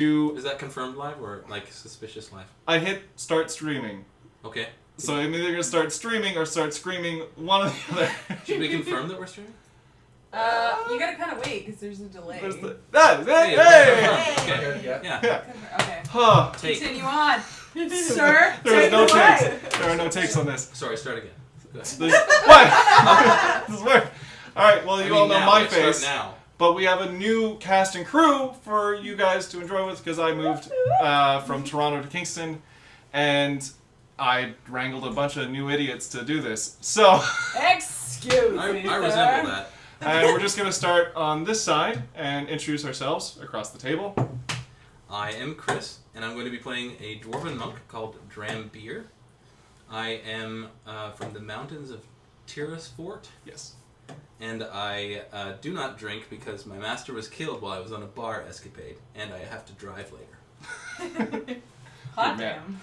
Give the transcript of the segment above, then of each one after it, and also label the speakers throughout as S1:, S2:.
S1: Is that confirmed live or like suspicious live?
S2: I hit start streaming.
S1: Okay.
S2: So I'm either gonna start streaming or start screaming, one or the other.
S1: Should we confirm that we're streaming?
S3: You gotta kind of wait because there's a delay.
S2: Hey!
S1: Yeah.
S3: Okay.
S2: Huh.
S3: Continue on, sir.
S2: There
S3: take
S2: are no
S3: it away.
S2: takes. There are no takes on this.
S1: Sorry, start again. Go ahead.
S2: What? This is weird. Alright, well, you all know my
S1: let's start
S2: face.
S1: now.
S2: But we have a new cast and crew for you guys to enjoy with because I moved from Toronto to Kingston and I wrangled a bunch of new idiots to do this. So,
S3: Excuse me,
S1: I resemble that.
S2: and we're just going to start on this side and introduce ourselves across the table.
S1: I am Chris, and I'm going to be playing a dwarven monk called Drambeer. I am from the mountains of Tirisfort.
S2: Yes.
S1: And I do not drink because my master was killed while I was on a bar escapade, and I have to drive later.
S3: Hot
S2: Good man.
S3: damn.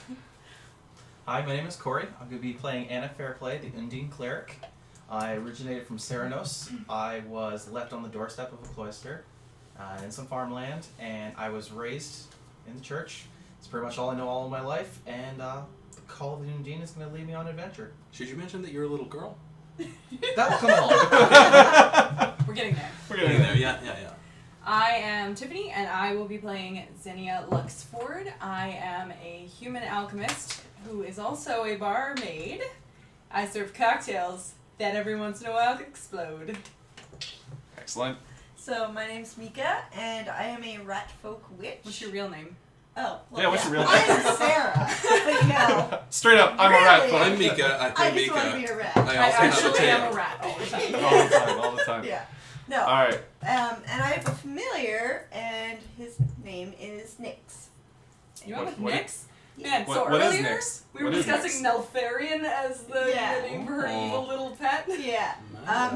S4: Hi, my name is Corey. I'm going to be playing Anna Fairplay, the Undine cleric. I originated from Ceranos. I was left on the doorstep of a cloister in some farmland, and I was raised in the church. It's pretty much all I know all of my life, and the call of the Undine is going to lead me on an adventure.
S1: Should you mention that you're a little girl?
S4: That will come along.
S3: We're getting there.
S2: We're
S1: Getting there, yeah.
S3: I am Tiffany, and I will be playing Xenia Luxford. I am a human alchemist who is also a barmaid. I serve cocktails that every once in a while explode.
S2: Excellent.
S5: So my name's Mika, and I am a rat folk witch.
S3: What's your real name?
S5: Oh, well,
S2: Yeah, what's your real name?
S5: I'm Sarah, but you know,
S2: Straight up, I'm a rat
S5: Really?
S2: folk.
S1: I'm Mika. I play
S5: I just want to be
S1: Mika.
S5: a rat.
S1: I
S3: I
S1: also have a
S3: actually
S1: tail.
S3: am a rat all the time.
S2: All the time.
S5: Yeah. No.
S2: Alright.
S5: And I have a familiar, and his name is Nyx.
S3: You went with
S2: What-
S3: Nyx? Man, so
S2: what is
S3: earlier
S2: Nyx?
S3: we were
S2: What is
S3: discussing Neltharion as the
S5: Yeah.
S3: name for her
S2: Oh.
S3: evil little pet.
S5: Yeah.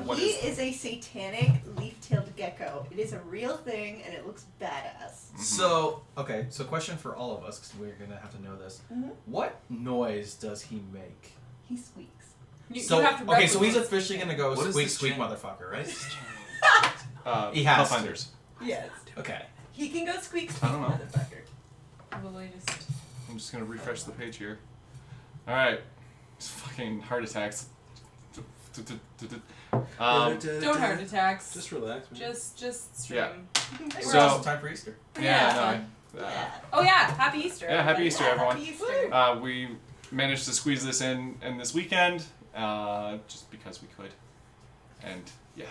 S2: What
S5: He
S2: is
S5: is a satanic leaf-tailed gecko. It is a real thing, and it looks badass.
S4: So, okay, so question for all of us, because we're going to have to know this.
S5: Mhm.
S4: What noise does he make?
S5: He squeaks.
S3: You
S4: So,
S3: have to
S4: okay, so he's
S3: replicate-
S4: officially going to go
S1: What is
S4: squeak,
S1: this
S4: squeak,
S1: channel?
S4: motherfucker, right?
S2: He
S4: has to.
S2: Pubfinders.
S5: Yes.
S4: Okay.
S5: He can go squeak,
S2: I
S5: squeak,
S2: don't know.
S5: motherfucker.
S3: Probably just...
S2: I'm just gonna refresh the page here. Alright. It's fucking heart attacks.
S3: Don't heart attacks.
S1: Just relax. Man.
S3: Just stream.
S2: Yeah.
S4: Hey,
S2: So-
S4: we're also time for Easter.
S2: Yeah, no.
S5: Yeah.
S3: Oh yeah, happy Easter.
S2: Yeah, happy
S3: everybody.
S2: Easter, everyone.
S5: Happy Easter.
S2: We managed to squeeze this in this weekend, just because we could. And yeah,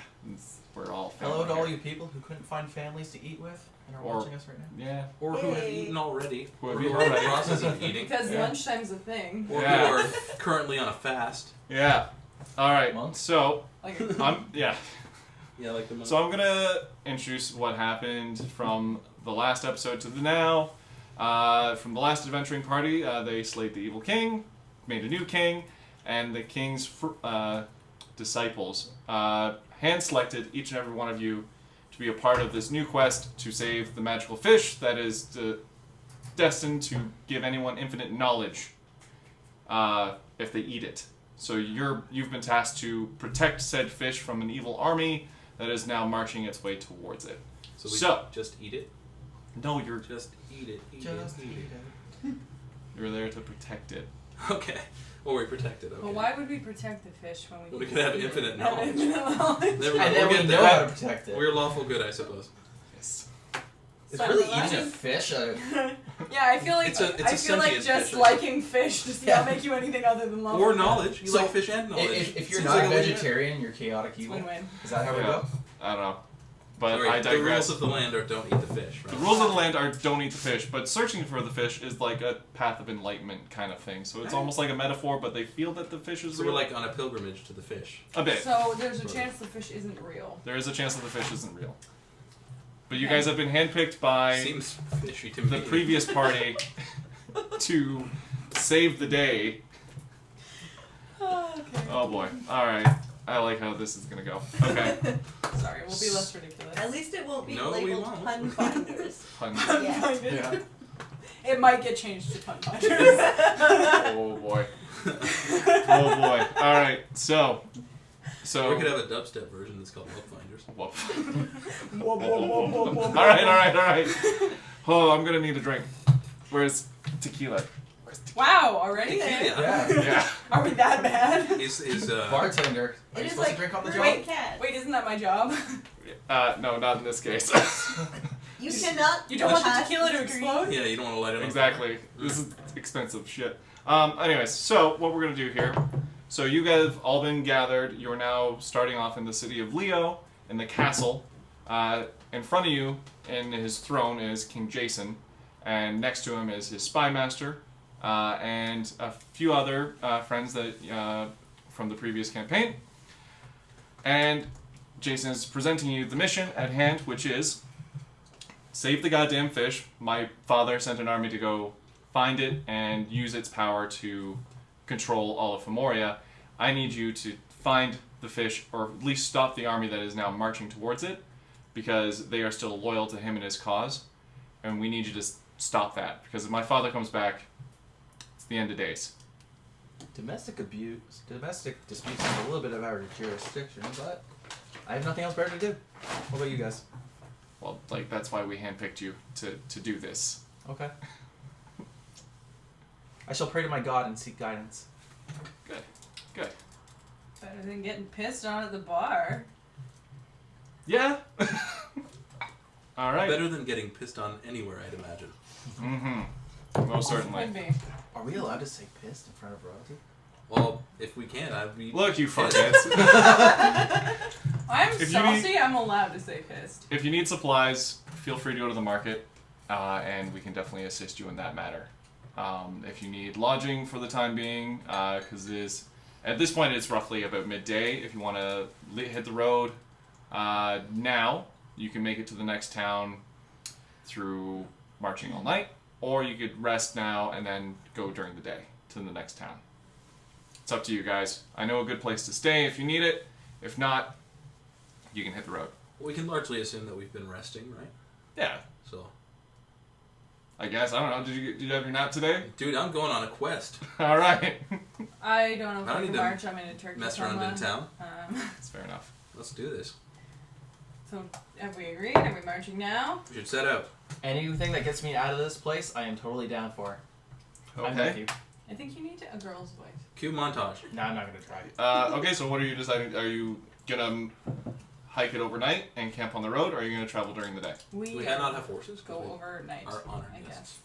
S2: we're all
S4: Hello
S2: family
S4: to all
S2: here.
S4: you people who couldn't find families to eat with and are
S2: Or-
S4: watching us right now.
S2: Yeah.
S1: Or who have
S5: Yay.
S1: eaten already.
S2: Who have
S1: or
S2: eaten
S1: who are in the
S2: already.
S1: process of eating.
S3: Because
S2: Yeah.
S3: lunchtime's a thing.
S1: Or
S2: Yeah.
S1: who are currently on a fast.
S2: Yeah. Alright,
S4: Monks?
S2: so
S3: Like,
S2: yeah.
S1: Yeah, like the monk.
S2: So I'm gonna introduce what happened from the last episode to the now. From the last adventuring party, they slayed the evil king, made a new king, and the king's disciples hand-selected each and every one of you to be a part of this new quest to save the magical fish that is destined to give anyone infinite knowledge if they eat it. So you've been tasked to protect said fish from an evil army that is now marching its way towards it.
S1: So we
S2: So-
S1: just eat it?
S2: No, you're
S1: Just eat it. Eat
S4: Just
S1: it.
S4: eat it.
S2: you're there to protect it.
S1: Okay. Well, we protect it. Okay.
S3: well, why would we protect the fish when we
S1: Well, we
S3: can
S1: could have
S3: eat it?
S1: infinite
S3: Have
S1: knowledge.
S3: infinite knowledge.
S1: Never mind.
S4: And then
S1: We'll
S4: we
S1: get
S4: know
S1: there.
S4: how to protect it.
S1: We're lawful good, I suppose.
S2: Yes.
S4: It's
S3: So
S4: really
S3: imagine-
S4: eating a fish.
S3: Yeah, I feel like
S1: It's a
S3: I feel like
S1: sentient
S3: just
S1: fish.
S3: liking fish does
S4: Yeah.
S3: not make you anything other than love.
S1: Or knowledge. You
S4: So,
S1: like fish and knowledge.
S4: If you're
S1: Seems
S4: not
S1: like
S4: a
S1: a legit-
S4: vegetarian, you're chaotic
S3: It's
S4: evil.
S3: win-win.
S4: Is that how we
S2: Yeah.
S4: go?
S2: I don't know. But
S1: Alright,
S2: I
S1: the
S2: digress.
S1: rules of the land are don't eat the fish, right?
S2: The rules of the land are don't eat the fish, but searching for the fish is like a path of enlightenment kind of thing. So it's almost like a metaphor, but they feel that the fish is
S1: So
S2: real.
S1: we're like on a pilgrimage to the fish.
S2: A bit.
S3: So there's a chance the fish isn't real.
S2: There is a chance that the fish isn't real. But you
S3: Okay.
S2: guys have been handpicked by
S1: Seems fishy to me.
S2: the previous party to save the day.
S3: Oh, okay.
S2: Oh boy. Alright. I like how this is gonna go. Okay.
S3: Sorry, we'll be less ridiculous.
S5: At least it won't be
S1: No, we
S5: labeled
S1: won't.
S5: Pubfinders.
S2: Pun.
S5: Yeah.
S3: Pun-finders.
S2: Yeah.
S3: It might get changed to Pubfinders.
S2: Oh boy. Oh boy. Alright, so.
S1: We could have a dubstep version that's called Pubfinders.
S2: Whoop.
S3: Whoa, whoa, whoa, whoa, whoa, whoa.
S2: Alright. Oh, I'm gonna need a drink. Where's tequila? Where's tequila?
S3: Wow, already?
S1: Yeah.
S2: Yeah.
S3: Are we that bad?
S1: Is
S4: Bartender. Are
S5: It
S4: you
S5: is
S4: supposed
S5: like
S4: to drink on the job?
S5: Great cat.
S3: Wait, isn't that my job?
S2: No, not in this case.
S5: You cannot.
S3: You don't want the
S5: pass
S3: tequila to
S5: the screen.
S3: explode?
S1: Yeah, you don't want to light it on
S2: Exactly. This is expensive shit. Anyways, so what we're gonna do here. So you guys have all been gathered. You're now starting off in the city of Leo, in the castle. In front of you, in his throne, is King Jayson, and next to him is his spy master, and a few other friends that from the previous campaign. And Jayson is presenting you the mission at hand, which is save the goddamn fish. My father sent an army to go find it and use its power to control all of Femoria. I need you to find the fish, or at least stop the army that is now marching towards it, because they are still loyal to him and his cause, and we need you to stop that, because if my father comes back, it's the end of days.
S4: Domestic disputes is a little bit of our jurisdiction, but I have nothing else better to do. What about you guys?
S2: Well, like, that's why we handpicked you to do this.
S4: Okay. I shall pray to my God and seek guidance.
S2: Good. Good.
S3: Better than getting pissed on at the bar.
S2: Yeah. All right.
S1: Better than getting pissed on anywhere, I'd imagine.
S2: Mm-hmm. Most certainly.
S3: Could be.
S4: Are we allowed to say pissed in front of royalty?
S1: Well, if we can, I'd be.
S2: Look, you fuckheads.
S3: I'm
S2: If you
S3: saucy, I'm allowed to say pissed.
S2: If you need supplies, feel free to go to the market, and we can definitely assist you in that matter. If you need lodging for the time being, because at this point it's roughly about midday. If you want to hit the road now, you can make it to the next town through marching all night, or you could rest now and then go during the day to the next town. It's up to you guys. I know a good place to stay if you need it. If not, you can hit the road.
S1: We can largely assume that we've been resting, right?
S2: Yeah,
S1: So,
S2: I guess. I don't know. Did you have your nap today?
S1: dude, I'm going on a quest.
S2: All right.
S3: I don't know if
S1: I don't
S3: I
S1: need
S3: can
S1: to
S3: march. I'm in a turkey
S1: Mess around in town.
S2: That's fair enough.
S1: Let's do this.
S3: So, have we agreed? Are we marching now?
S1: We should set out.
S4: Anything that gets me out of this place, I am totally down for. I'm with
S2: Okay.
S4: you.
S3: I think you need a girl's voice.
S1: Cue montage.
S4: No, I'm not gonna try.
S2: Okay, so what are you deciding? Are you gonna hike it overnight and camp on the road, or are you gonna travel during the day?
S1: We cannot have horses. 'cause
S3: go
S1: we
S3: overnight.
S1: are honored
S3: I
S1: guests.
S3: guess.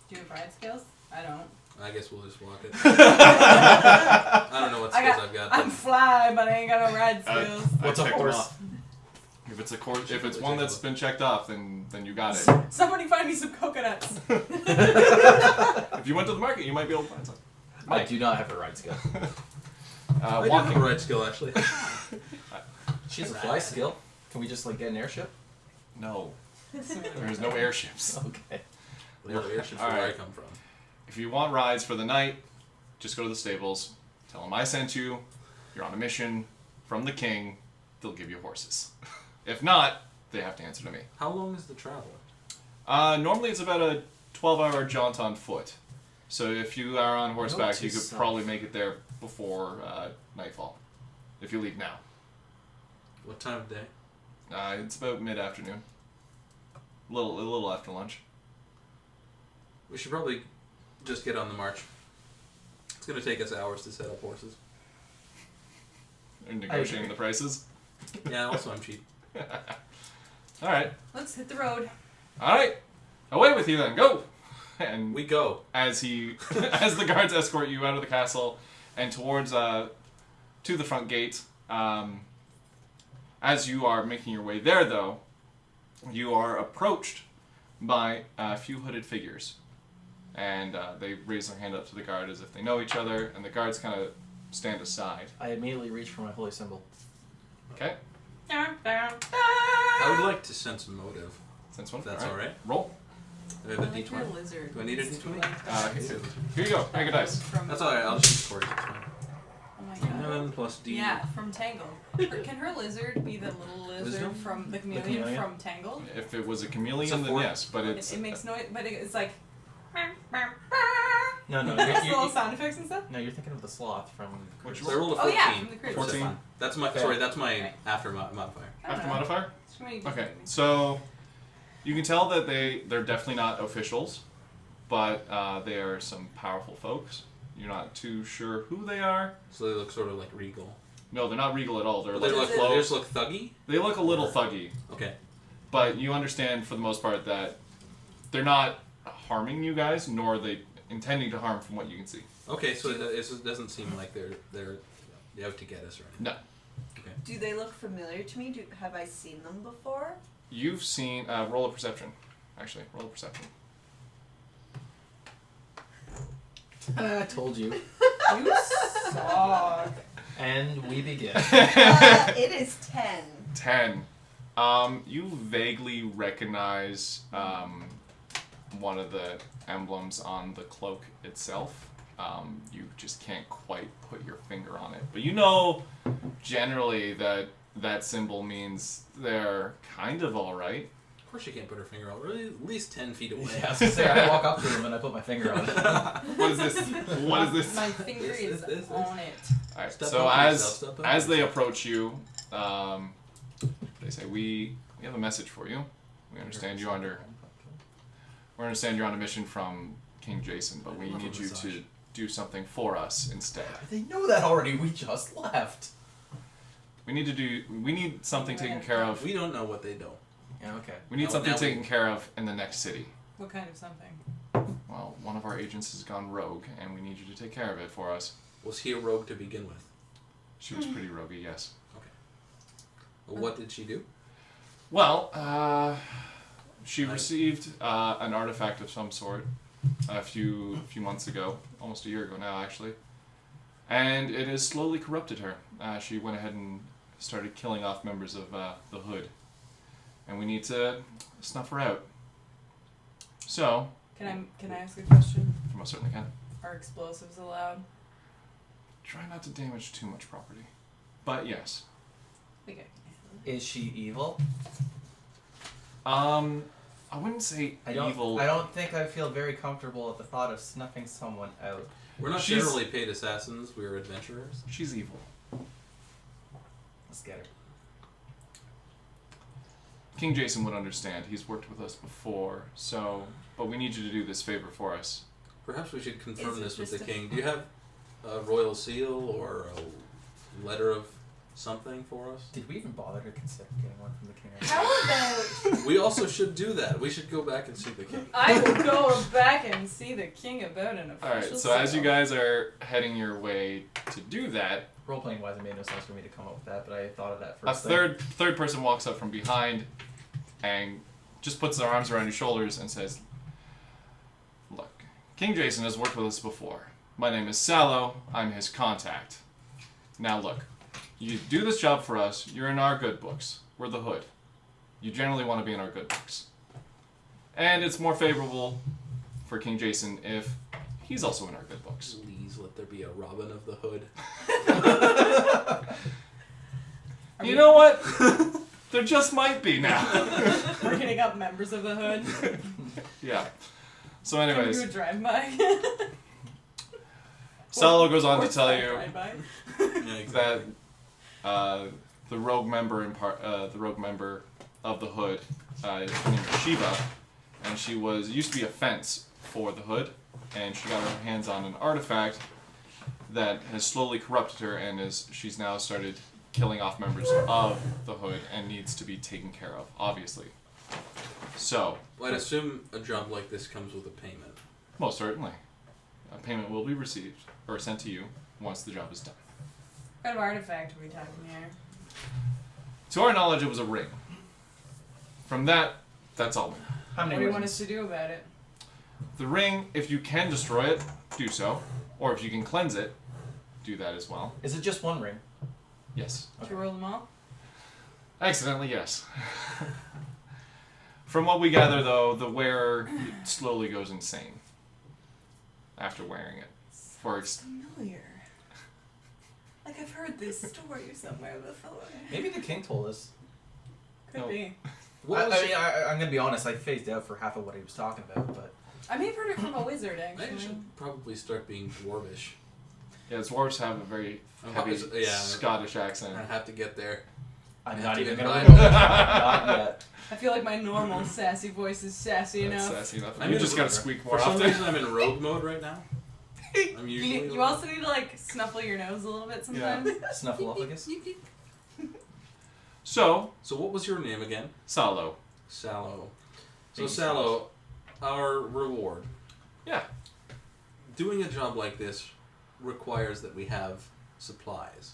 S3: Do you have ride skills? I don't.
S1: I guess we'll just walk it. I don't know what skills I've got.
S3: I'm fly, but I ain't got no ride
S2: Uh,
S3: skills.
S4: What's a
S2: checked them
S4: horse?
S2: off. If it's if it's
S1: Should
S2: one
S1: take a
S2: that's
S1: look.
S2: been checked off, then you got it.
S3: Somebody find me some coconuts.
S2: If you went to the market, you might be able to find some.
S4: I do not have a ride skill.
S1: I do
S2: Walking.
S1: have a ride skill, actually.
S4: She has a fly skill. Can we just like get an airship?
S2: No, there's no airships.
S4: Okay.
S1: The airships
S2: All
S1: where I
S2: right.
S1: come from.
S2: If you want rides for the night, just go to the stables. Tell them I sent you. You're on a mission from the king. They'll give you horses. If not, they have to answer to me.
S1: How long is the travel?
S2: Normally it's about a 12-hour jaunt on foot. So if you are on horseback,
S4: Note
S2: you
S4: to
S2: could
S4: self.
S2: probably make it there before nightfall. If you leave now.
S1: What time of day?
S2: It's about mid-afternoon. A little after lunch.
S1: We should probably just get on the march. It's going to take us hours to set up horses.
S2: And negotiating the prices.
S1: Yeah, also I'm cheap.
S2: All right.
S3: Let's hit the road.
S2: All right. Away with you then. Go. And
S1: We go.
S2: as as the guards escort you out of the castle and towards to the front gate. As you are making your way there, though, you are approached by a few hooded figures, and they raise their hand up to the guard as if they know each other, and the guards kind of stand aside.
S4: I immediately reach for my holy symbol.
S2: Okay.
S1: I would like to sense motive.
S2: Sense one.
S1: That's all right.
S2: Roll.
S1: Do I have a d20?
S3: Lizard.
S1: Do I need a d20?
S2: Here you go. Take a dice.
S1: That's alright, I'll just use Corey. It's fine.
S3: Oh my god.
S1: 11 plus D.
S3: Yeah, from Tangled. Can her lizard be the little lizard
S1: Wisdom?
S3: from the chameleon,
S4: chameleon?
S3: from Tangled?
S2: If it was a
S1: It's
S2: chameleon,
S1: a
S2: then
S1: four.
S2: yes, but it's
S3: It makes noise, but it's like.
S4: No, no,
S3: That's little sound effects and stuff.
S4: no, you're thinking of the sloth from.
S2: Which
S1: So I rolled a
S3: Oh
S1: 14.
S3: yeah, from the cruise.
S2: 14.
S1: That's my,
S4: Okay.
S1: sorry, that's my
S3: Right.
S1: after modifier.
S3: I don't
S2: after
S3: know.
S2: modifier.
S3: Just gonna use
S2: Okay,
S3: it.
S2: so You can tell that they're definitely not officials, but they are some powerful folks. You're not too sure who they are.
S1: So they look sort of like regal.
S2: No, they're not regal at all. They're
S1: They
S2: like
S1: look. They just look thuggy.
S2: They look a little thuggy,
S1: Okay.
S2: but you understand for the most part that they're not harming you guys, nor are they intending to harm from what you can see.
S1: Okay, so it doesn't seem like they're out to get us or anything.
S2: No.
S1: Okay.
S5: Do they look familiar to me? Have I seen them before?
S2: You've seen... roll a perception. Actually, roll a perception.
S4: I told you.
S3: You suck.
S4: And we begin.
S5: It is 10.
S2: 10. You vaguely recognize one of the emblems on the cloak itself. You just can't quite put your finger on it. But you know generally that symbol means they're kind of alright.
S1: Of course, you can't put her finger out. Really, at least 10 feet away.
S4: Yeah, I was gonna say, I walk up to him and I put my finger on it.
S2: What is this? What is this?
S3: My finger is
S1: This.
S3: on it.
S2: Alright,
S1: Step
S2: so
S1: up yourself, step up
S2: as they
S1: yourself.
S2: approach you, they say, we have a message for you. We understand you're on a mission from King Jayson, but we
S1: Love a
S2: need you
S1: massage.
S2: to do something for us instead.
S4: They know that already. We just left.
S2: We need something taken care of.
S1: We don't know what they don't.
S4: Yeah, okay.
S2: We need
S1: Now-
S2: something
S1: now we-
S2: taken care of in the next city.
S3: What kind of something?
S2: Well, one of our agents has gone rogue, and we need you to take care of it for us.
S1: Was he a rogue to begin with?
S2: She was pretty roguey, yes.
S1: Well, what did she do?
S2: Well, she received an artifact of some sort a few months ago, almost a year ago now, actually, and it has slowly corrupted her. She went ahead and started killing off members of the Hood, and we need to snuff her out. So,
S3: Can I ask a question?
S2: you most certainly can.
S3: Are explosives allowed?
S2: Try not to damage too much property, but yes.
S3: Okay.
S4: Is she evil?
S2: I wouldn't say
S4: I don't.
S2: evil.
S4: I don't think I feel very comfortable at the thought of snuffing someone out.
S1: We're not
S2: She's-
S1: generally paid assassins. We're adventurers.
S2: She's evil.
S4: Let's get her.
S2: King Jayson would understand. He's worked with us before, but we need you to do this favor for us.
S1: Perhaps we should confirm
S5: Is it
S1: this with the
S5: just a-
S1: king. Do you have a royal seal or a letter of something for us?
S4: Did we even bother to consider getting one from the king?
S5: How about...
S1: We also should do that. We should go back and see the king.
S3: I will go back and see the king about an official.
S2: Alright, so as you guys are heading your way to do that,
S4: Role-playing wise, it made no sense for me to come up with that, but I thought of that
S2: a
S4: first thing.
S2: third person walks up from behind and just puts their arms around your shoulders and says, "Look, King Jayson has worked with us before. My name is Sallow. I'm his contact. Now look, you do this job for us. You're in our good books. We're the Hood. You generally want to be in our good books. And it's more favorable for King Jayson if he's also in our good books."
S1: Please let there be a Robin of the Hood.
S2: You know what? There just might be now.
S3: We're hitting up members of the hood.
S2: Yeah. So
S3: Can we
S2: anyways,
S3: do a drive-by?
S2: Sallow goes on
S3: Or
S2: to tell
S3: side
S2: you
S3: drive-by.
S1: Yeah, exactly.
S2: that the rogue member of the Hood, her name is Shiva, and she used to be a fence for the Hood, and she got her hands on an artifact that has slowly corrupted her, and she's now started killing off members of the Hood and needs to be taken care of, obviously. So,
S1: Well, I'd assume a job like this comes with a payment.
S2: most certainly, a payment will be received or sent to you once the job is done.
S3: What kind of artifact are we talking here?
S2: To our knowledge, it was a ring. From that's all we know.
S4: How
S3: What
S4: many
S3: do you
S4: rings?
S3: want us to do about it?
S2: The ring, if you can destroy it, do so. Or if you can cleanse it, do that as well.
S4: Is it just one ring?
S2: Yes.
S3: To roll them all?
S2: Accidentally, yes. From what we gather, though, the wearer slowly goes insane after wearing it.
S5: familiar. Like I've heard this story somewhere before.
S4: Maybe the king told us.
S3: Could
S2: No.
S3: be.
S1: What was it?
S4: I'm gonna be honest. I phased out for half of what he was talking about, but
S3: I may have heard it from a wizard,
S1: I
S3: actually.
S1: should probably start being dwarvish.
S2: Yeah, dwarves have a very heavy
S1: Yeah.
S2: Scottish accent.
S1: I have to get there.
S4: I'm not even
S1: Not
S4: gonna roll.
S1: yet.
S4: Not yet.
S3: I feel like my normal sassy voice is sassy
S2: That's
S3: enough.
S2: sassy enough.
S1: I'm
S2: You
S1: in
S2: just
S1: a-
S2: gotta squeak more
S1: For some
S2: often.
S1: reason, I'm in rogue mode right now. I'm usually.
S3: You also need to like snuffle your nose a little bit sometimes.
S4: Snuffleupagus.
S2: So,
S1: So what was your name again?
S2: Salo.
S1: Sallow. So
S4: Thanks,
S1: Sallow, our reward.
S2: Yeah.
S1: Doing a job like this requires that we have supplies.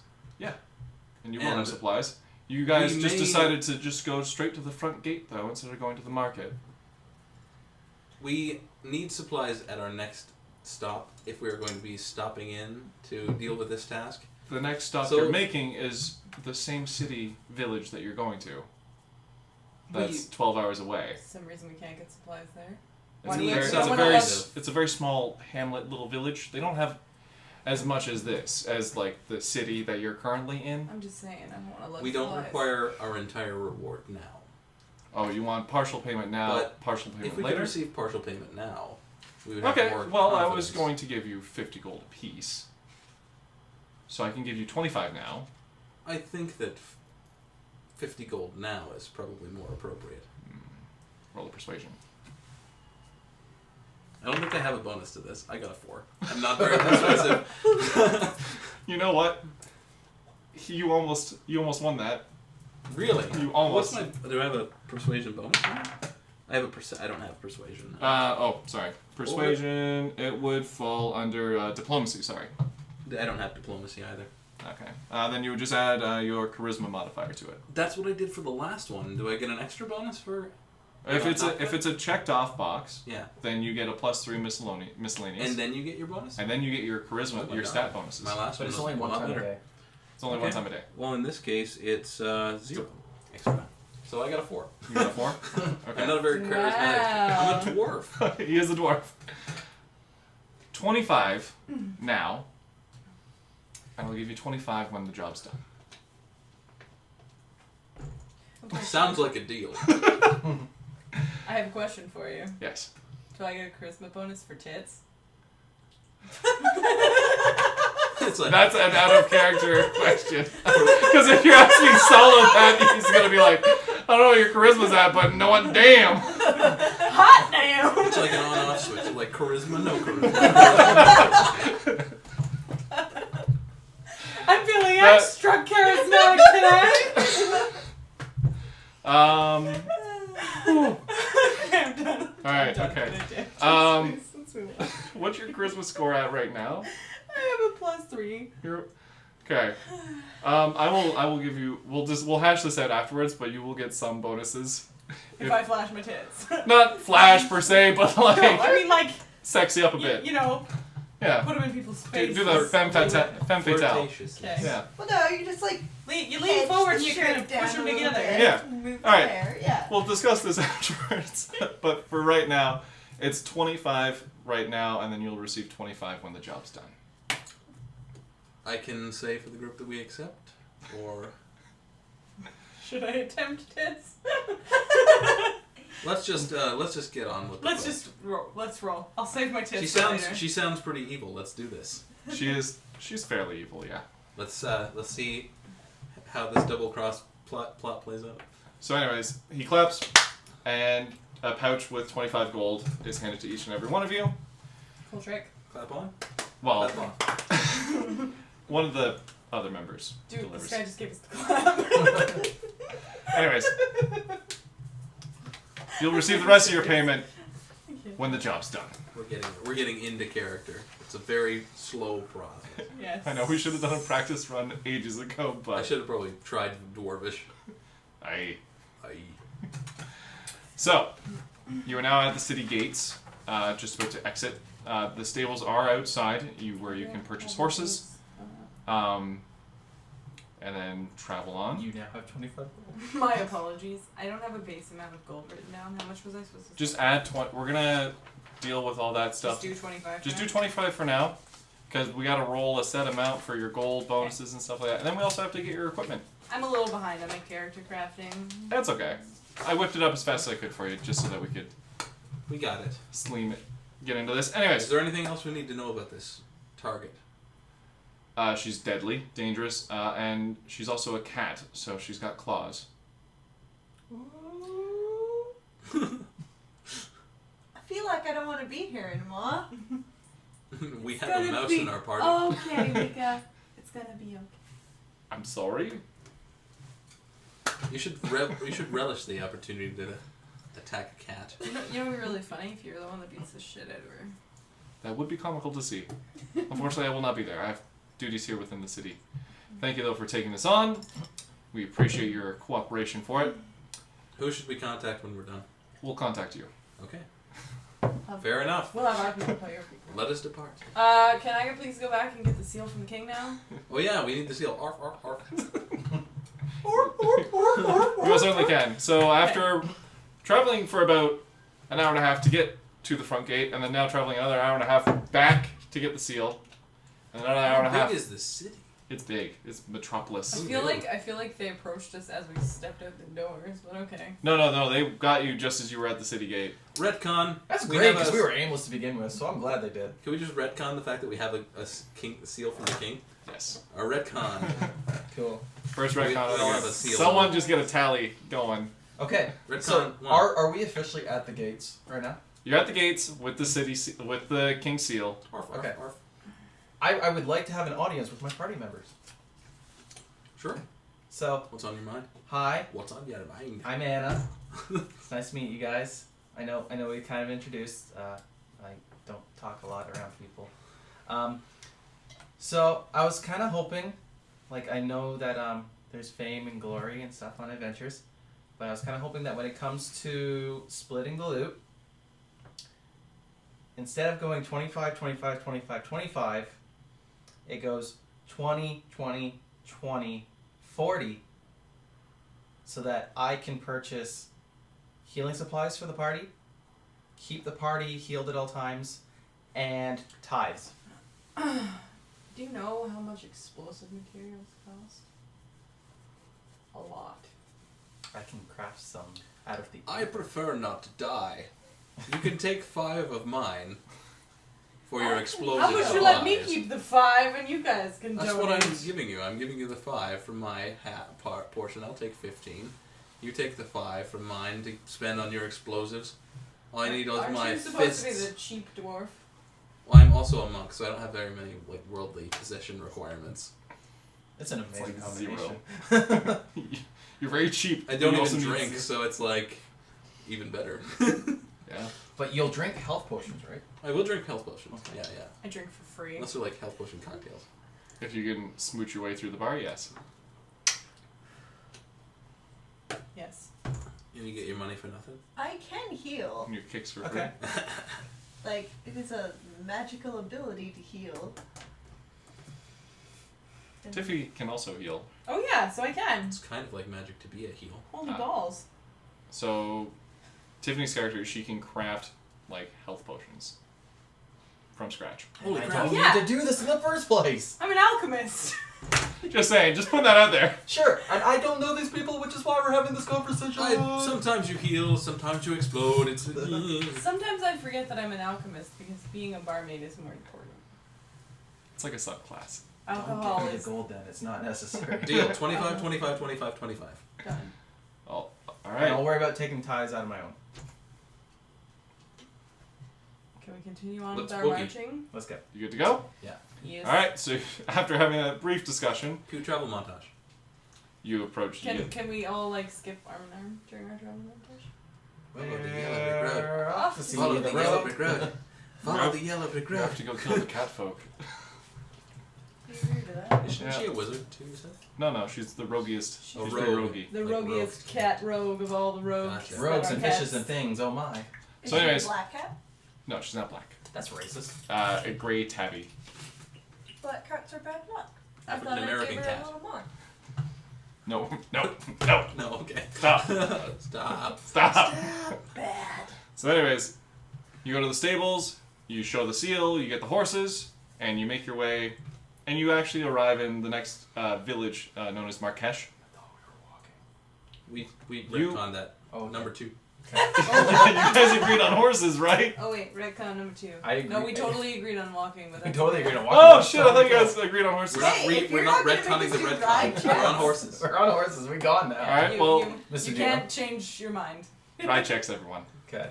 S2: And you won't have
S1: And
S2: supplies. You guys
S1: we
S2: just
S1: may-
S2: decided to just go straight to the front gate, though, instead of going to the market.
S1: We need supplies at our next stop if we are going to be stopping in to deal with this task.
S2: The next stop
S1: So-
S2: you're making is the same city village that you're going to. That's 12 hours away.
S3: For some reason we can't get supplies there.
S1: It's
S3: Why do
S1: a
S3: we
S1: very-
S3: have
S1: it's
S3: no
S1: a
S3: one
S1: very
S3: else?
S2: It's a very small hamlet, little village. They don't have as much as this, as like the city that you're currently in.
S3: I'm just saying, I don't want to look.
S1: We don't
S3: supplies.
S1: require our entire reward now.
S2: Oh, you want partial payment now,
S1: But
S2: partial
S1: If
S2: payment
S1: we
S2: later?
S1: could receive partial payment now, we would have
S2: Okay,
S1: more
S2: well, I
S1: confidence.
S2: was going to give you 50 gold apiece. So I can give you 25 now.
S1: I think that 50 gold now is probably more appropriate.
S2: Roll a persuasion.
S1: I don't think I have a bonus to this. I got a 4. I'm not very persuasive.
S2: You know what? You almost won that.
S1: Really?
S2: You almost.
S1: What's my? Do I have a persuasion bonus? I have a I don't have persuasion.
S2: Sorry. Persuasion, it would fall under diplomacy, sorry.
S1: I don't have diplomacy either.
S2: Okay. Then you would just add your charisma modifier to it.
S1: That's what I did for the last one. Do I get an extra bonus for?
S2: If
S1: on
S2: it's
S1: top of
S2: if
S1: it?
S2: it's a checked off box,
S1: Yeah.
S2: then you get a +3 miscellaneous.
S1: And then you get your bonus.
S2: And then you get your charisma,
S1: Oh my
S2: your
S1: God.
S2: stat bonuses.
S1: My last
S4: But
S1: one
S4: it's
S1: was
S4: only one
S1: lot
S4: time a
S1: better.
S4: day.
S2: It's only
S1: Okay.
S2: one time a day.
S1: Well, in this case, it's 0 extra. So I got a 4.
S2: You got a 4? Okay.
S1: I'm not a very charismatic.
S3: Wow.
S1: I'm a dwarf.
S2: He is a dwarf. 25 now. And I'll give you 25 when the job's done.
S1: Sounds like a deal.
S3: I have a question for you.
S2: Yes.
S3: Do I get a charisma bonus for tits?
S1: It's like
S2: That's an out of character question. Because if you're asking Solo that, he's going to be like, I don't know where your charisma's at, but no one, damn.
S3: Hot damn!
S1: it's like an on-off switch. Like charisma, no charisma.
S3: I'm feeling
S2: That-
S3: extra charismatic today. Okay, I'm done.
S2: Alright,
S3: I'm done
S2: okay.
S3: for the day.
S2: Um,
S3: Let's move on.
S2: What's your charisma score at right now?
S3: I have a +3.
S2: Okay. I will give you. We'll hash this out afterwards, but you will get some bonuses.
S3: If I flash my tits.
S2: Not flash per se, but like
S3: No, I mean like,
S2: sexy up a bit.
S3: you know,
S2: Yeah.
S3: put them in people's
S2: Do,
S3: faces.
S2: do the femme fatale.
S1: Flirtatiousness.
S3: Okay.
S2: Yeah.
S5: Well, no, you just like
S3: You lean
S5: edge
S3: forward
S5: the
S3: and you
S5: shirt
S3: kind of
S5: down
S3: push
S5: a
S3: them
S5: little
S3: together.
S5: bit,
S2: Yeah.
S5: Move
S2: All right.
S5: there, yeah.
S2: We'll discuss this afterwards. But for right now, it's 25 right now, and then you'll receive 25 when the job's done.
S1: I can say for the group that we accept, or
S3: Should I attempt tits?
S1: let's just get on with.
S3: Let's
S1: the
S3: just roll. Let's roll. I'll save my tits
S1: She
S3: for later.
S1: sounds pretty evil. Let's do this.
S2: She's fairly evil, yeah.
S1: Let's see how this double cross plot plays out.
S2: So anyways, he claps, and a pouch with 25 gold is handed to each and every one of you.
S3: Cool trick.
S1: Clap on.
S2: Well,
S1: Clap on.
S2: one of the other members
S3: Dude,
S2: delivers.
S3: this guy just gave us the clap.
S2: Anyways, you'll receive the rest of your payment when the job's done.
S1: We're getting into character. It's a very slow process.
S3: Yes.
S2: I know we should have done a practice run ages ago,
S1: I
S2: but
S1: should have probably tried dwarvish.
S2: I.
S1: I
S2: So, you are now at the city gates, just about to exit. The stables are outside, where you can purchase horses, and then travel on.
S4: You now have 25 gold.
S3: My apologies. I don't have a base amount of gold written down. How much was I supposed to
S2: Just add 20. We're gonna deal with all that stuff.
S3: Just do 25.
S2: Just
S3: now?
S2: do 25 for now, because we gotta roll a set amount for your gold bonuses and stuff like that. And then we also have to get your equipment.
S3: I'm a little behind on my character crafting.
S2: That's okay. I whipped it up as fast as I could for you, just so that we could
S1: we got it.
S2: get into this.
S1: Is
S2: Anyways,
S1: there anything else we need to know about this target?
S2: She's deadly, dangerous, and she's also a cat, so she's got claws.
S5: I feel like I don't want to be here anymore.
S1: We
S3: It's
S1: have a
S3: gonna
S1: mouse
S3: be
S1: in our party.
S3: Okay, Mika. It's gonna be okay.
S2: I'm sorry?
S1: You should relish the opportunity to attack a cat.
S3: You know what would be really funny if you're the one that beats the shit out of her.
S2: That would be comical to see. Unfortunately, I will not be there. I have duties here within the city. Thank you, though, for taking this on. We appreciate your cooperation for it.
S1: Who should we contact when we're done?
S2: We'll contact you.
S1: Okay. Fair enough.
S3: We'll have our people play your people.
S1: Let us depart.
S3: Can I please go back and get the seal from the king now?
S1: Oh yeah, we need the seal. Arf, arf, arf.
S2: We most certainly can. So after traveling for about an hour and a half to get to the front gate, and then now traveling another hour and a half back to get the seal, and another hour and a
S1: How
S2: half.
S1: big is the city?
S2: It's big. It's metropolis.
S3: I feel like they approached us as we stepped out the doors, but okay.
S2: No. They got you just as you were at the city gate.
S1: Retcon.
S4: That's
S1: We
S4: great
S1: have
S4: because
S1: a-
S4: we were aimless to begin with, so I'm glad they did.
S1: Can we just retcon the fact that we have a seal from the king?
S2: Yes.
S1: A retcon.
S4: Cool.
S2: First
S1: We
S2: retcon.
S1: all have a seal.
S2: Someone just get a tally going.
S4: Okay.
S1: Retcon
S4: So
S1: one.
S4: are we officially at the gates right now?
S2: You're at the gates with the with the king's seal.
S1: Arf, arf,
S4: Okay.
S1: arf.
S4: I would like to have an audience with my party members.
S1: Sure.
S4: So,
S1: What's on your mind?
S4: hi,
S1: What's on your mind?
S4: I'm Anna. It's nice to meet you guys. I know we kind of introduced. I don't talk a lot around people. So I was kind of hoping, like I know that there's fame and glory and stuff on adventures, but I was kind of hoping that when it comes to splitting the loot, instead of going 25, 25, 25, 25, it goes 20, 20, 20, 40, so that I can purchase healing supplies for the party, keep the party healed at all times, and tithes.
S3: Do you know how much explosive materials cost? A lot.
S4: I can craft some out of the.
S1: I prefer not to die. You can take 5 of mine for your explosive
S3: How would you let me
S1: supplies.
S3: keep the 5 and you guys can
S1: That's
S3: donate?
S1: what I'm giving you. I'm giving you the 5 from my portion. I'll take 15. You take the 5 from mine to spend on your explosives. All I need is
S3: Aren't
S1: my
S3: you supposed
S1: fists.
S3: to be the cheap dwarf?
S1: Well, I'm also a monk, so I don't have very many worldly possession requirements.
S4: It's an
S2: It's
S4: amazing
S2: like
S4: combination.
S2: You're very cheap.
S1: I don't
S2: You also
S1: even
S2: need-
S1: drink, so it's like even better.
S2: Yeah.
S4: But you'll drink health potions, right?
S1: I will drink health potions.
S4: Okay.
S1: Yeah.
S3: I drink for free.
S1: Unless they're like health potion cocktails.
S2: If you can smooch your way through the bar, yes.
S3: Yes.
S1: And you get your money for nothing.
S5: I can heal.
S2: And your kicks for
S4: Okay.
S2: free.
S5: Like, it is a magical ability to heal. And
S2: Tiffy can also heal.
S3: Oh yeah, so I can.
S1: It's kind of like magic to be a heal.
S3: Holy
S2: Ah.
S3: balls.
S2: So, Tiffany's character, she can craft, like, health potions. From scratch.
S1: Holy
S4: I
S1: crap.
S4: don't
S3: Yeah.
S4: need to do this in the first place.
S3: I'm an alchemist.
S2: Just saying, just put that out there.
S4: Sure, and I don't know these people, which is why we're having this conversation.
S1: Sometimes you heal, sometimes you explode. It's
S3: Sometimes I forget that I'm an alchemist because being a barmaid is more important.
S2: It's like a subclass.
S3: Alcohol
S4: Don't give me
S3: is
S4: the gold then. It's not necessary.
S1: deal. 25, 25, 25, 25.
S3: done.
S2: Oh,
S4: And
S2: alright.
S4: I'll worry about taking tithes out of my own.
S3: Can we continue on
S1: Let's
S3: with our
S1: boogie.
S3: marching?
S4: Let's go.
S2: You good to go?
S3: Yes.
S2: Alright, so after having a brief discussion,
S1: Cue travel montage.
S2: you approach the
S3: Can we all like skip arm in arm during our travel montage?
S1: Follow the yellow brick road.
S4: We're off to see
S1: Follow
S4: the
S1: the yellow
S4: road.
S1: brick road. Follow the yellow brick
S2: You
S1: road.
S2: have to go kill the cat folk.
S3: Do you agree to that?
S1: Isn't she a wizard too, you said?
S2: No, she's the roguiest. She's
S1: A
S2: very
S1: rogue.
S2: roguey.
S3: The
S1: Like
S3: roguiest cat rogue of all the rogues.
S1: Gotcha.
S3: that
S4: Rogues
S3: are
S4: and
S3: cats.
S4: fishes and things. Oh my.
S5: Is
S2: So
S5: she a
S2: anyways-
S5: black cat?
S2: No, she's not black.
S4: That's racist.
S2: A gray tabby.
S5: Black cats are bad luck. I
S1: African
S5: thought I'd
S1: American
S5: give her
S1: cat.
S5: a little more.
S2: No.
S1: No, okay.
S2: Stop.
S1: Stop.
S2: Stop.
S5: Bad.
S2: So anyways, you go to the stables, you show the seal, you get the horses, and you make your way, and you actually arrive in the next village known as Marrakesh.
S1: We
S2: You-
S1: retconned that.
S4: Oh, okay.
S1: Number 2.
S2: You guys agreed on horses, right?
S3: Oh wait, retcon number 2.
S4: I agree.
S3: No, we totally agreed on walking, but
S4: We
S3: that's
S4: totally
S3: okay.
S4: agreed on walking.
S2: Oh shit! I thought you guys agreed on horses.
S1: We're not,
S5: Hey, if
S1: we're
S5: you're
S1: not
S5: not gonna
S1: retconning
S5: make
S1: the
S5: us do
S1: retcon.
S5: ride
S1: We're on
S5: checks.
S1: horses.
S4: We're on horses. We gone now.
S2: All right. Well,
S4: Mr.
S3: You
S4: DM.
S3: can't change your mind.
S2: ride checks, everyone.
S4: Okay.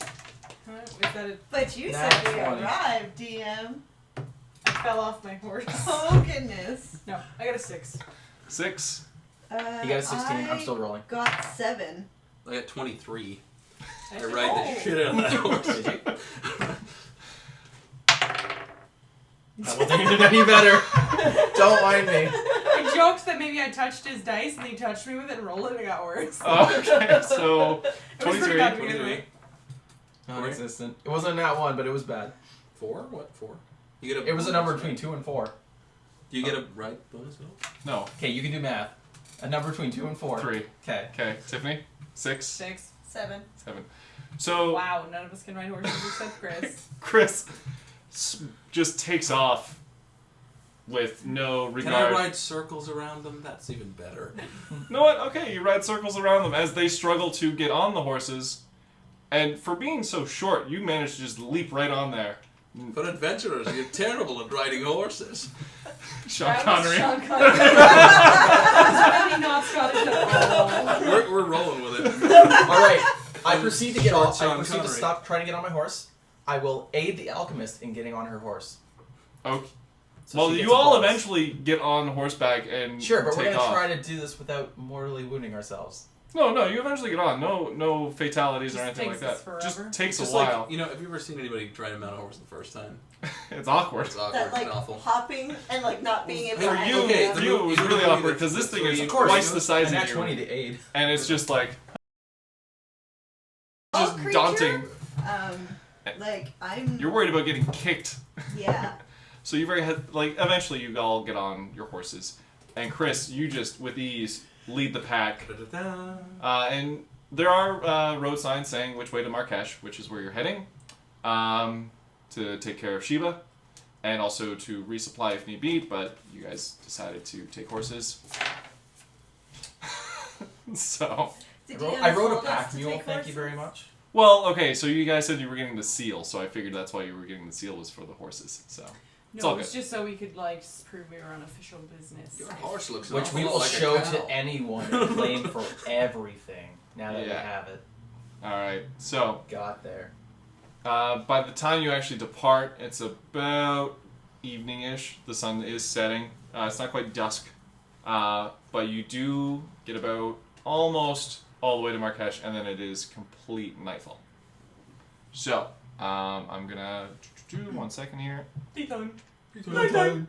S3: Huh? Is that a,
S5: But you
S4: Nat
S5: said we
S4: 20.
S5: arrived, DM.
S3: I fell off my horse.
S5: Oh goodness.
S3: No, I got a 6.
S2: 6.
S4: You got a 16. I'm still rolling.
S5: Got 7.
S1: I got 23. I
S3: said-
S1: ride the shit out of that horse.
S4: Did you? That wasn't even any better. Don't mind me.
S3: I joked that maybe I touched his dice and he touched me with it and rolled it and it got worse.
S2: Oh, okay, so
S3: It was pretty
S2: 23.
S3: bad to begin with.
S4: Non-existent. It wasn't that one, but it was bad.
S1: 4? What? 4? You get a
S4: It was a number
S1: bonus,
S4: between
S1: right?
S4: 2 and 4.
S1: Do you get a right bonus at all?
S2: No,
S4: Okay, you can do math. A number between 2 and 4.
S2: 3.
S4: Okay.
S2: Okay, Tiffany? 6.
S3: 6.
S5: 7.
S2: 7. So
S3: Wow, none of us can ride horses except Chris.
S2: Chris just takes off with no
S1: Can
S2: regard.
S1: I ride circles around them? That's even better.
S2: You know what? Okay, you ride circles around them as they struggle to get on the horses. And for being so short, you manage to just leap right on there.
S1: For adventurers, you're terrible at riding horses.
S2: Sean
S3: That was
S2: Connery.
S3: Sean Connery. That's really not Scottish at all.
S1: We're rolling with it.
S4: Alright. I proceed to get
S1: Short
S4: off. I
S1: Sean
S4: proceed to
S1: Connery.
S4: stop trying to get on my horse. I will aid the alchemist in getting on her horse.
S2: Okay.
S4: So
S2: Well,
S4: she gets
S2: you all
S4: a bonus.
S2: eventually get on horseback and
S4: Sure, but we're
S2: take
S4: gonna
S2: off.
S4: try to do this without mortally wounding ourselves.
S2: No, you eventually get on. No fatalities or
S3: Just
S2: anything like
S3: takes us
S2: that.
S3: forever.
S2: Just takes
S1: Just
S2: a while.
S1: like, have you ever seen anybody try to mount a horse the first time?
S2: It's awkward.
S1: It's awkward
S5: That like
S1: and awful.
S5: hopping and like not being able
S2: For
S5: to
S2: you,
S1: Okay,
S2: for
S1: the
S2: you, it was
S1: movie
S2: really awkward
S1: that-
S2: because this thing is
S1: Of
S4: course,
S2: twice the size
S4: and
S2: of
S4: at
S2: you,
S4: 20 to aid.
S2: and it's just like
S5: All
S2: just
S5: creature,
S2: daunting.
S5: Like I'm
S2: You're worried about getting kicked.
S5: yeah.
S2: So you eventually you all get on your horses, and Chris, you just with ease lead the pack.
S1: Da-da-da.
S2: And there are road signs saying which way to Marrakesh, which is where you're heading, to take care of Sheba, and also to resupply if need be. But you guys decided to take horses. So,
S5: Did
S4: I
S5: DM
S4: rode a
S5: told us
S4: pack
S5: to
S4: mule,
S5: take
S4: thank you
S5: horses?
S4: very much.
S2: well, okay. So you guys said you were getting the seal, so I figured that's why you were getting the seal was for the horses. So It's
S3: No,
S2: all
S3: it was
S2: good.
S3: just so we could like prove we were on official business.
S1: Your horse looks an
S4: Which
S1: awful
S4: we
S1: lot
S4: will
S1: like a
S4: show
S1: cow.
S4: to anyone and claim for everything now that we
S2: Yeah.
S4: have it.
S2: all right. So
S4: Got there.
S2: by the time you actually depart, it's about evening-ish. The sun is setting. It's not quite dusk, but you do get about almost all the way to Marrakesh, and then it is complete nightfall. So, I'm gonna do 1 second here.
S3: Daytime.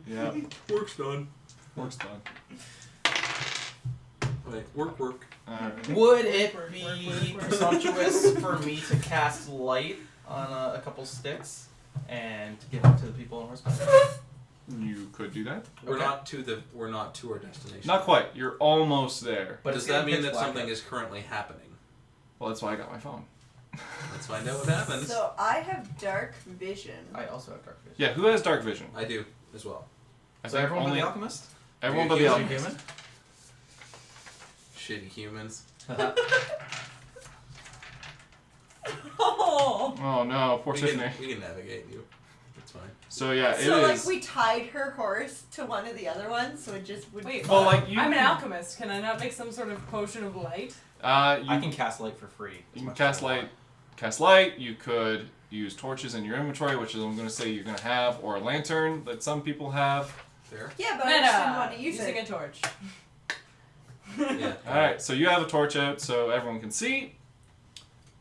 S2: Yeah,
S1: Work's done.
S2: work's done.
S1: Wait, work.
S2: Alright.
S4: Would it
S3: Work,
S4: be
S3: work, work.
S4: presumptuous for me to cast light on a couple sticks and give it to the people on horseback?
S2: You could do that.
S1: We're
S4: Okay.
S1: not to our destination.
S2: Not quite. You're almost there.
S4: But
S1: Does
S4: it's
S1: that
S4: getting
S1: mean
S4: pitch
S1: that
S4: black
S1: something
S4: out.
S1: is currently happening?
S2: Well, that's why I got my phone.
S1: Let's find out what happens.
S5: So I have dark vision.
S4: I also have dark vision.
S2: Yeah, who has dark vision?
S1: I do as well.
S2: I
S4: So
S2: think
S4: everyone but
S2: only
S4: the alchemist?
S2: everyone
S1: You
S2: but the
S1: human?
S2: alchemist.
S4: Human?
S1: Shitty humans.
S5: Oh.
S2: Oh no, poor
S1: we
S2: Tiffany.
S1: can navigate you. It's fine.
S2: So yeah, it is.
S5: So like we tied her horse to one of the other ones, so it just would.
S3: Wait,
S2: Well, like you.
S3: I'm an
S2: can-
S3: alchemist. Can I not make some sort of potion of light?
S2: You
S4: I can cast light for free. as
S2: You can
S4: much
S2: cast
S4: as I want.
S2: light. Cast light. You could use torches in your inventory, which is I'm going to say you're going to have, or a lantern that some people have.
S1: Fair.
S5: Yeah, but I just didn't want to use
S3: using
S5: it.
S3: a torch.
S1: Yeah.
S2: All right, so you have a torch out, so everyone can see.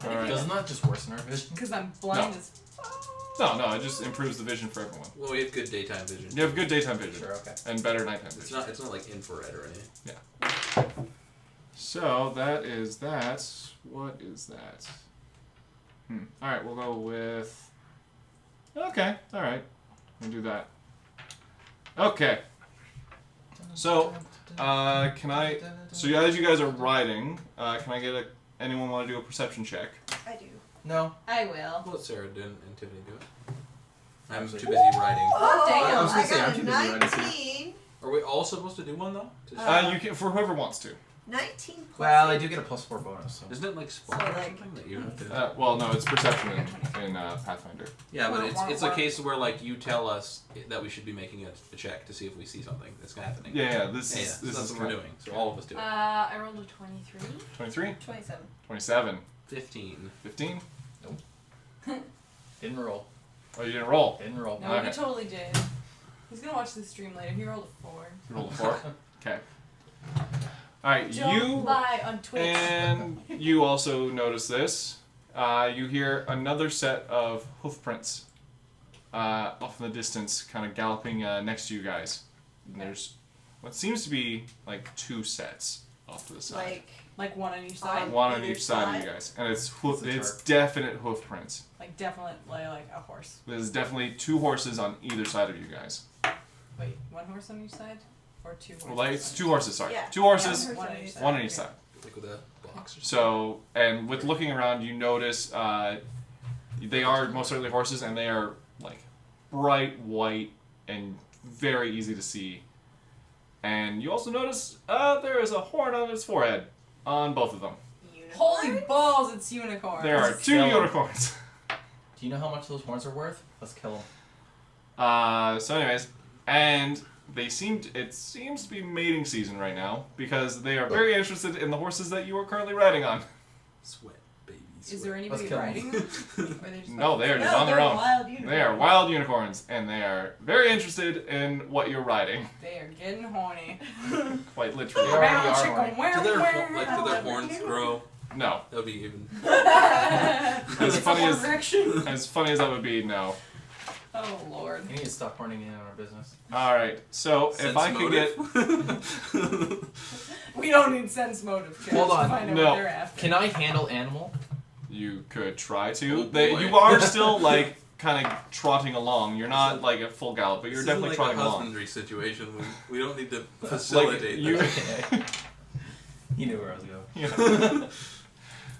S2: All right.
S4: Doesn't that just worsen our vision?
S3: Because I'm blind
S2: No.
S3: as
S2: No, it just improves the vision for everyone.
S1: Well, we have good daytime vision.
S2: You have good daytime vision
S4: Sure, okay.
S2: and better nighttime
S1: It's
S2: vision.
S1: not. It's not like infrared or anything.
S2: So that is that. What is that? All right, we'll go with. Okay, all right, we'll do that. Okay. So, can I? So as you guys are riding, can I get anyone want to do a perception check?
S5: I do.
S4: No.
S3: I will.
S1: Well, let Sarah and Tiffany do it. I'm
S4: Actually-
S1: too busy writing.
S3: Oh, damn.
S4: I was gonna say,
S5: got
S4: I'm
S5: a
S4: too busy writing too.
S5: 19.
S1: Are we all supposed to do one though?
S2: You can for whoever wants to.
S5: 19 plus.
S4: Well, I do get a +4 bonus. So.
S1: Isn't it like spot
S5: So,
S1: or
S5: like-
S1: something that you have to?
S2: Well, no, it's perception in Pathfinder.
S1: Yeah, but it's a case where like you tell us that we should be making a check to see if we see something that's happening.
S2: Yeah, this
S1: Yeah,
S2: is
S1: so
S2: this
S1: that's
S2: is
S1: what we're doing. So all of us do it.
S3: I rolled a 23.
S2: 23,
S5: 27.
S2: 27,
S1: 15.
S2: 15.
S4: Didn't roll.
S2: Oh, you didn't roll.
S4: Didn't roll.
S3: No,
S2: Okay.
S3: he totally did. He's gonna watch this stream later. He rolled a 4.
S2: You rolled a 4. Okay. All right,
S3: Don't
S2: you
S3: lie on Twitch.
S2: and you also notice this. You hear another set of hoof prints off in the distance, kind of galloping next to you guys. And there's what seems to be like 2 sets off to the side.
S3: Like one on each side.
S2: One on
S5: either
S2: each side of
S5: side?
S2: you guys, and it's
S4: It's a
S2: it's
S4: Turk.
S2: definite hoof prints.
S3: Like definitely like a horse.
S2: There's definitely 2 horses on either side of you guys.
S3: Wait, one horse on each side? Or 2 horses?
S2: Well, like it's
S3: on
S2: 2
S3: each
S2: horses. Sorry,
S5: Yeah.
S2: 2 horses,
S5: Yeah.
S3: One on each side.
S2: one on each
S3: okay.
S2: side.
S1: Like with a box or something.
S2: So, and with looking around, you notice they are most certainly horses, and they are like bright white and very easy to see. And you also notice there is a horn on its forehead on both of them.
S3: Holy balls, it's unicorn.
S2: There are 2
S4: kill 'em.
S2: unicorns.
S4: Do you know how much those horns are worth? Let's kill them.
S2: So, anyways, and it seems to be mating season right now because they are very interested in the horses that you are currently riding on.
S1: Sweat, baby. Sweat.
S3: Is there anybody
S4: kill 'em.
S3: riding them? Or they just
S2: No, they are just
S5: No,
S2: on their
S5: they're
S2: own.
S5: wild unicorns.
S2: They are wild unicorns, and they are very interested in what you're riding.
S3: They are getting horny.
S2: Quite
S4: They
S2: literally.
S4: already
S3: Round
S4: are
S3: chicken,
S4: horny.
S3: wow,
S1: Do their
S3: wow.
S1: horns grow?
S2: No.
S1: That would be even.
S2: As funny as
S3: Erection.
S2: as funny as that would be, no.
S3: Oh lord.
S4: We need to stop horning in on our business.
S2: All right. So if
S1: Sense
S2: I could get
S1: motive?
S3: We don't need sense motive checks
S4: Hold on.
S3: to find out
S2: No.
S3: what they're after.
S4: Can I handle animal?
S2: you could try to.
S1: Oh,
S2: They,
S1: boy.
S2: you are still like kind of trotting along. You're not like at full gallop, but you're
S1: This
S2: definitely
S1: isn't
S2: trotting
S1: like a
S2: along.
S1: husbandry situation. We don't need to
S2: Like
S1: facilitate
S2: you.
S1: that.
S4: You knew where I was going.
S2: Yeah.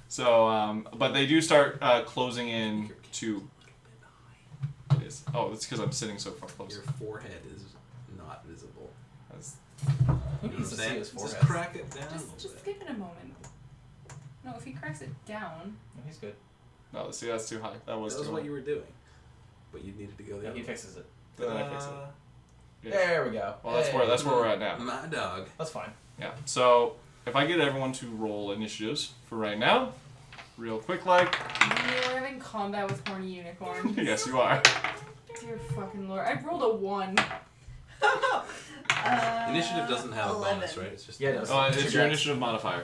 S2: So, but they do start closing in to. It is. Oh, it's because I'm sitting so far close.
S1: Your forehead is not visible.
S2: That's-
S4: Who
S1: You know what
S4: needs
S1: I'm
S4: to see
S1: saying?
S4: his
S1: Just
S4: forehead?
S1: crack it down a
S3: Just
S1: little bit.
S3: give it a moment. No, if he cracks it down.
S4: No, he's good.
S2: No, see, that's too high. That was
S1: That was
S2: too
S1: what
S2: high.
S1: you were doing, but you needed to go the
S4: No,
S1: other
S4: he
S1: way.
S4: fixes it. Then I fix it.
S2: Yeah.
S4: There we go.
S2: Well, that's where we're at now.
S1: My dog.
S4: That's fine.
S2: Yeah. So if I get everyone to roll initiatives for right now, real quick, like.
S3: You're having combat with horny unicorns.
S2: Yes, you are.
S3: Dear fucking lord. I rolled a 1.
S1: Initiative doesn't have a
S5: 11.
S1: bonus, right? It's just
S4: Yeah, it does.
S2: It's
S4: It's
S2: your
S4: your
S2: initiative modifier.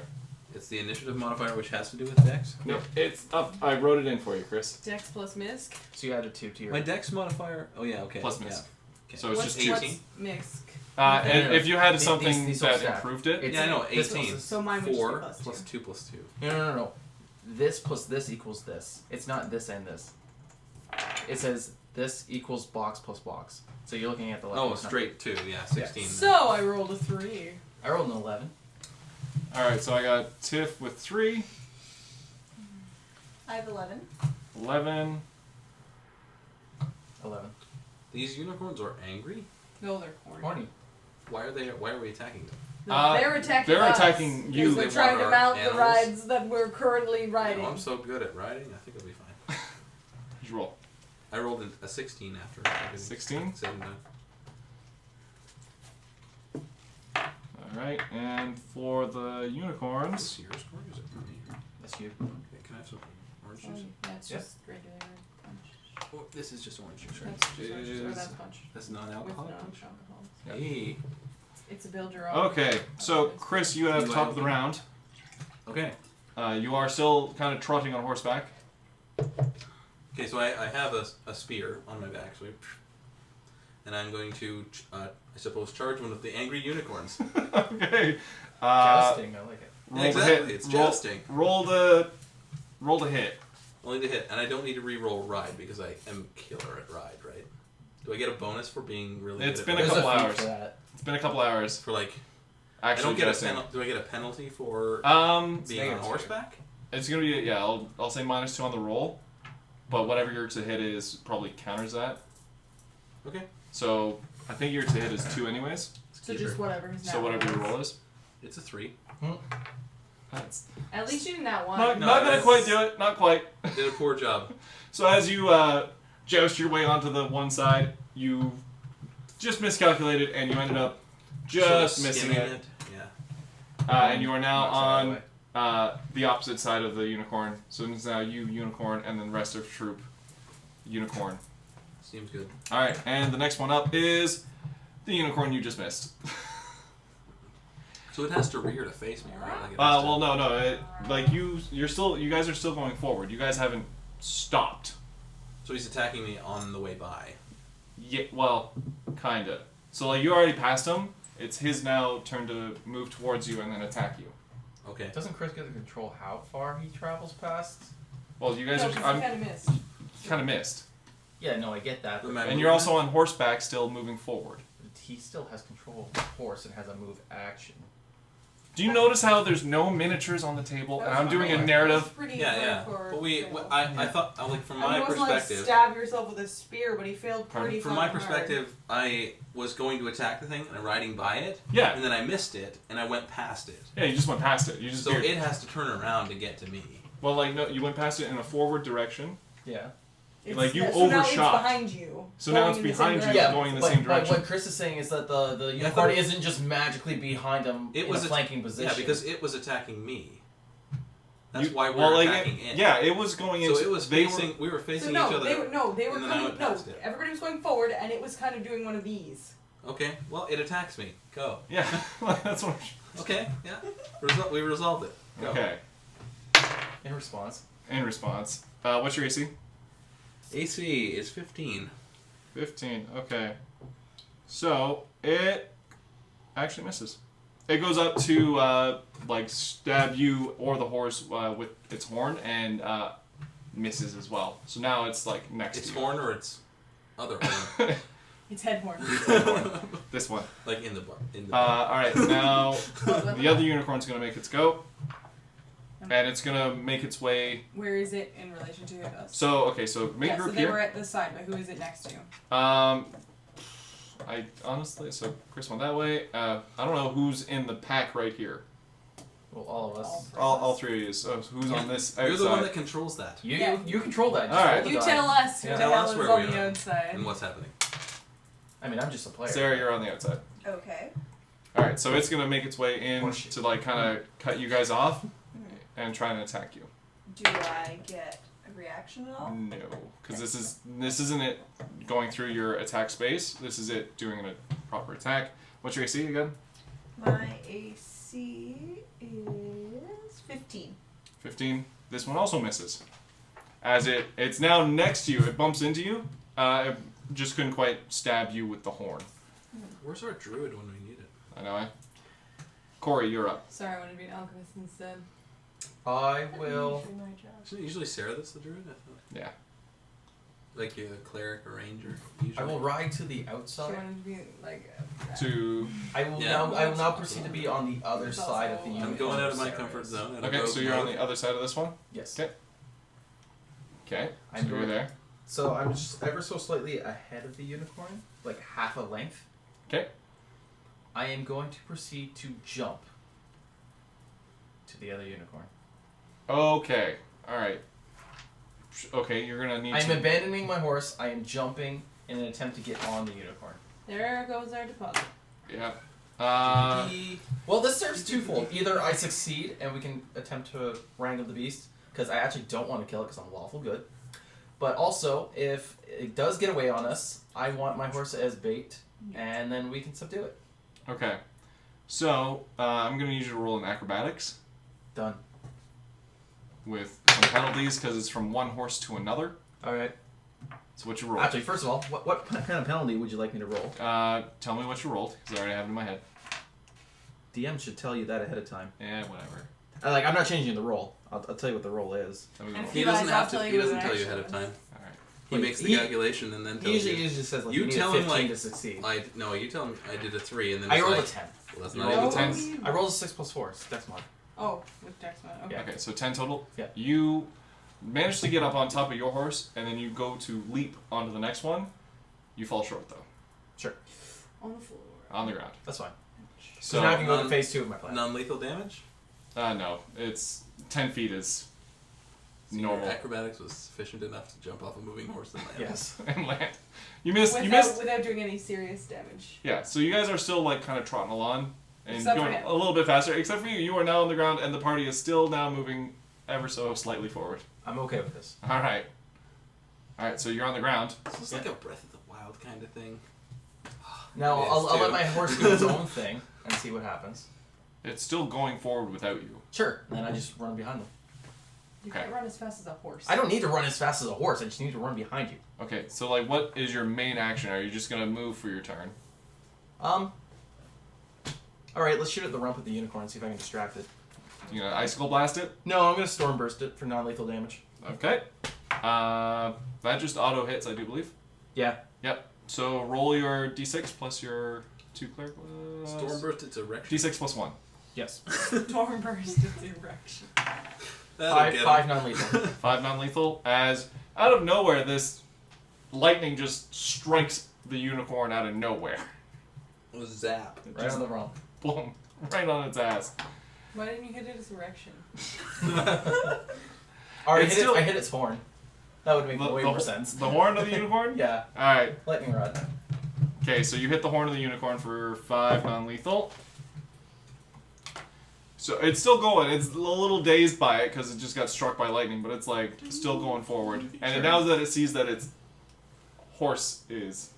S1: It's the initiative modifier, which has to do with dex.
S2: Nope, it's up. I wrote it in for you, Chris.
S3: Dex plus misc.
S4: So you added 2 to your.
S1: My dex modifier. Oh yeah, okay.
S2: Plus
S1: yeah.
S2: misc.
S1: Okay.
S2: So it's
S3: What's,
S2: just 18.
S3: what's misc?
S2: And
S4: no.
S2: if you had
S4: These-
S2: something
S4: these will
S2: that
S4: stack.
S2: improved it,
S4: It's-
S1: Yeah, I know.
S4: this
S1: 18.
S4: was-
S3: So mine would just be
S1: 4
S3: plus
S1: plus
S3: 2.
S1: 2 plus 2.
S4: No. This plus this equals this. It's not this and this. It says this equals box plus box. So you're looking at the left.
S1: Oh,
S4: hand side.
S1: straight 2. Yeah, 16.
S3: So I rolled a 3.
S4: I rolled an 11.
S2: alright, so I got Tiff with 3,
S5: I have 11.
S2: 11.
S4: 11.
S1: These unicorns are angry.
S3: No, they're horny.
S4: Horny.
S1: Why are we attacking them?
S3: No, they're attacking
S2: they're
S3: us.
S2: attacking you.
S3: Because
S1: They
S3: they're trying
S1: want
S3: to
S1: our
S3: mount the
S1: animals?
S3: rides that we're currently riding.
S1: Oh, I'm so good at riding. I think I'll be fine.
S2: Did you roll?
S1: I rolled a 16 after everything.
S2: 16?
S1: 7 times.
S2: Alright, and for the
S1: Is
S2: unicorns,
S1: this yours, Corey, or is it for me?
S4: That's you.
S1: Okay, can I have some orange
S3: Oh,
S1: juice?
S3: yeah, it's
S4: Yeah.
S3: just regular punch.
S1: Oh, this is just orange juice, right?
S3: That's just orange juice, or
S2: Is-
S3: that's punch.
S1: That's
S3: With
S1: non-alcoholic punch?
S3: non-alcohol.
S2: Yeah.
S1: Hey.
S3: It's a build your own.
S2: okay, so Chris, you have
S1: You
S2: top
S1: like
S2: of the
S1: it?
S2: round.
S1: Okay.
S2: You are still kind of trotting on horseback.
S1: Okay, so I have a spear on my back, so and I'm going to, I suppose, charge one of the angry unicorns.
S2: Okay.
S4: Jousting, I like it.
S2: Roll the
S1: Exactly,
S2: hit.
S1: it's
S2: roll,
S1: jousting.
S2: Roll the hit.
S1: Only to hit, and I don't need to re-roll ride because I am killer at ride, right? Do I get a bonus for being really
S2: It's
S1: good
S2: been
S1: at
S2: a
S1: ride?
S4: There's
S2: couple
S4: feat
S2: hours.
S4: for that.
S2: It's been a couple hours.
S1: For like,
S2: Actually,
S1: I don't get a
S2: guessing.
S1: penalty. Do I get a penalty for
S2: Um,
S1: being on
S4: negative two.
S1: horseback?
S2: it's gonna be yeah. I'll say -2 on the roll, but whatever your to hit is probably counters that.
S1: Okay.
S2: So I think your to hit is 2 anyways.
S3: So just whatever his
S2: So whatever your
S3: natural
S2: roll
S3: is.
S2: is.
S1: It's a 3.
S2: That's
S3: At least you did that one.
S2: not
S1: No,
S2: gonna
S1: that's-
S2: quite do it. Not quite.
S1: Did a poor job.
S2: So as you joust your way onto the one side, you just miscalculated and you ended up just
S1: Sort of
S2: missing
S1: skimming
S2: it.
S1: Yeah.
S2: And you are now
S4: Not so
S2: on
S4: that way.
S2: the opposite side of the unicorn. So it's now you, unicorn, and then rest of troop, unicorn.
S1: Seems good.
S2: Alright, and the next one up is the unicorn you just missed.
S1: So it has to rear to face me, right? Like it has
S2: Well,
S1: to-
S2: no. Like you guys are still going forward. You guys haven't stopped.
S1: So he's attacking me on the way by.
S2: Yeah, well, kinda. So like you already passed him. It's his now turn to move towards you and then attack you.
S1: Okay.
S4: Doesn't Chris get to control how far he travels past?
S2: Well, you guys
S3: No,
S2: are
S3: 'cause you
S2: I'm
S3: kind of missed.
S2: kind of missed,
S4: Yeah, no, I get that.
S1: The
S4: But
S1: map-
S2: and you're also on horseback, still moving forward.
S4: he still has control of the horse and has a move action.
S2: Do you notice how there's no miniatures on the table, and I'm doing a
S3: That's
S2: narrative?
S3: pretty
S1: Yeah, yeah.
S3: hardcore,
S1: But we,
S3: you know.
S1: I thought, like from
S3: I mean,
S1: my
S3: it wasn't like
S1: perspective,
S3: stab yourself with a spear, but he failed
S2: Pardon?
S3: pretty
S1: from my
S3: fucking hard.
S1: perspective, I was going to attack the thing and I'm riding by it,
S2: Yeah,
S1: and then I missed it and I went past it.
S2: yeah. You just went past it. You just
S1: So
S2: veered.
S1: it has to turn around to get to me.
S2: Well, like no, you went past it in a forward direction.
S4: Yeah.
S2: Like, you
S3: so now
S2: overshot.
S3: it's behind you.
S2: So now
S3: going
S2: it's
S3: in the
S2: behind
S3: same
S2: you,
S3: direction.
S2: going in the
S4: but,
S2: same direction.
S4: But what Chris is saying is that the
S1: Yeah, I
S4: unicorn
S1: thought-
S4: isn't just magically behind him
S1: It
S4: in
S1: was
S4: a flanking position.
S1: Yeah, because it was attacking me. That's
S2: You-
S1: why we
S2: well,
S1: were
S2: like,
S1: attacking it.
S2: Yeah, it was going into.
S1: So it was
S2: they
S1: facing. We were
S3: So
S1: facing
S3: no,
S1: each other.
S3: they were
S1: and then I
S3: coming.
S1: went
S3: No,
S1: past it.
S3: everybody was going forward, and it was kind of doing one of these.
S1: Okay. Well, it attacks me. Go.
S2: Yeah, that's what.
S1: Okay. Yeah. We resolved it. Go.
S2: Okay.
S4: in response.
S2: In response, what's your AC?
S1: AC is 15.
S2: 15. Okay. So it actually misses. It goes up to like stab you or the horse with its horn and misses as well. So now it's like next
S1: Its
S2: to you.
S1: horn or its other horn?
S3: It's head horn.
S2: This one.
S1: Like in the bar.
S2: All right. Now the other unicorn's gonna make its go, and it's gonna make its way.
S3: Where is it in relation to us?
S2: So okay. So make
S3: Yeah, so
S2: group
S3: they
S2: here.
S3: were at the side, but who is it next to?
S2: I honestly, so Chris went that way. I don't know who's in the pack right here.
S4: Well, all of us.
S2: All three of you. So who's on this outside?
S1: You're the one that controls that.
S4: You
S3: Yeah.
S4: you control that. Just
S2: All right.
S4: roll the
S3: You
S4: die.
S3: tell us who
S4: Yeah.
S3: the
S1: Tell
S3: hell
S1: us
S3: is
S1: where
S3: on
S1: we
S3: the
S1: are
S3: outside.
S1: and what's happening.
S4: I mean, I'm just a player.
S2: Sarah, you're on the outside.
S5: Okay.
S2: All right, so it's gonna make its way in
S4: Horseshit.
S2: to like kind of cut you guys off and try and attack you.
S5: Do I get a reaction at all?
S2: No, because this isn't it going through your attack space. This is it doing a proper attack. What's your AC again?
S5: My AC is 15.
S2: 15. This one also misses. As it's now next to you, it bumps into you. It just couldn't quite stab you with the horn.
S1: Where's our druid when we need it?
S2: I know. Corey, you're up.
S3: Sorry, I wanted to be an alchemist instead.
S4: I will.
S5: Usually my job.
S1: Isn't it usually Sarah that's the druid? I thought.
S2: Yeah.
S1: Like a cleric or ranger. Usually.
S4: I will ride to the
S3: She
S4: outside.
S3: wanted to be like.
S2: To
S4: I will
S1: Yeah.
S4: now. I will now proceed to be on the other
S3: It's
S4: side of
S3: also-
S4: the
S3: I'm
S4: unicorn.
S1: I'm going out of my
S4: Sarah
S1: comfort
S4: is.
S1: zone.
S2: okay, so you're on the other side of this one.
S4: Yes.
S2: Okay. Okay, so
S4: I'm
S2: you're
S4: going-
S2: there.
S4: So I'm just ever so slightly ahead of the unicorn, like half a length.
S2: Okay.
S4: I am going to proceed to jump to the other unicorn.
S2: Okay. All right. Okay, you're gonna need
S4: I am
S2: to.
S4: abandoning my horse. I am jumping in an attempt to get on the unicorn.
S3: There goes our deposit.
S2: Yeah.
S4: Well, this serves twofold. Either I succeed and we can attempt to wrangle the beast, because I actually don't want to kill it because I'm lawful good. But also, if it does get away on us, I want my horse as bait, and then we can subdue it.
S2: Okay. So I'm gonna need you to roll in acrobatics
S4: Done.
S2: with some penalties because it's from one horse to another.
S4: All right.
S2: So what you roll?
S4: Actually, first of all, what kind of penalty would you like me to roll?
S2: Tell me what you rolled because I already have it in my head.
S4: DM should tell you that ahead of time.
S2: Yeah, whatever.
S4: I'm not changing the roll. I'll tell you what the roll is.
S2: Tell me
S3: And
S2: what
S3: if
S1: He
S3: you
S1: doesn't
S3: guys, I'll
S1: have to.
S3: tell
S1: He
S3: you
S1: doesn't
S3: what
S1: tell
S3: it
S1: you ahead of
S3: actually
S1: time.
S2: All right.
S1: He
S4: Wait,
S1: makes the
S4: he-
S1: calculation and then
S4: He
S1: tells
S4: usually
S1: you.
S4: just says like
S1: You
S4: need
S1: tell
S4: a
S1: him,
S4: 15
S1: like,
S4: to succeed.
S1: No, you tell him I did a 3 and then
S4: I
S1: it's
S4: rolled
S1: like,
S4: a 10.
S1: well, that's
S2: You
S1: not
S2: rolled
S1: even
S2: a 10?
S4: I rolled a 6 plus 4. So that's mine.
S3: Oh, with dex mode. Okay.
S4: Yeah.
S2: Okay, so 10 total.
S4: Yeah.
S2: You manage to get up on top of your horse, and then you go to leap onto the next one. You fall short though,
S3: On the floor.
S2: on the ground.
S4: That's fine. So now I can go to phase 2 of my plan.
S1: Non-lethal damage?
S2: No. It's 10 feet is
S1: So
S2: normal.
S1: your acrobatics was sufficient enough to jump off a moving horse and land.
S4: Yes.
S2: And land. You missed.
S3: Without doing any serious damage.
S2: Yeah, so you guys are still like kind of trotting along and
S3: Except for
S2: going
S3: him.
S2: a little bit faster. Except for you. You are now on the ground and the party is still now moving ever so slightly forward.
S4: I'm okay with this.
S2: Alright. Alright, so you're on the ground.
S1: This is like a Breath of the Wild kind of thing.
S4: Now
S1: It is
S4: I'll let
S1: too.
S4: my horse do its own thing and see what happens.
S2: It's still going forward without you.
S4: Sure. And then I just run behind them.
S3: You
S2: Okay.
S3: can't run as fast as a horse.
S4: I don't need to run as fast as a horse. I just need to run behind you.
S2: Okay, so like what is your main action? Are you just gonna move for your turn?
S4: All right. Let's shoot at the rump of the unicorn and see if I can distract it.
S2: You gonna icicle blast it?
S4: No, I'm gonna storm burst it for non-lethal damage.
S2: Okay. That just auto hits, I do believe.
S4: Yeah.
S2: Yep. So roll your d6 plus your 2 cleric.
S1: Stormburst, it's erection.
S2: D6 plus 1.
S4: Yes.
S3: Storm burst of direction.
S1: That'll get
S4: Five
S1: him.
S4: non-lethal.
S2: 5 non-lethal. As out of nowhere, this lightning just strikes the unicorn out of nowhere.
S1: Zap.
S4: Right on the rump.
S2: Boom. Right on its ass.
S3: Why didn't you hit it as erection?
S2: It's still-
S4: I hit its horn. That would make way more sense.
S2: The horn of the unicorn?
S4: Yeah.
S2: Alright.
S4: Lightning rod.
S2: Okay, so you hit the horn of the unicorn for 5 non-lethal. So it's still going. It's a little dazed by it because it just got struck by lightning, but it's like still going forward. And now that it sees that its horse is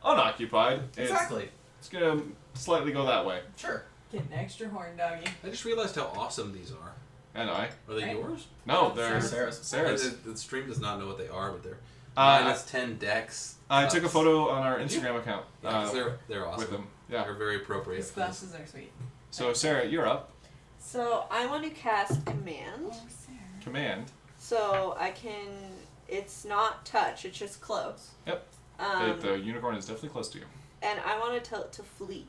S2: unoccupied,
S4: Exactly.
S2: it's gonna slightly go that way.
S4: Sure.
S3: Get an extra horn, doggy.
S1: I just realized how awesome these are.
S2: And I.
S1: Are they
S3: Right.
S1: yours?
S2: No, they're
S4: Sarah's.
S2: Sarah's.
S1: The stream does not know what they are, but they're
S2: Uh,
S1: minus 10 dex.
S2: I took a
S1: Sucks.
S2: photo on our Instagram account
S1: Yeah, 'cause they're awesome.
S2: with them. Yeah.
S1: They're very appropriate.
S3: These
S1: for this.
S3: glasses are sweet.
S2: So Sarah, you're up.
S6: So I want to cast command.
S3: Oh, Sarah.
S2: Command.
S6: So I can. It's not touch. It's just close.
S2: Yep. The unicorn is definitely close to you.
S6: And I want to tell it to flee.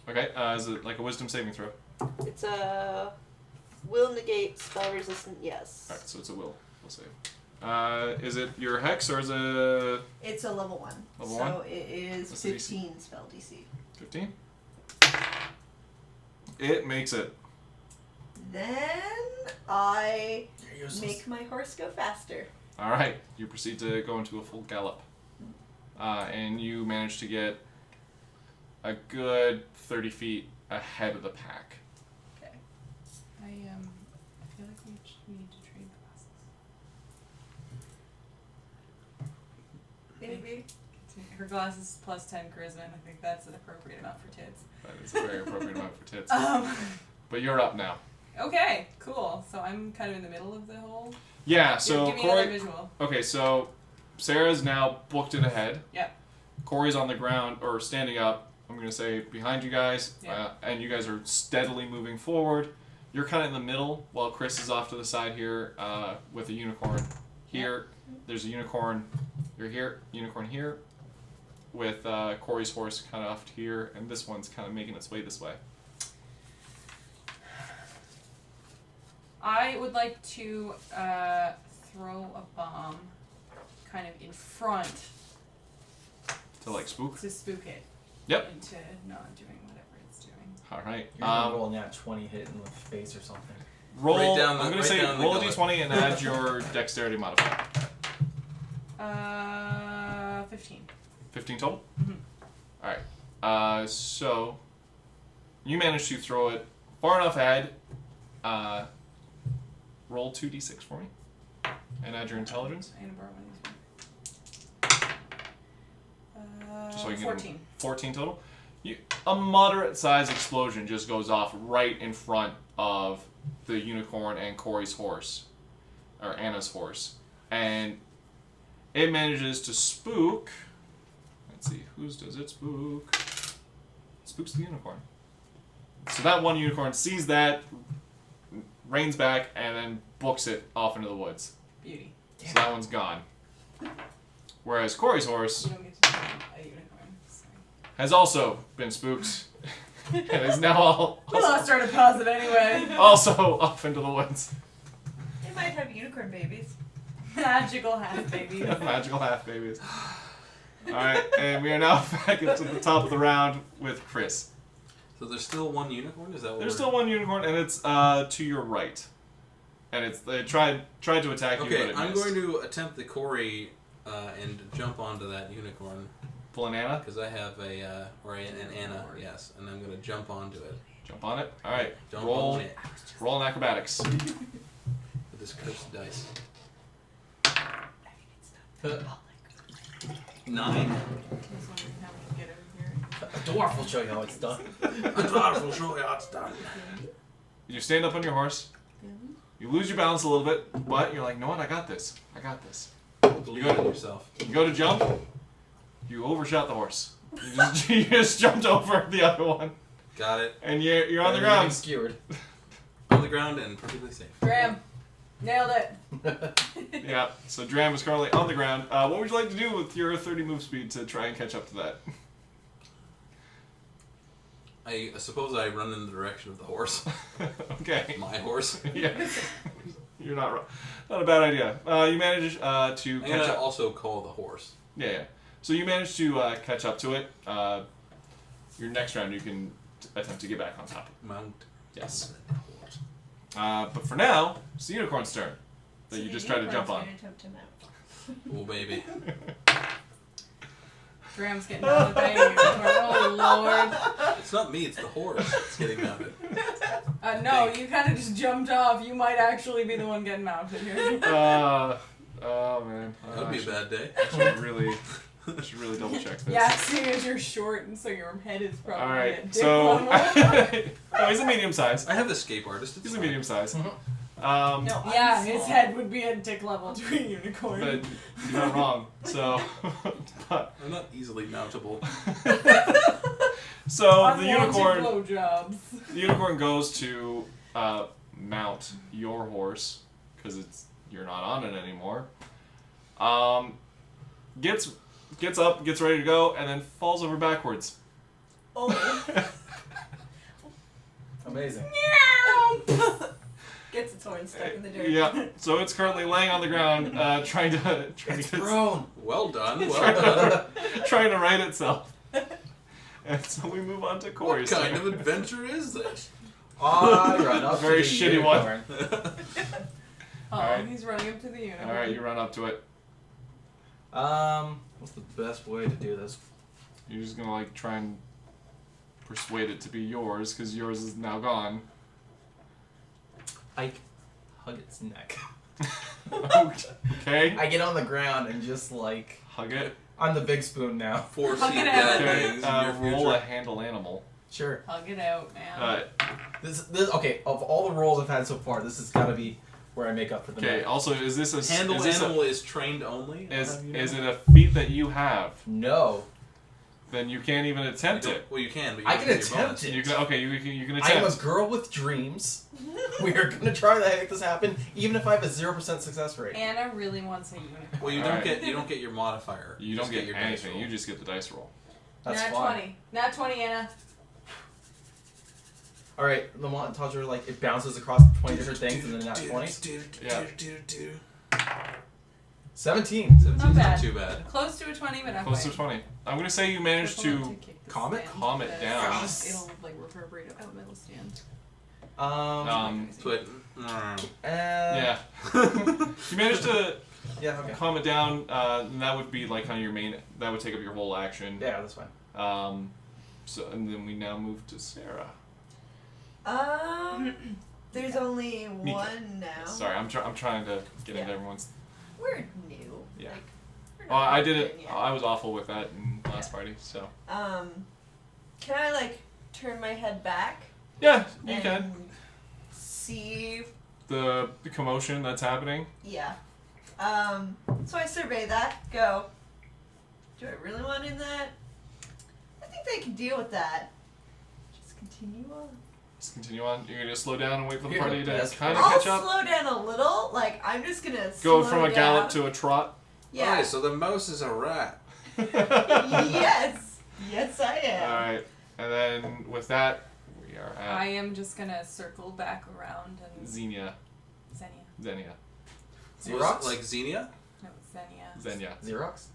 S2: Okay. Is it like a wisdom saving throw?
S6: It's a will negate spell resistant. Yes.
S2: Alright, so it's a will. We'll save. Is it your hex or is it
S6: It's a level 1.
S2: Level
S6: so
S2: 1?
S6: it is
S2: What's the
S6: 15 spell DC.
S2: 15? It makes it.
S6: Then I
S4: You're useless.
S6: make my horse go faster.
S2: Alright, you proceed to go into a full gallop. And you manage to get a good 30 feet ahead of the pack.
S3: Okay. I feel like we need to trade glasses.
S6: Maybe.
S3: Her glasses plus 10 charisma, and I think that's an appropriate amount for tits.
S2: That is a very appropriate amount for tits. But you're up now.
S3: Okay, cool. So I'm kind of in the middle of the whole.
S2: Yeah, so
S3: give me another
S2: Corey.
S3: visual.
S2: Okay, so Sarah's now booked it ahead.
S3: Yep.
S2: Corey's on the ground or standing up. I'm gonna say behind you guys,
S3: Yeah.
S2: and you guys are steadily moving forward. You're kind of in the middle, while Chris is off to the side here with a unicorn. Here, there's a unicorn. You're here, unicorn here, with Corey's horse kind of off to here, and this one's kind of making its way this way.
S3: I would like to throw a bomb kind of in front
S2: To like spook.
S3: to spook it.
S2: Yep.
S3: Into not doing whatever it's doing.
S2: All right.
S4: You're gonna roll a 20 hit in the face or something.
S2: Roll.
S1: Right down the-
S2: I'm gonna
S1: right
S2: say
S1: down the
S2: roll a
S1: gullet.
S2: d20 and add your dexterity modifier.
S3: 15.
S2: 15 total?
S3: Mhm.
S2: Alright. So, you managed to throw it far enough ahead. Roll 2d6 for me. And add your intelligence.
S3: I'm gonna borrow one of these.
S2: Just so you can-
S3: 14.
S2: 14 total. A moderate sized explosion just goes off right in front of the unicorn and Corey's horse. Or Anna's horse. And it manages to spook. Let's see, whose does it spook? It spooks the unicorn. So that one unicorn sees that, reins back, and then books it off into the woods.
S3: Beauty.
S2: So that one's gone. Whereas Corey's horse
S3: You don't get to do a unicorn. Sorry.
S2: has also been spooked and is now
S3: We lost our deposit anyway.
S2: also off into the woods.
S6: They might have unicorn babies.
S3: Magical half baby.
S2: Magical half babies. Alright, and we are now back into the top of the round with Chris.
S1: So there's still one unicorn? Is that what
S2: There's
S1: we're...
S2: still one unicorn, and it's to your right. And they tried to attack you, but
S1: Okay,
S2: it
S1: I'm
S2: missed.
S1: going to attempt the Corey and jump onto that unicorn.
S2: Pull an Anna.
S1: Because I have an Anna, yes. And I'm going to jump onto it.
S2: Jump on it. All right.
S1: Jump
S2: roll.
S1: on it.
S2: Roll an acrobatics.
S1: With this cursed dice. 9.
S3: Just wondering how we can get over here.
S4: A dwarf will show you how it's done.
S1: A dwarf will show you how it's done.
S2: You stand up on your horse. You lose your balance a little bit, but you're like, no what? I got this.
S1: Believe in yourself.
S2: You go to jump. You overshot the horse. You just jumped over the other one,
S1: Got it.
S2: and you're on the
S4: Everything
S2: ground.
S4: Skewered.
S1: On the ground and perfectly safe.
S3: Graham, nailed it.
S2: Yeah. So Dram is currently on the ground. What would you like to do with your 30 move speed to try and catch up to that?
S1: I suppose I run in the direction of the horse.
S2: Okay.
S1: My horse.
S2: Yeah. You're not wrong. Not a bad idea. You manage to
S1: I'm
S2: catch
S1: going to
S2: up.
S1: also call the horse.
S2: Yeah. So you manage to catch up to it. Your next round, you can attempt to get back on top.
S1: Mount.
S2: Yes.
S1: the horse.
S2: But for now, it's the unicorn's turn that you just tried to jump on.
S1: Oh, baby.
S3: Graham's getting mounted by a unicorn. Oh, Lord.
S1: It's not me, it's the horse that's getting mounted.
S3: No, you kind of just jumped off. You might actually be the one getting mounted here.
S2: Oh man.
S1: That would be a bad day.
S2: I should really double check this.
S3: Yeah, seeing as you're short, and so your head is probably a
S2: Alright,
S3: dick
S2: so
S3: level.
S2: no, he's a medium size.
S1: I have escape artist. It's
S2: He's a
S1: fine.
S2: medium size.
S6: No,
S3: Yeah,
S6: I'm
S3: his
S6: small.
S3: head would be a dick level to a unicorn.
S2: But you're not wrong. So, but,
S1: I'm not easily mountable.
S2: so
S3: Unwanted
S2: the unicorn.
S3: blowjobs.
S2: The unicorn goes to mount your horse because you're not on it anymore. Gets up, gets ready to go, and then falls over backwards.
S6: Oh.
S4: Amazing.
S6: Gets its horn stuck in the dirt.
S2: Yeah. So it's currently laying on the ground, trying to
S4: It's thrown.
S1: Well done, well done.
S2: trying to right itself. And so we move on to
S1: What
S2: Corey's
S1: kind
S2: turn.
S1: of adventure is this?
S4: I run up
S2: Very
S4: to the
S2: shitty one.
S4: unicorn.
S3: Oh,
S2: Alright.
S3: he's running up to the unicorn.
S2: All right, you run up to it.
S4: What's the best way to do this?
S2: You're just gonna like try and persuade it to be yours because yours is now gone.
S4: I hug its neck.
S2: Okay.
S4: I get on the ground and just like
S2: Hug it.
S4: I'm the big spoon now.
S1: Foresee
S3: Hug it
S1: bad
S3: out.
S2: Okay.
S1: things in your
S2: Roll
S1: future.
S2: a handle animal.
S4: Sure.
S3: Hug it out, man.
S4: This okay. Of all the rolls I've had so far, this has got to be where I make up for the
S2: Okay.
S4: night.
S2: Also, is this a
S1: Handle
S2: is this
S1: animal is trained only.
S2: is
S1: Have you
S2: is
S1: know?
S2: it a feat that you have?
S4: No,
S2: Then you can't even attempt
S1: You
S2: it.
S1: don't- Well, you can, but you
S4: I
S1: don't
S4: can
S1: get your
S4: attempt
S1: bonus.
S4: it.
S2: You can okay. You can
S4: I am a
S2: attempt.
S4: girl with dreams. We are gonna try to make this happen, even if I have a 0% success rate.
S3: Anna really wants a unicorn.
S1: Well, you
S2: Alright.
S1: don't get your modifier.
S2: You
S1: just
S2: don't get
S1: your dice
S2: anything.
S1: roll.
S2: You just get the dice roll.
S4: That's
S3: Nat
S4: fine.
S3: 20. Nat 20, Anna.
S4: All right, the montage like it bounces across 20 different things, and then not 20.
S2: Yeah.
S4: 17.
S1: 17's
S3: Not bad.
S1: not too bad.
S3: Close to a 20, but not
S2: Close to
S3: quite.
S2: 20. I'm gonna say you managed
S3: Careful not
S2: to.
S3: kick the
S4: calm it-
S3: stand,
S2: calm it
S3: but
S2: down.
S4: Yes.
S3: It'll like reverberate up the middle stand.
S1: So it,
S2: Yeah. You managed to
S4: Yeah. Okay.
S2: calm it down. And that would be like kind of your main. That would take up your whole action.
S4: Yeah, that's fine.
S2: So and then we now move to Sarah.
S6: There's only one now.
S2: Sorry, I'm trying to get into
S6: Yeah.
S2: everyone's.
S6: We're new.
S2: Yeah.
S6: Like, we're
S2: Well,
S6: not
S2: I did it.
S6: confident yet.
S2: I was awful with that in last party. So.
S6: Can I like turn my head back
S2: Yeah, you
S6: and
S2: can.
S6: see?
S2: The commotion that's happening.
S6: Yeah. So I survey that. Go. Do I really want in that? I think they can deal with that. Just continue on.
S2: Just continue on. You're gonna slow down and wait for the
S4: You're
S2: party
S4: the
S2: to
S4: best
S2: kind of
S6: I'll
S2: catch up.
S6: slow down a little. Like I'm just gonna
S2: Go
S6: slow
S2: from a
S6: down.
S2: gallop to a trot.
S6: Yeah.
S1: Alright, so the mouse is a rat.
S6: Yes. Yes, I am.
S2: All right, and then with that, we are
S3: I
S2: at
S3: am just gonna circle back around and
S2: Xenia.
S3: Xenia.
S2: Xenia.
S4: Xerox?
S1: Like Xenia?
S3: No, Xenia.
S2: Xenia.
S4: Xerox?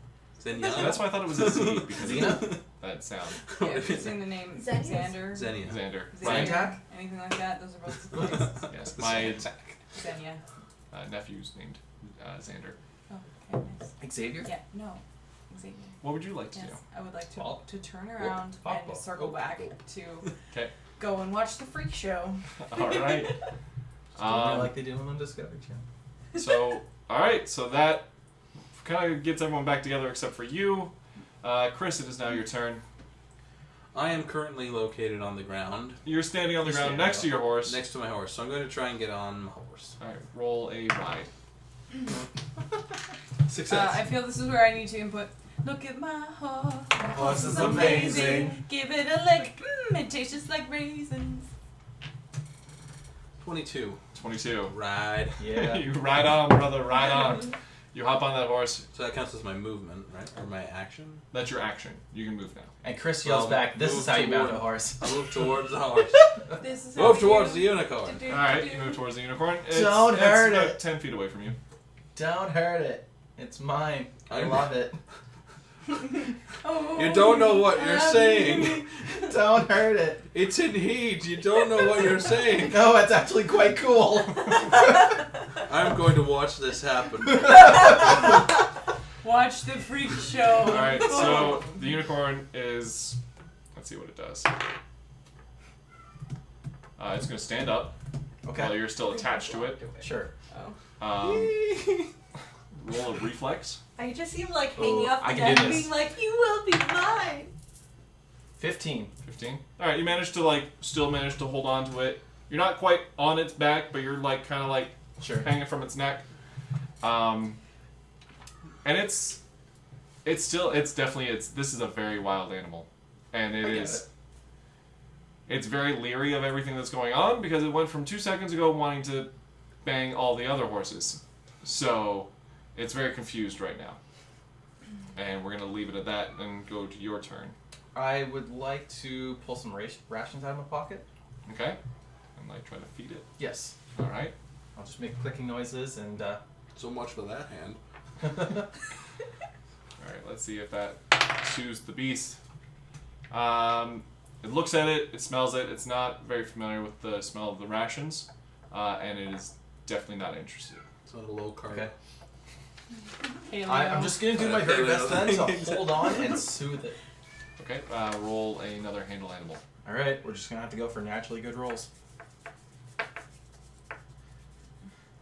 S1: Xenia.
S2: That's why I thought it was a Z because
S4: Xena?
S2: of that sound.
S3: Yeah, if you've seen the name
S6: Xenia's-
S3: Xander,
S1: Xenia.
S2: Xander.
S3: Xander, anything like that, those are both supplies.
S2: Yes, my
S3: Xenia.
S2: nephew's named Xander.
S3: Oh, okay, nice.
S4: Xavier?
S3: Yeah, no. Xavier.
S2: What would you like to
S3: Yes, I would like to,
S4: Pop.
S3: to turn around
S4: Pop.
S3: and circle back to
S2: Okay.
S3: go and watch the freak show.
S2: do? All right.
S4: Like they do on Discovery Channel.
S2: So, all right. So that kind of gets everyone back together except for you. Chris, it is now your turn.
S1: I am currently located on the ground
S2: You're standing on the ground next to your horse.
S1: next to my horse, so I'm going to try and get on my horse.
S2: All right. Roll a ride.
S1: Success.
S3: I feel this is where I need to input. Look at my horse. My
S4: horse is amazing.
S3: Give it a lick. It tastes just like raisins.
S1: 22.
S2: 22.
S1: Ride.
S4: Yeah.
S2: You ride on, brother. Ride on. You hop on that horse.
S1: So that counts as my movement, right? Or my action?
S2: That's your action. You can move now.
S4: And Chris yells back, "This
S1: move
S4: is how you mount
S1: toward-
S4: a horse."
S1: I move towards the horse.
S3: This is how
S1: Move
S3: we
S1: towards
S3: do.
S1: the unicorn.
S2: All right. You move towards the unicorn.
S4: Don't hurt
S2: about
S4: it.
S2: 10 feet away from you.
S4: Don't hurt it. It's mine. I love it.
S3: Oh,
S1: You don't know what you're
S3: happy.
S1: saying.
S4: Don't hurt it.
S1: It's in heat. You don't know what you're saying.
S4: No, it's actually quite cool.
S1: I'm going to watch this happen.
S3: Watch the freak show.
S2: All right. So the unicorn is. Let's see what it does. It's going to stand up while
S4: Okay.
S2: you're still attached to it.
S4: Sure.
S3: Oh.
S2: Roll a reflex.
S6: I just see him like hanging off
S4: I
S6: the
S4: can do
S6: neck,
S4: this.
S6: being like, "You will be mine."
S4: 15.
S2: 15. All right. You manage to still manage to hold on to it. You're not quite on its back, but you're kind of
S4: Sure.
S2: hanging from its neck. And this is a very wild animal, and
S4: I get
S2: it's very leery of everything that's going on because it went from 2 seconds ago wanting to bang all the other horses, so it's very confused right now. And we're gonna leave it at that and go to your turn.
S4: I would like to pull some rations out of my pocket.
S2: Okay, and try to feed it.
S4: Yes.
S2: All right.
S4: I'll just make clicking noises and.
S1: So much for that hand.
S2: All right, let's see if that soothes the beast. It looks at it, it smells it. It's not very familiar with the smell of the rations, and it is definitely not interested.
S1: It's not a low carb.
S4: Okay.
S3: Paleo.
S4: I'm just gonna do my very best then to hold on and soothe it.
S2: Okay, roll another handle animal.
S4: All right, we're just gonna have to go for naturally good rolls.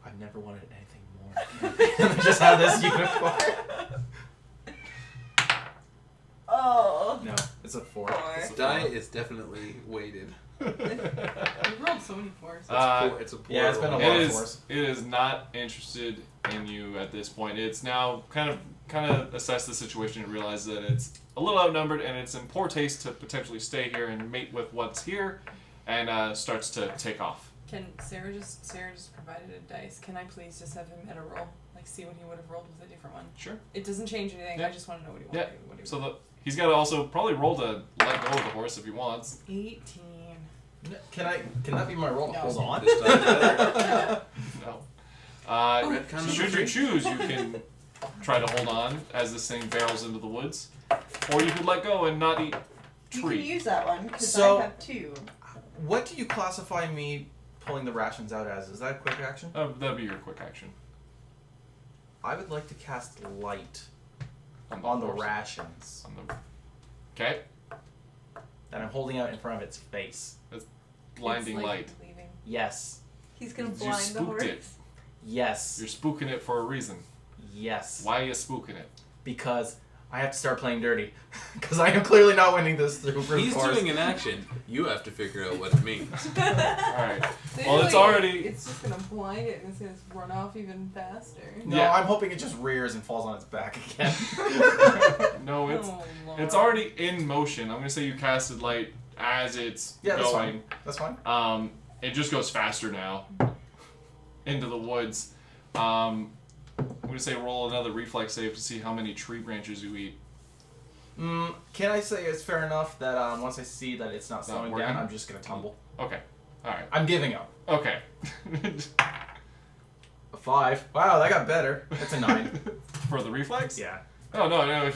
S4: I've never wanted anything more. Just have this unicorn.
S6: Oh.
S4: No, it's a 4.
S1: This die is definitely weighted.
S3: We rolled so many fours.
S1: It's a poor
S4: Yeah, it's been a
S1: roll.
S4: lot.
S2: It
S4: of
S2: is.
S4: force.
S2: It is not interested in you at this point. It's now kind of assessed the situation and realized that it's a little outnumbered and it's in poor taste to potentially stay here and mate with what's here, and starts to take off.
S3: Can Sarah just provided a dice. Can I please just have him at a roll? Like see what he would have rolled with a different one.
S2: Sure.
S3: It doesn't change anything.
S2: Yeah.
S3: I just want to know what he
S2: Yeah.
S3: wanted. What he
S2: So he's got to also probably roll to let go of the horse if he wants.
S3: 18.
S4: Can that be my roll to
S3: No.
S4: hold on?
S1: This die is better.
S2: No.
S1: Red kind of
S2: Should
S1: tree.
S2: you choose, you can try to hold on as this thing barrels into the woods, or you could let go and not eat
S6: You
S2: tree.
S6: can use that one because
S4: So-
S6: I have 2.
S4: What do you classify me pulling the rations out as? Is that a quick action?
S2: That'd be your quick action.
S4: I would like to cast light on the
S2: horse.
S4: rations
S2: On the. Okay.
S4: that I'm holding out in front of its face.
S2: Blinding
S3: It's like
S2: light.
S3: leaving.
S4: Yes.
S6: He's gonna
S2: You
S6: blind the
S2: spooked
S6: horse.
S2: it.
S4: Yes.
S2: You're spooking it for a reason.
S4: Yes.
S2: Why are you spooking it?
S4: Because I have to start playing dirty. Because I am clearly not winning this through brute
S1: He's
S4: force.
S1: doing an action. You have to figure out what it means.
S2: Alright.
S3: So
S2: Well, it's
S3: anyway,
S2: already-
S3: It's just gonna blind it and it's gonna run off even faster.
S4: No,
S2: Yeah.
S4: I'm hoping it just rears and falls on its back again.
S2: No, it's
S3: Oh, Lord.
S2: it's already in motion. I'm gonna say you casted light as it's
S4: Yeah, that's
S2: going.
S4: fine. That's fine.
S2: It just goes faster now into the woods. I'm gonna say roll another reflex save to see how many tree branches you eat.
S4: Can I say it's fair enough that once I see that it's not slowing
S2: working?
S4: down, I'm just going to tumble?
S2: Okay. Alright.
S4: I'm giving up.
S2: Okay.
S4: A 5. Wow, that got better. That's a 9.
S2: For the reflex?
S4: Yeah.
S2: No.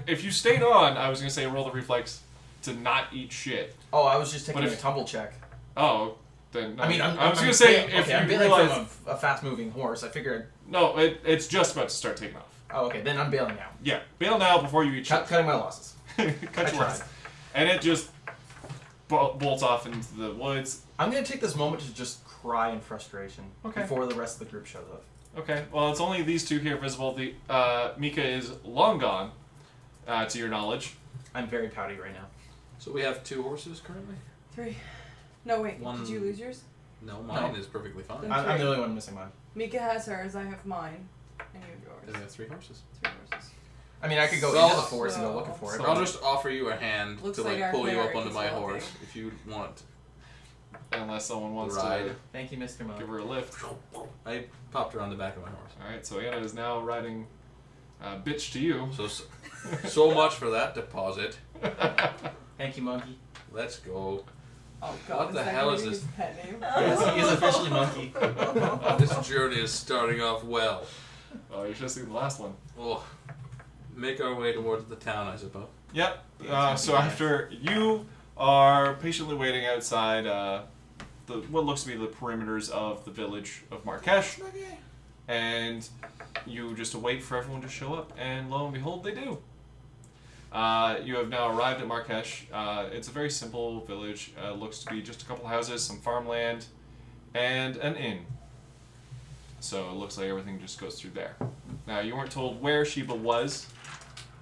S2: If you stayed on, I was gonna say roll the reflex to not eat shit.
S4: Oh, I was just taking
S2: But
S4: a
S2: if-
S4: tumble check.
S2: Oh, then no,
S4: I mean,
S2: I was gonna say
S4: okay,
S2: if
S4: I'm
S2: you
S4: bailing
S2: realize
S4: from a fast-moving horse. I figured.
S2: no, it's just about to start taking off.
S4: Oh, okay. Then I'm bailing now.
S2: Yeah, bail now before you eat shit.
S4: Cutting my losses.
S2: Cut
S4: I
S2: your
S4: tried.
S2: lines. And it just bolts off into the woods.
S4: I'm gonna take this moment to just cry in frustration
S2: Okay.
S4: before the rest of the group shows up.
S2: Okay, well, it's only these two here visible. The Mika is long gone, to your knowledge.
S4: I'm very pouty right now.
S1: So we have 2 horses currently?
S3: 3. No, wait.
S1: One-
S3: Did you lose yours?
S1: No, mine
S4: No.
S1: is perfectly fine.
S3: Then-
S4: I'm the only one missing mine.
S3: Mika has hers. I have mine. And you have yours.
S1: Then we have 3 horses.
S3: 3 horses.
S4: I mean, I could go
S1: So-
S4: into the forest and go looking for it.
S1: So I'll just offer you a hand
S3: Looks
S1: to
S3: like our
S1: pull you up
S3: cleric
S1: onto
S3: is
S1: my
S3: wealthy.
S1: horse if you want.
S2: Unless someone wants
S1: Ride.
S2: to
S4: Thank you, Mr. Monk.
S2: give her a lift.
S1: I popped her on the back of my horse.
S2: Alright, so Anna is now riding bitch to you.
S1: So much for that deposit.
S4: Thank you, Monkey.
S1: Let's go.
S3: Oh god.
S1: What the
S3: that
S1: hell
S3: gonna
S1: is
S3: be
S1: this?
S3: his pet name?
S4: Yes, he is officially Monkey.
S1: This journey is starting off well.
S2: Oh, you should have seen the last one.
S1: We'll make our way towards the town, I suppose.
S2: Yep.
S4: Yeah, it's
S2: So
S4: gonna be
S2: after you are patiently waiting outside what looks to be the perimeters of the village of Marrakesh, and you just await for everyone to show up, and lo and behold, they do. You have now arrived at Marrakesh. It's a very simple village. Looks to be just a couple houses, some farmland, and an inn. So it looks like everything just goes through there. Now, you weren't told where Sheba was,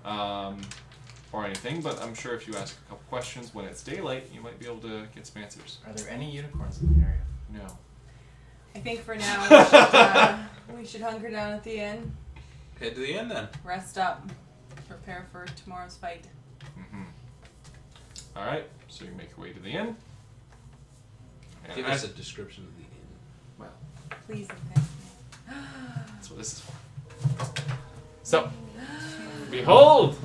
S2: or anything, but I'm sure if you ask a couple questions when it's daylight, you might be able to get some answers.
S4: Are there any unicorns in the area?
S2: No.
S3: I think for now we should hunker down at the inn,
S1: Head to the inn then.
S3: rest up, prepare for tomorrow's fight.
S2: Mm-hmm. Alright, so you make your way to the inn. And
S1: Give us a description of the inn.
S2: well,
S3: Please and thank you.
S2: that's what this is for. So, behold!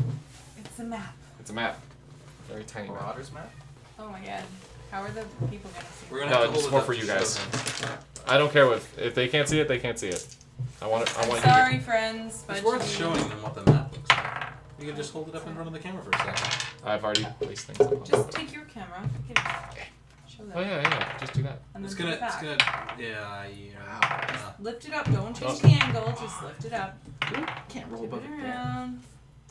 S3: It's a map.
S2: It's a map. Very tiny map.
S4: Marauders map?
S3: Oh my god. How are the people gonna see
S1: We're
S3: it?
S1: gonna have
S2: No,
S1: to
S2: it's
S1: hold
S2: more
S1: it up
S2: for
S1: to
S2: you
S1: show
S2: guys.
S1: them.
S2: I don't care what. If they can't see it, they can't see it. I want it. I want
S3: Sorry, friends, but
S1: It's worth
S3: you-
S1: showing them what the map looks like. You can just hold it up in front of the camera for a second.
S2: you. I've already placed things up.
S3: Just take your camera. Show them.
S2: Oh yeah. Just do that.
S3: And then
S1: It's
S3: put
S1: gonna,
S3: it back. Lift it up. Don't change the angle. Just lift it up.
S4: Can't roll
S3: Tip
S4: above
S3: it
S4: it there.
S3: around.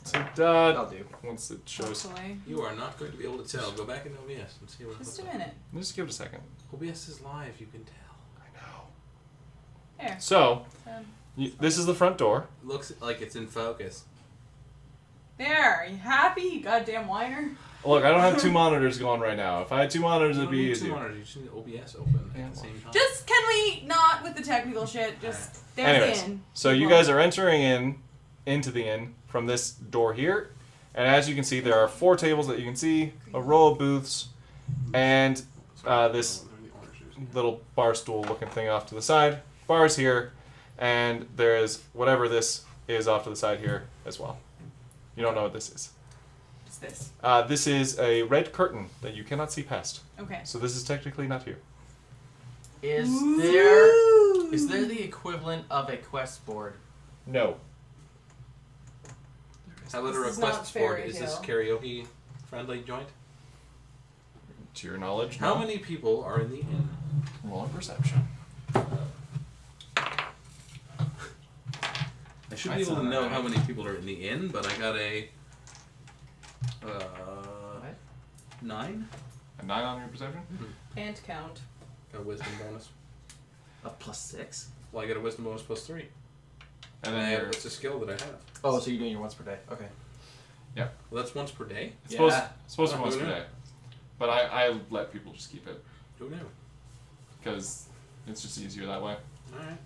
S2: So
S4: That'll do.
S2: once it shows,
S3: Hopefully.
S1: You are not going to be able to tell. Go back into OBS and see what it
S3: Just
S1: looks
S3: a
S1: like.
S3: minute.
S2: just give it a second.
S1: OBS is live, you can tell.
S2: I know.
S3: There.
S2: So
S3: Um,
S2: this is the front door.
S1: Looks like it's in focus.
S3: There. Are you happy, you goddamn whiner?
S2: Look, I don't have 2 monitors going right now. If I had 2 monitors,
S1: You
S2: it'd
S1: don't
S2: be
S1: need
S2: easier.
S1: 2 monitors, you just need OBS open
S2: Yeah,
S1: at the same time.
S3: Just can we not with the technical shit? Just there's
S2: Anyways,
S3: the inn.
S2: so
S3: Keep
S2: you
S3: going.
S2: guys are entering into the inn from this door here, and as you can see, there are 4 tables that you can see, a row of booths, and this little bar stool looking thing off to the side. Bars here, and there is whatever this is off to the side here as well. You don't know what this is.
S3: What's this?
S2: This is a red curtain that you cannot see past.
S3: Okay.
S2: So this is technically not here.
S4: Is there the equivalent of a quest board?
S2: No.
S1: How about a
S3: This is not
S1: request board?
S3: fairy
S1: Is this
S3: tale.
S1: karaoke friendly joint?
S2: To your knowledge,
S1: How
S2: no.
S1: many people are in the inn?
S2: Roll a perception.
S1: I should
S4: Might
S1: be able to
S4: sound
S1: know
S4: right.
S1: how many people are in the inn, but I got a 9.
S2: A 9 on your perception?
S3: And count.
S1: Got a wisdom bonus.
S4: A +6?
S1: Well, I got a wisdom bonus +3.
S2: And
S1: I
S2: then
S1: have,
S2: your,
S1: it's a skill that I have.
S4: Oh, so you're doing your once per day. Okay.
S1: Well, that's once per day.
S2: it's
S4: Yeah.
S2: supposed to be
S1: Oh,
S2: once
S1: who
S2: per
S1: knew?
S2: day. But I let people just keep it
S1: Who knew?
S2: because it's just easier that way.
S1: Alright.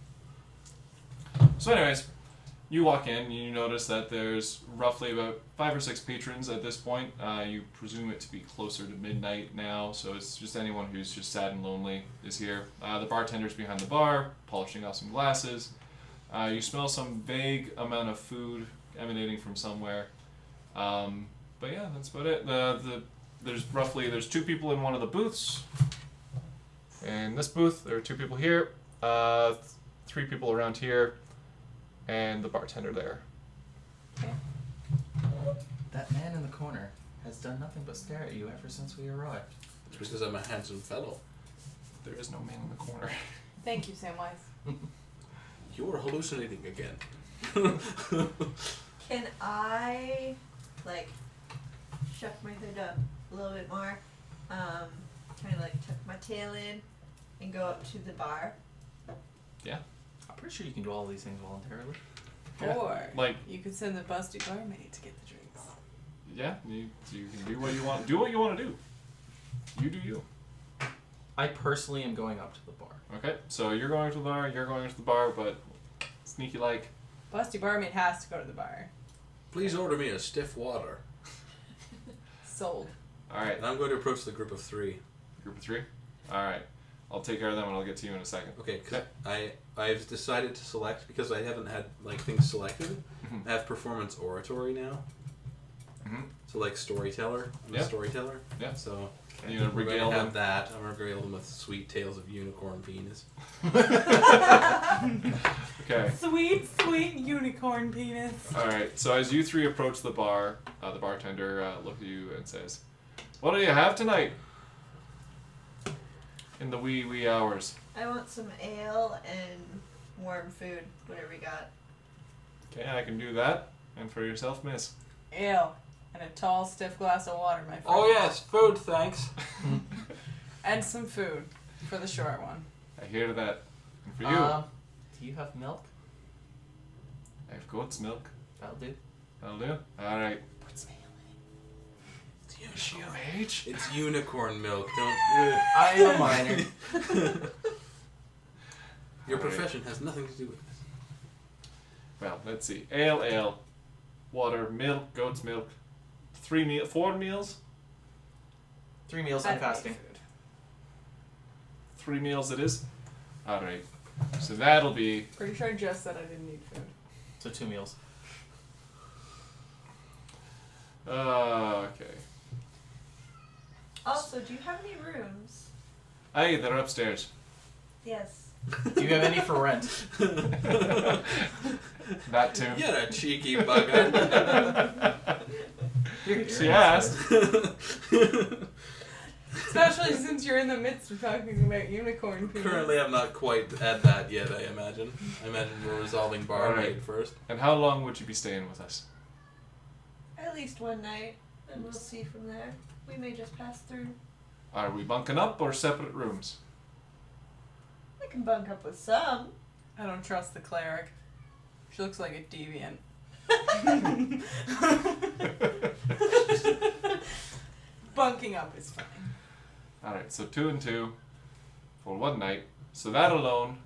S2: So anyways, you walk in and you notice that there's roughly about 5 or 6 patrons at this point. You presume it to be closer to midnight now, so it's just anyone who's just sad and lonely is here. The bartender's behind the bar, polishing off some glasses. You smell some vague amount of food emanating from somewhere. But yeah, that's about it. There's 2 people in one of the booths. In this booth, there are 2 people here, 3 people around here, and the bartender there.
S3: Okay.
S4: in the corner has done nothing but stare at you ever since we arrived.
S1: It's because I'm a handsome fellow.
S2: There is no man in the corner.
S3: Thank you, Samwise.
S1: You're hallucinating again.
S6: Can I, like, shuck my hood up a little bit more? Kind of like tuck my tail in and go up to the bar.
S4: I'm pretty sure you can do all these things voluntarily.
S2: Yeah.
S3: Or
S2: Like,
S3: you could send the busty barmaid to get the drinks.
S2: yeah, you can do what you want. Do what you want to do. You do you.
S4: I personally am going up to the bar.
S2: Okay, so you're going to the bar, you're going to the bar, but sneaky like.
S3: Busty barmaid has to go to the bar.
S1: Please order me a stiff water.
S3: Sold.
S2: Alright,
S1: And I'm going to approach the group of 3.
S2: group of 3. Alright, I'll take care of them and I'll get to you in a second.
S1: Okay, because I've decided to select, because I haven't had like things selected, I have performance oratory now.
S2: Mm-hmm.
S1: So like storyteller. I'm a
S2: Yep.
S1: storyteller.
S2: Yep.
S1: So
S2: You gonna
S1: we're going
S2: regale
S1: to have
S2: them?
S1: that. I'm going to regale them with sweet tales of unicorn penis.
S2: Okay.
S3: Sweet, sweet unicorn penis.
S2: Alright, so as you 3 approach the bar, the bartender looks at you and says, "What do you have tonight?" In the wee hours.
S6: I want some ale and warm food, whatever you got.
S2: Okay, I can do that. And for yourself, miss.
S3: Ale. And a tall, stiff glass of water, my friend.
S1: Oh yes, food, thanks.
S3: And some food for the short one.
S2: I hear that. And for you,
S4: Do you have milk?
S2: I have goat's milk.
S4: That'll do.
S2: That'll do. Alright.
S3: Put some ale in.
S2: Is she of age?
S1: It's unicorn milk. Don't.
S4: I am a minor.
S1: Your
S2: Alright.
S1: profession has nothing to do with this.
S2: Well, let's see. Ale, water, milk, goat's milk. 4 meals?
S4: 3 meals,
S3: I'd
S4: I'm fasting.
S3: make food.
S2: 3 meals it is? Alright. So that'll be...
S3: Pretty sure I just said I didn't need food.
S4: So 2 meals.
S2: Okay.
S6: Also, do you have any rooms?
S2: Hey, they're upstairs.
S6: Yes.
S4: Do you have any for rent?
S2: That too.
S1: You're a cheeky bugger.
S2: She asked.
S3: Especially since you're in the midst of talking about unicorn penis.
S1: Currently, I'm not quite at that yet, I imagine. I imagine we're resolving barmaid
S2: Alright.
S1: first.
S2: And how long would you be staying with us?
S6: At least one night, and we'll see from there. We may just pass through.
S2: Are we bunking up or separate rooms?
S6: We can bunk up with some.
S3: I don't trust the cleric. She looks like a deviant. Bunking up is fine.
S2: Alright, so 2 and 2 for one night. So that alone,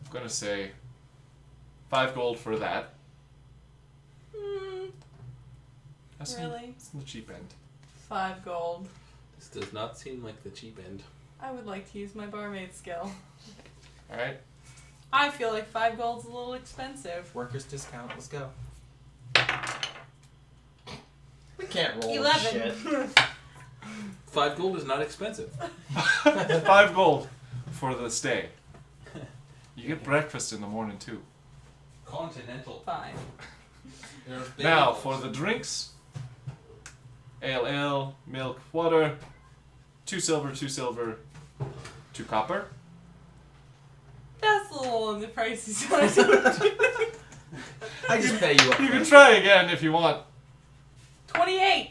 S2: I'm gonna say 5 gold for that. That's
S3: Really?
S2: That's on the cheap end.
S3: 5 gold.
S1: This does not seem like the cheap end.
S3: I would like to use my barmaid skill.
S2: Alright?
S3: I feel like 5 gold's a little expensive.
S4: Workers discount, let's go. We can't roll
S6: 11.
S4: shit.
S1: 5 gold is not expensive.
S2: 5 gold for the stay. You get breakfast in the morning too.
S1: Continental.
S3: Fine.
S2: Now, for the drinks, ale, milk, water, 2 silver, 2 copper.
S3: That's a little on the pricey side.
S4: I just pay you up.
S2: You can try again if you want.
S3: 28!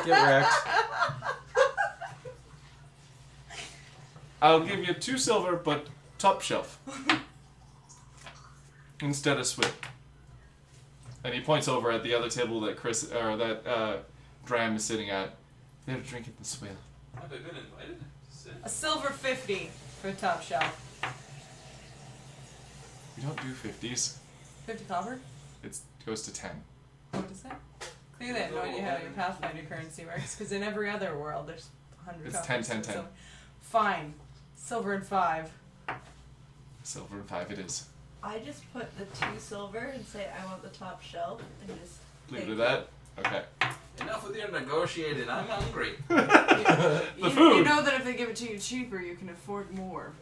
S4: Get wrecked.
S2: I'll give you 2 silver, but top shelf. Instead of Swift. And he points over at the other table that Dram is sitting at. They're drinking the swill.
S1: Have I been invited to sit?
S3: A silver 50 for the top shelf.
S2: We don't do 50s.
S3: 50 copper?
S2: It goes to 10.
S3: What is that? Clearly I have no idea how your Pathfinder currency works, because in every other world there's 100
S2: It's
S3: coppers.
S2: 10, 10, 10.
S3: So, fine. Silver and 5.
S2: Silver and 5 it is.
S6: I just put the 2 silver and say I want the top shelf and just
S2: Leave it
S6: take
S2: at that? Okay.
S1: Enough with your negotiating. I'm hungry.
S3: You
S2: food.
S3: know that if they give it to you cheaper, you can afford more.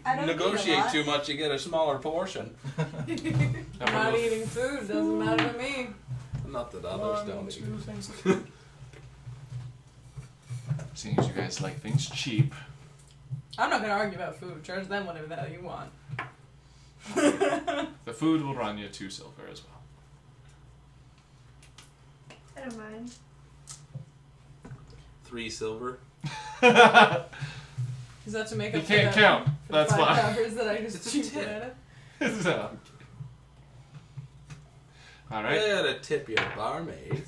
S5: I don't eat a
S1: negotiate
S5: lot.
S1: too much, you get a smaller portion.
S3: I'm not eating food. Doesn't matter to me.
S1: Not that others don't.
S2: Two things. Seeing as you guys like things cheap,
S3: I'm not gonna argue about food. Charge them whatever the hell you want.
S2: the food will run you 2 silver as well.
S6: I don't mind.
S1: 3 silver.
S3: Is that to make
S2: You
S3: up
S2: can't
S3: for
S2: count.
S3: the
S2: That's
S3: 5
S2: why.
S3: hours that I just
S1: It's a
S3: cheaped
S1: tip.
S3: at it?
S2: So, alright.
S1: I gotta tip your barmaid.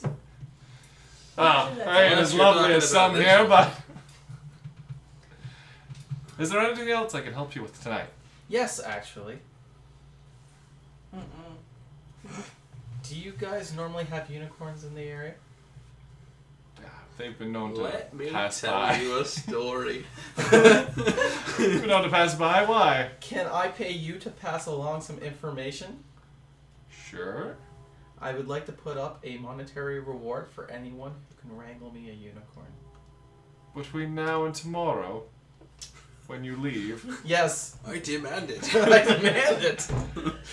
S2: Oh, I ain't
S1: Unless
S2: as
S1: you're
S2: lovely
S1: talking
S2: as some
S1: about this
S2: here,
S1: one.
S2: but. Is there anything else I can help you with tonight?
S4: Yes, actually.
S3: Mm-mm.
S4: Do you guys normally have unicorns in the area?
S2: They've been known to
S1: Let me
S2: pass
S1: tell
S2: by.
S1: you a story.
S2: Been known to pass by? Why?
S4: Can I pay you to pass along some information?
S2: Sure.
S4: I would like to put up a monetary reward for anyone who can wrangle me a unicorn.
S2: Between now and tomorrow, when you leave,
S4: Yes,
S1: I demand it.
S4: I demand it.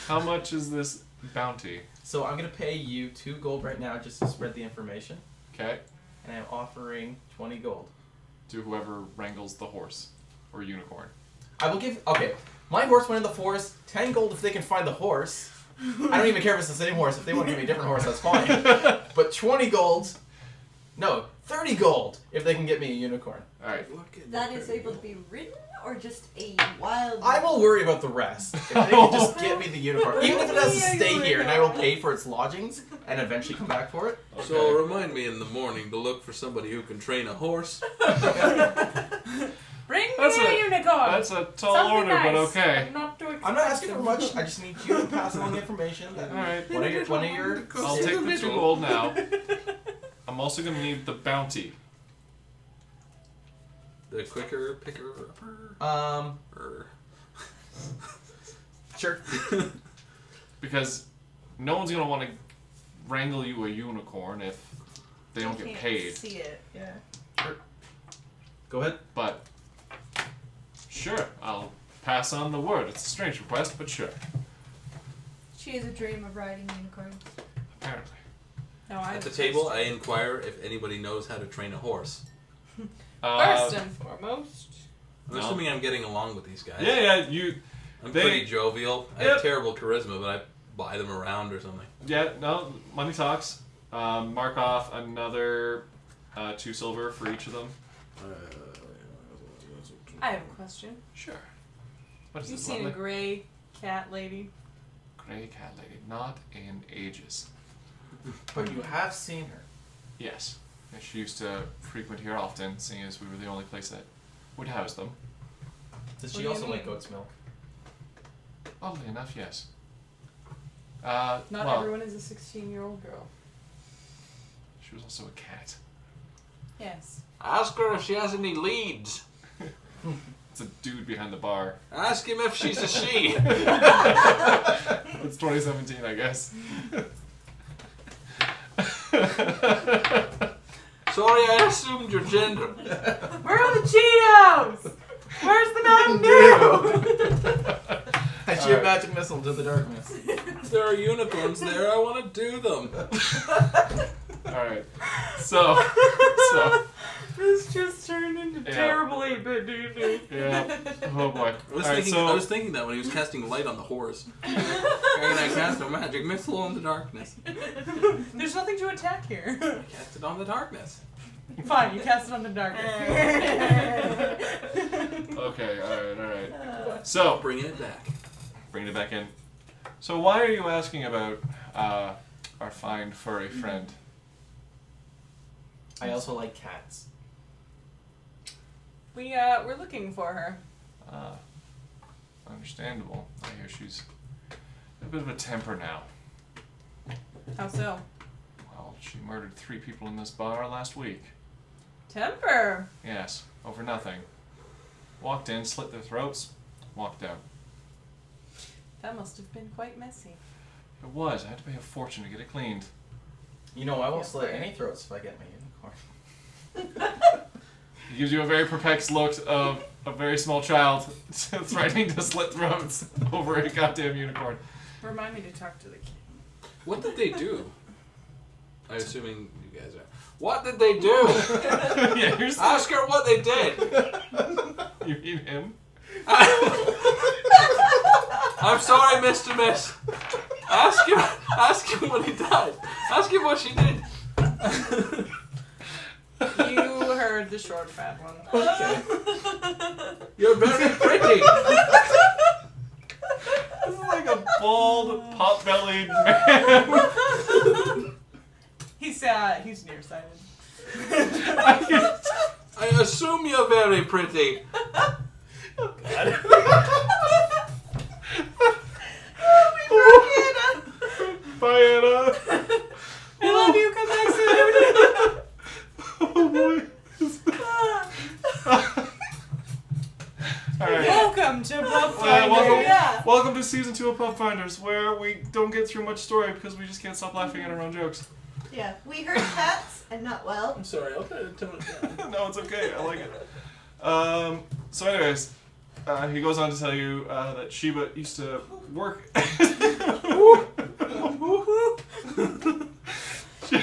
S2: how much is this bounty?
S4: So I'm gonna pay you 2 gold right now just to spread the information,
S2: Okay.
S4: and I'm offering 20 gold.
S2: To whoever wrangles the horse or unicorn.
S4: I will give. Okay, my horse went in the forest. 10 gold if they can find the horse. I don't even care if it's the same horse. If they want to give me a different horse, that's fine. But 20 gold. No, 30 gold if they can get me a unicorn.
S2: All right.
S5: That is able to be ridden or just a wild.
S4: I will worry about the rest. If they can just get me the unicorn, even if it has to stay here, and I will pay for its lodgings and eventually come back for it.
S1: So remind me in the morning to look for somebody who can train a horse.
S3: Bring me
S2: That's
S3: a
S2: a-
S3: unicorn!
S2: That's a tall
S3: Something
S2: order,
S3: nice,
S2: but okay.
S3: but not too
S4: I'm not asking for
S3: expensive.
S4: much. I just need you to pass along the information. That
S2: Alright.
S4: One of your.
S2: I'll take the 2 gold now. I'm also gonna need the bounty.
S1: The quicker picker upper. Or
S4: Sure.
S2: Because no one's gonna want to wrangle you a unicorn if they don't get
S6: Can't
S2: paid.
S6: See it. Yeah.
S4: Go ahead.
S2: But sure, I'll pass on the word. It's a strange request, but sure.
S6: She has a dream of riding unicorns.
S2: Apparently.
S3: No, I
S1: at the table, I inquire if anybody knows how to train a horse.
S3: First and foremost.
S1: I'm
S2: No.
S1: assuming I'm getting along with these guys.
S2: yeah, you.
S1: I'm
S2: They-
S1: pretty jovial. I
S2: Yep.
S1: have terrible charisma, but I buy them around or something.
S2: Yeah, no, money talks. Mark off another 2 silver for each of them.
S3: I have a question.
S2: Sure. What is
S3: You
S2: this,
S3: seen a
S2: lovely?
S3: gray cat lady?
S2: Grey cat lady. Not in ages.
S4: But you have seen her.
S2: Yes. And she used to frequent here often, seeing as we were the only place that would house them.
S4: Does
S3: What
S4: she
S3: do you
S4: also like
S3: mean?
S4: goat's milk?
S2: Oddly enough, yes.
S3: Not
S2: well,
S3: everyone is a 16-year-old girl.
S2: she was also a cat.
S3: Yes.
S1: Ask her if she has any leads.
S2: It's a dude behind the bar.
S1: Ask him if she's a she.
S2: It's 2017, I guess.
S1: Sorry, I assumed your gender.
S3: Where are the Cheetos? Where's the Mountain Dew?
S4: I shoot
S2: Alright.
S4: magic missile into the darkness.
S1: If there are unicorns there, I want to do them.
S2: Alright. So.
S3: This just turned into
S2: Yeah.
S3: terrible 8-bit D&D.
S2: Yeah. Oh boy.
S1: I was,
S2: Alright,
S1: thinking,
S2: so.
S1: I was thinking that when he was casting light on the horse. And I cast a magic missile on the darkness.
S3: There's nothing to attack here.
S1: Cast it on the darkness.
S3: Fine, you cast it on the darkness.
S2: Okay, alright. So,
S1: Bringing it back.
S2: bringing it back in. So, why are you asking about our fine furry friend?
S4: I also like cats.
S3: We're looking for her.
S2: Understandable. I hear she's a bit of a temper now.
S3: How so?
S2: Well, she murdered 3 people in this bar last week.
S3: Temper.
S2: Yes, over nothing. Walked in, slit their throats, walked out.
S3: That must have been quite messy.
S2: It was. I had to pay a fortune to get it cleaned.
S4: You know, I won't
S3: Yeah,
S4: slit
S3: fair.
S4: any throats if I get my unicorn.
S2: He gives you a very perplexed look of a very small child threatening to slit throats over a goddamn unicorn.
S3: Remind me to talk to the king.
S1: What did they do? I'm assuming you guys are. What did they do?
S2: Yeah, you're still,
S1: Ask her what they did.
S2: you mean him?
S1: I'm sorry, Mr. Miss. Ask him when he died. Ask him what she did.
S3: You heard the short, fat one.
S1: Okay. You're very pretty.
S2: This is like a bald, pot-bellied man.
S3: He's nearsighted.
S1: I assume you're very pretty.
S2: Bye, Anna.
S3: I love you. Come back soon.
S2: Oh boy. Alright.
S3: Welcome to Pubfinders.
S2: Welcome to season 2 of Pubfinders, where we don't get through much story because we just can't stop laughing at our own jokes.
S6: Yeah, we heard cats and not well.
S1: I'm sorry, I'll try to tone it down.
S2: No, it's okay. I like it. So anyways, he goes on to tell you that Sheba used to work.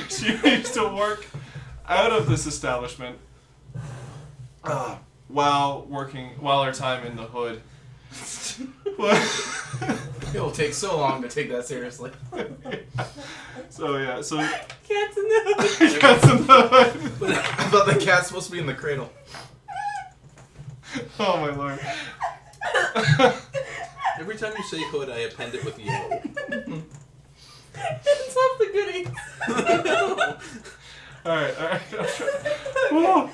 S2: she used to work out of this establishment while her time in the hood.
S4: It will take so long to take that seriously.
S2: So
S3: Cats in the hood.
S2: cats in the hood.
S4: I thought the cat's supposed to be in the cradle.
S2: Oh my lord.
S1: Every time you say hood, I append it with yellow.
S3: It's off the goodies.
S2: Alright.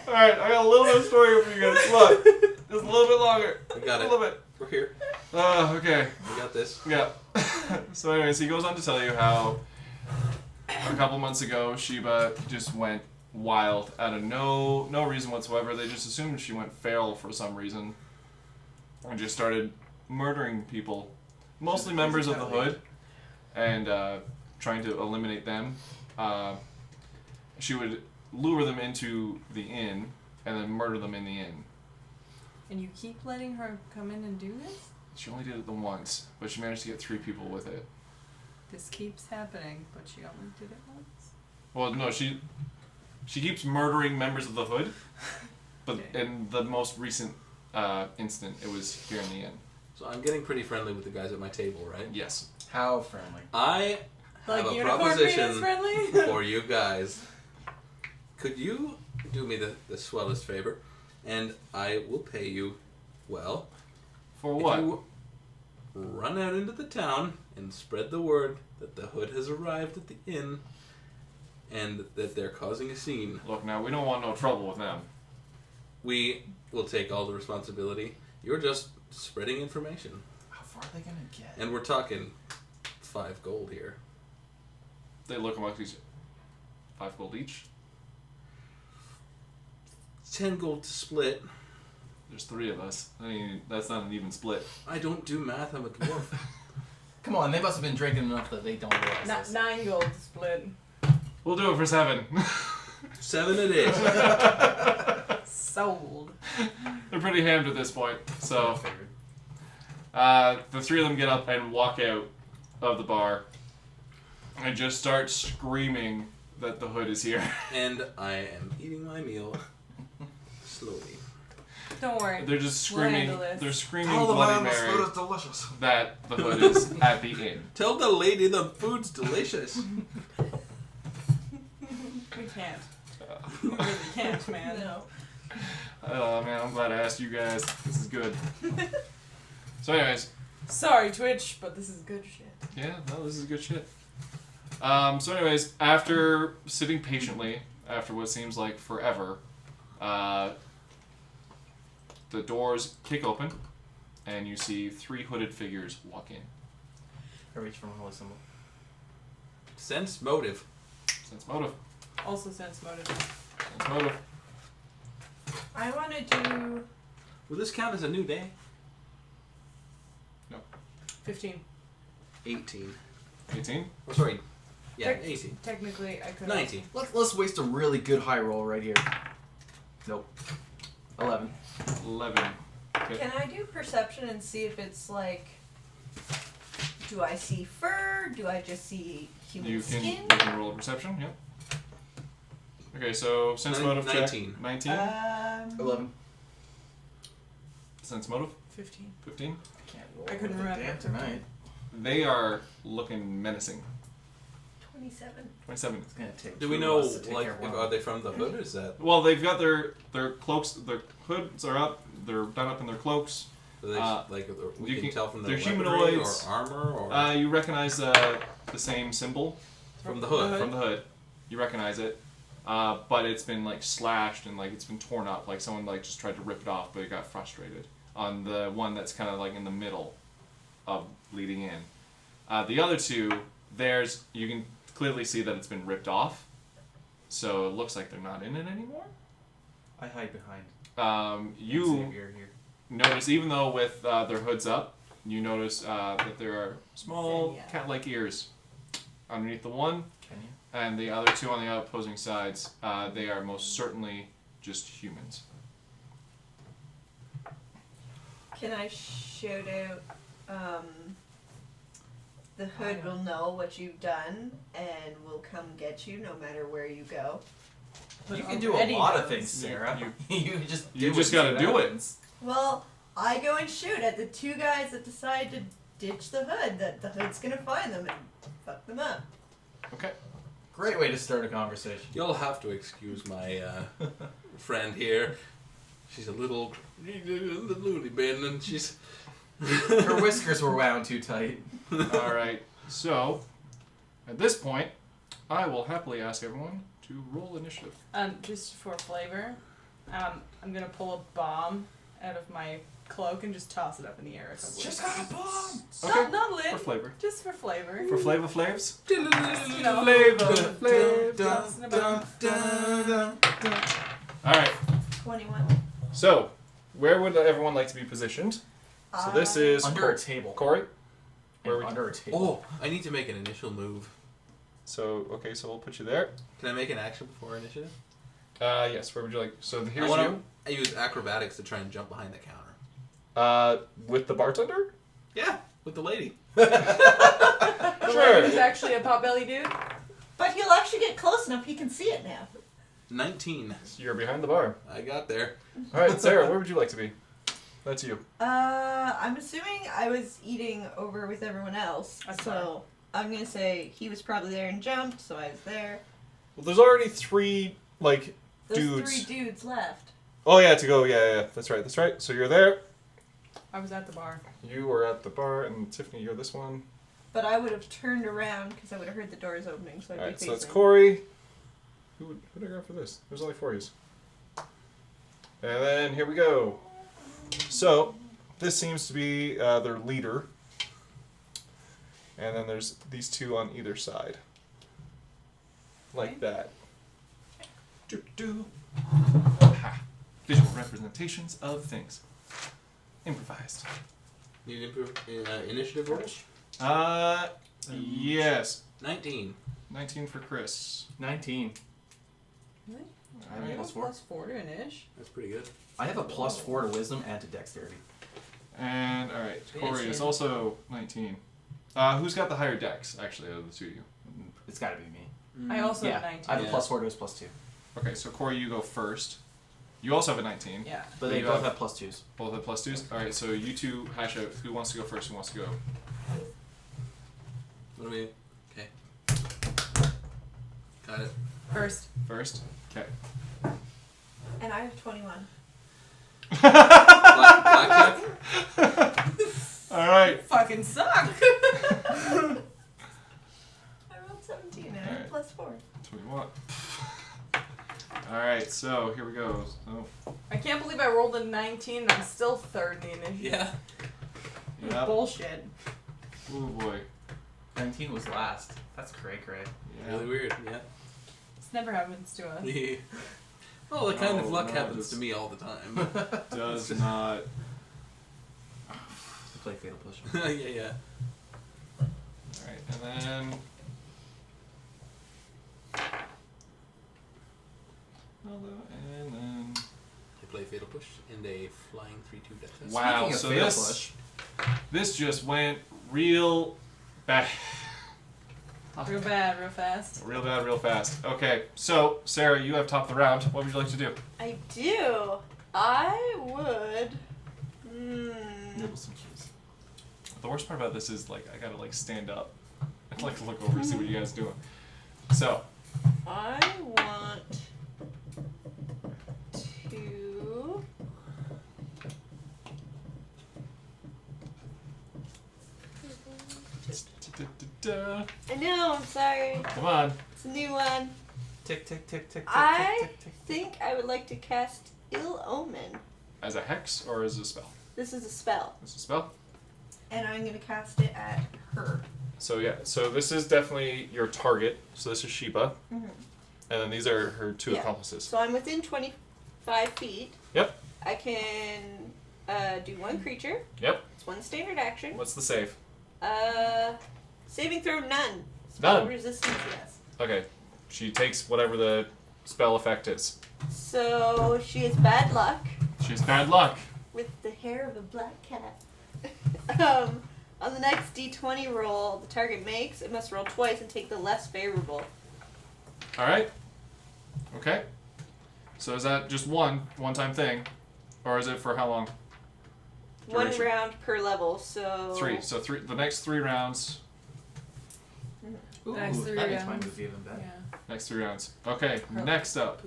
S2: Alright, I got a little bit of story for you guys. Come on. Just a little bit longer.
S1: We got
S2: A
S1: it.
S2: little bit.
S1: We're here.
S2: Okay.
S1: We got this.
S2: Yeah. So anyways, he goes on to tell you how a couple months ago Sheba just went wild out of no reason whatsoever. They just assumed she went feral for some reason and just started murdering people, mostly members of the hood, and trying to eliminate them. She would lure them into the inn and then murder them in the inn.
S3: And you keep letting her come in and do this?
S2: She only did it the once, but she managed to get 3 people with it.
S3: This keeps happening, but she only did it once.
S2: Well, no, she keeps murdering members of the hood, but in the most recent instant, it was here in the inn.
S1: So I'm getting pretty friendly with the guys at my table, right?
S2: Yes.
S4: How friendly?
S1: I
S3: Like
S1: have a
S3: unicorn
S1: proposition
S3: penis friendly?
S1: for you guys. Could you do me the swellest favor, and I will pay you well.
S2: For what?
S1: If you run out into the town and spread the word that the hood has arrived at the inn and that they're causing a scene.
S2: Look, now, we don't want no trouble with them.
S1: We will take all the responsibility. You're just spreading information.
S4: How far are they gonna get?
S1: And we're talking 5 gold here.
S2: They look amongst each 5 gold each.
S1: 10 gold to split.
S2: There's 3 of us. I mean, that's not an even split.
S1: I don't do math, I'm a dwarf.
S4: Come on, they must have been drinking enough that they don't realize this.
S3: 9 gold split.
S2: We'll do it for 7.
S1: 7 it is.
S3: Sold.
S2: They're pretty hammed at this point. So, the 3 of them get up and walk out of the bar and just start screaming that the hood is here.
S1: And I am eating my meal slowly.
S3: Don't worry.
S2: They're just
S3: We'll
S2: screaming.
S3: handle this.
S2: They're screaming Bloody Mary
S4: delicious.
S2: that the hood is at the inn.
S1: Tell the lady the food's delicious.
S3: We can't. We really can't, man.
S6: No.
S2: Oh man, I'm glad I asked you guys. This is good. So, anyways,
S3: Sorry, Twitch, but this is good shit.
S2: yeah, no, this is good shit. So, anyways, after sitting patiently, after what seems like forever, the doors kick open, and you see 3 hooded figures walk in.
S4: I reach for my holy symbol.
S1: Sense motive.
S2: Sense motive.
S3: Also sense motive.
S2: Sense motive.
S6: I want to do.
S1: Will this count as a new day?
S3: 15.
S1: 18.
S2: 18?
S1: Oh, sorry. Yeah,
S3: Tec-
S1: 18.
S3: Technically, I could.
S1: 19.
S4: Let's waste a really good high roll right here. Nope. 11.
S2: 11. Okay.
S6: Can I do perception and see if it's like, do I see fur? Do I just see human
S2: You
S6: skin?
S2: can roll a perception, yep. Okay, so sense motive check.
S1: 19.
S2: 19.
S4: 11.
S2: Sense motive
S3: 15.
S2: 15.
S4: I can't roll.
S3: I couldn't
S4: with it
S3: remember.
S4: damn tonight.
S2: They are looking menacing.
S6: 27.
S2: 27.
S4: It's gonna take.
S1: Do we
S4: two
S1: know,
S4: of us to take
S1: like,
S4: care of one
S1: if,
S4: of
S1: are
S4: them.
S1: they from the hood or is that?
S2: Well, they've got their cloaks, their hoods are up, they're done up in their cloaks.
S1: Do they, like, we
S2: you
S1: can
S2: can-
S1: tell from
S2: they're
S1: their
S2: humanoids.
S1: weaponry or armor or
S2: You recognize the same symbol
S1: from the hood.
S2: from the hood. You recognize it, but it's been like slashed and like it's been torn up. Like someone like just tried to rip it off, but it got frustrated. On the one that's kind of like in the middle of leading in. The other two, you can clearly see that it's been ripped off, so it looks like they're not in it anymore.
S4: I hide behind.
S2: You
S4: Xavier here.
S2: notice, even though with their hoods up, you notice that there are small
S3: Xenia.
S2: cat-like ears underneath the one,
S4: Can you?
S2: and the other two on the opposing sides. They are most certainly just humans.
S6: Can I shout out, the hood will know what you've done and will come get you no matter where you go?
S3: But
S4: You can do a
S3: already
S4: lot of
S3: knows.
S4: things, Sarah. You just
S2: You
S4: do
S2: just
S4: it,
S2: gotta
S4: see what
S2: do it.
S4: happens.
S6: Well, I go and shoot at the two guys that decide to ditch the hood, that the hood's gonna find them and fuck them up.
S2: Okay.
S4: Great way to start a conversation.
S1: You'll have to excuse my friend here. She's a little in the loony bin, and she's.
S4: Her whiskers were wound too tight.
S2: All right. So, at this point, I will happily ask everyone to roll initiative.
S3: Just for flavor, I'm gonna pull a bomb out of my cloak and just toss it up in the air a couple
S4: Just
S3: of
S4: got a bomb.
S2: Okay.
S3: Not lit.
S2: For flavor.
S3: Just for flavor.
S2: For flavor flavs.
S3: You know.
S2: All right.
S6: 21.
S2: So, where would everyone like to be positioned? So this is
S4: Under a table.
S2: Corey. Where would
S4: Under a table.
S1: Oh, I need to make an initial move.
S2: So okay, so we'll put you there.
S1: Can I make an action before initiative?
S2: Yes. Where would you like? So here's
S1: I use acrobatics to try and jump behind the counter.
S2: you. With the bartender.
S1: Yeah, with the lady.
S3: The lady's actually a potbelly dude.
S6: But he'll actually get close enough he can see it now.
S1: 19.
S2: You're behind the bar.
S1: I got there.
S2: All right, Sarah. Where would you like to be? That's you.
S6: I'm assuming I was eating over with everyone else,
S3: That's
S6: so I'm gonna say he was probably there and jumped, so I was there.
S2: Well, there's already 3 like
S6: There's
S2: dudes.
S6: 3 dudes left.
S2: Oh yeah, to go. Yeah. That's right. That's right. So you're there.
S3: I was at the bar.
S2: You were at the bar, and Tiffany, you're this one.
S6: But I would have turned around because I would have heard the doors opening, so I'd
S2: All
S6: be
S2: right, so
S6: facing.
S2: that's Corey. Who did I grab for this? There's only 4 of you. And then here we go. So this seems to be their leader. And then there's these 2 on either side. Like
S3: Okay.
S2: that. Ha. Visual representations of things. Improvised.
S1: Need initiative rolls?
S2: Yes.
S1: 19.
S2: 19 for Chris.
S4: 19.
S3: Really?
S2: All
S3: I
S2: right.
S3: have
S4: Plus 4.
S3: plus 4 to an ish.
S1: That's pretty good.
S4: I have a +4 to wisdom and to dexterity.
S2: And all right, Corey is
S3: Jayson.
S2: also 19. Who's got the higher dex, actually, out of the 2 of you?
S4: It's got to be me.
S3: I also
S4: yeah,
S3: have 19.
S4: I have
S1: Yeah.
S4: a +4 to his +2.
S2: Okay, so Corey, you go first. You also have a 19.
S3: Yeah.
S4: But they
S2: You
S4: both
S2: have-
S4: have +2s.
S2: Both have +2s. All right, so you 2 hash out who wants to go first, who wants to go.
S1: What do we. Okay. Got it.
S3: First.
S2: First. Okay.
S6: And I have 21.
S1: Blackjack?
S2: All right.
S3: Fucking suck.
S6: I rolled 17 and I
S2: Alright.
S6: have +4.
S2: That's what you want. All right, so here we go. So,
S3: I can't believe I rolled a 19 and I'm still third in the initiative.
S1: Yeah.
S2: yep.
S3: Bullshit.
S2: Oh boy.
S4: 19 was last. That's cray.
S2: Yeah.
S1: Really weird, yeah.
S3: This never happens to us.
S1: Yeah. Well, the kind of
S2: Oh,
S1: luck
S2: no,
S1: happens
S2: it's-
S1: to me all the time.
S2: Does not.
S4: To play Fatal Push.
S1: yeah.
S2: All right, and then. And then.
S1: I play fatal push and a flying 3/2 death test.
S2: Wow,
S4: Speaking of
S2: so
S4: fatal
S2: this this just went real bad.
S3: Real bad, real fast.
S2: Real bad, real fast. Okay, so Sarah, you have top of the round. What would you like to do?
S6: I do. I would.
S4: Nibble some cheese.
S2: The worst part about this is like I gotta like stand up and like look over and see what you guys are doing. So
S6: I want to. I know. I'm sorry.
S2: Come on.
S6: It's a new one.
S4: Tick, tick, tick, tick, tick,
S6: I
S4: tick, tick, tick.
S6: think I would like to cast Ill Omen.
S2: As a hex or as a spell?
S6: This is a spell,
S2: As a spell.
S6: and I'm gonna cast it at her.
S2: So yeah, so this is definitely your target. So this is Sheba,
S6: Mhm.
S2: and then these are her two
S6: Yeah.
S2: accomplices.
S6: So I'm within 25 feet.
S2: Yep.
S6: I can do one creature.
S2: Yep.
S6: It's one standard action.
S2: What's the save?
S6: Saving throw none. Spell
S2: None.
S6: resistance, yes.
S2: Okay. She takes whatever the spell effect is.
S6: So she has bad luck
S2: She has bad luck.
S6: with the hair of a black cat. On the next d20 roll the target makes, it must roll twice and take the less favorable.
S2: All right. Okay. So is that just one-time thing, or is it for how long?
S6: One
S2: Duration.
S6: round per level, so...
S2: Three. So three. The next 3 rounds.
S4: Ooh,
S3: Next three
S4: that makes my
S3: rounds.
S4: move even better.
S3: Yeah.
S2: Next 3 rounds. Okay.
S3: Curl.
S2: Next up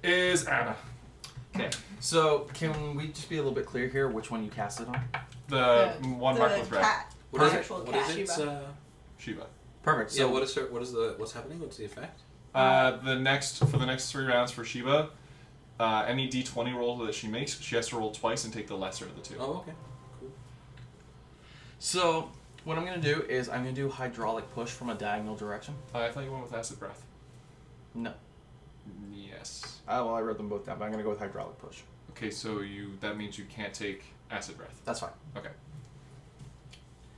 S2: is Anna.
S4: Okay, so can we just be a little bit clear here which one you cast it on?
S2: The
S3: The-
S2: one
S6: the
S2: marked with red.
S6: cat.
S1: What is
S6: The
S1: it?
S6: actual
S1: What
S6: cat.
S1: is it? It's,
S2: Sheba.
S4: Perfect.
S1: yeah.
S4: So
S1: What's happening? What's the effect?
S2: For the next 3 rounds for Sheba, any d20 roll that she makes, she has to roll twice and take the lesser of the 2.
S1: Oh, okay. Cool.
S4: So what I'm gonna do is I'm gonna do hydraulic push from a diagonal direction.
S2: I thought you went with acid breath.
S4: No.
S2: Yes.
S4: Well, I wrote them both down, but I'm gonna go with hydraulic push.
S2: Okay, so that means you can't take acid breath.
S4: That's fine.
S2: Okay.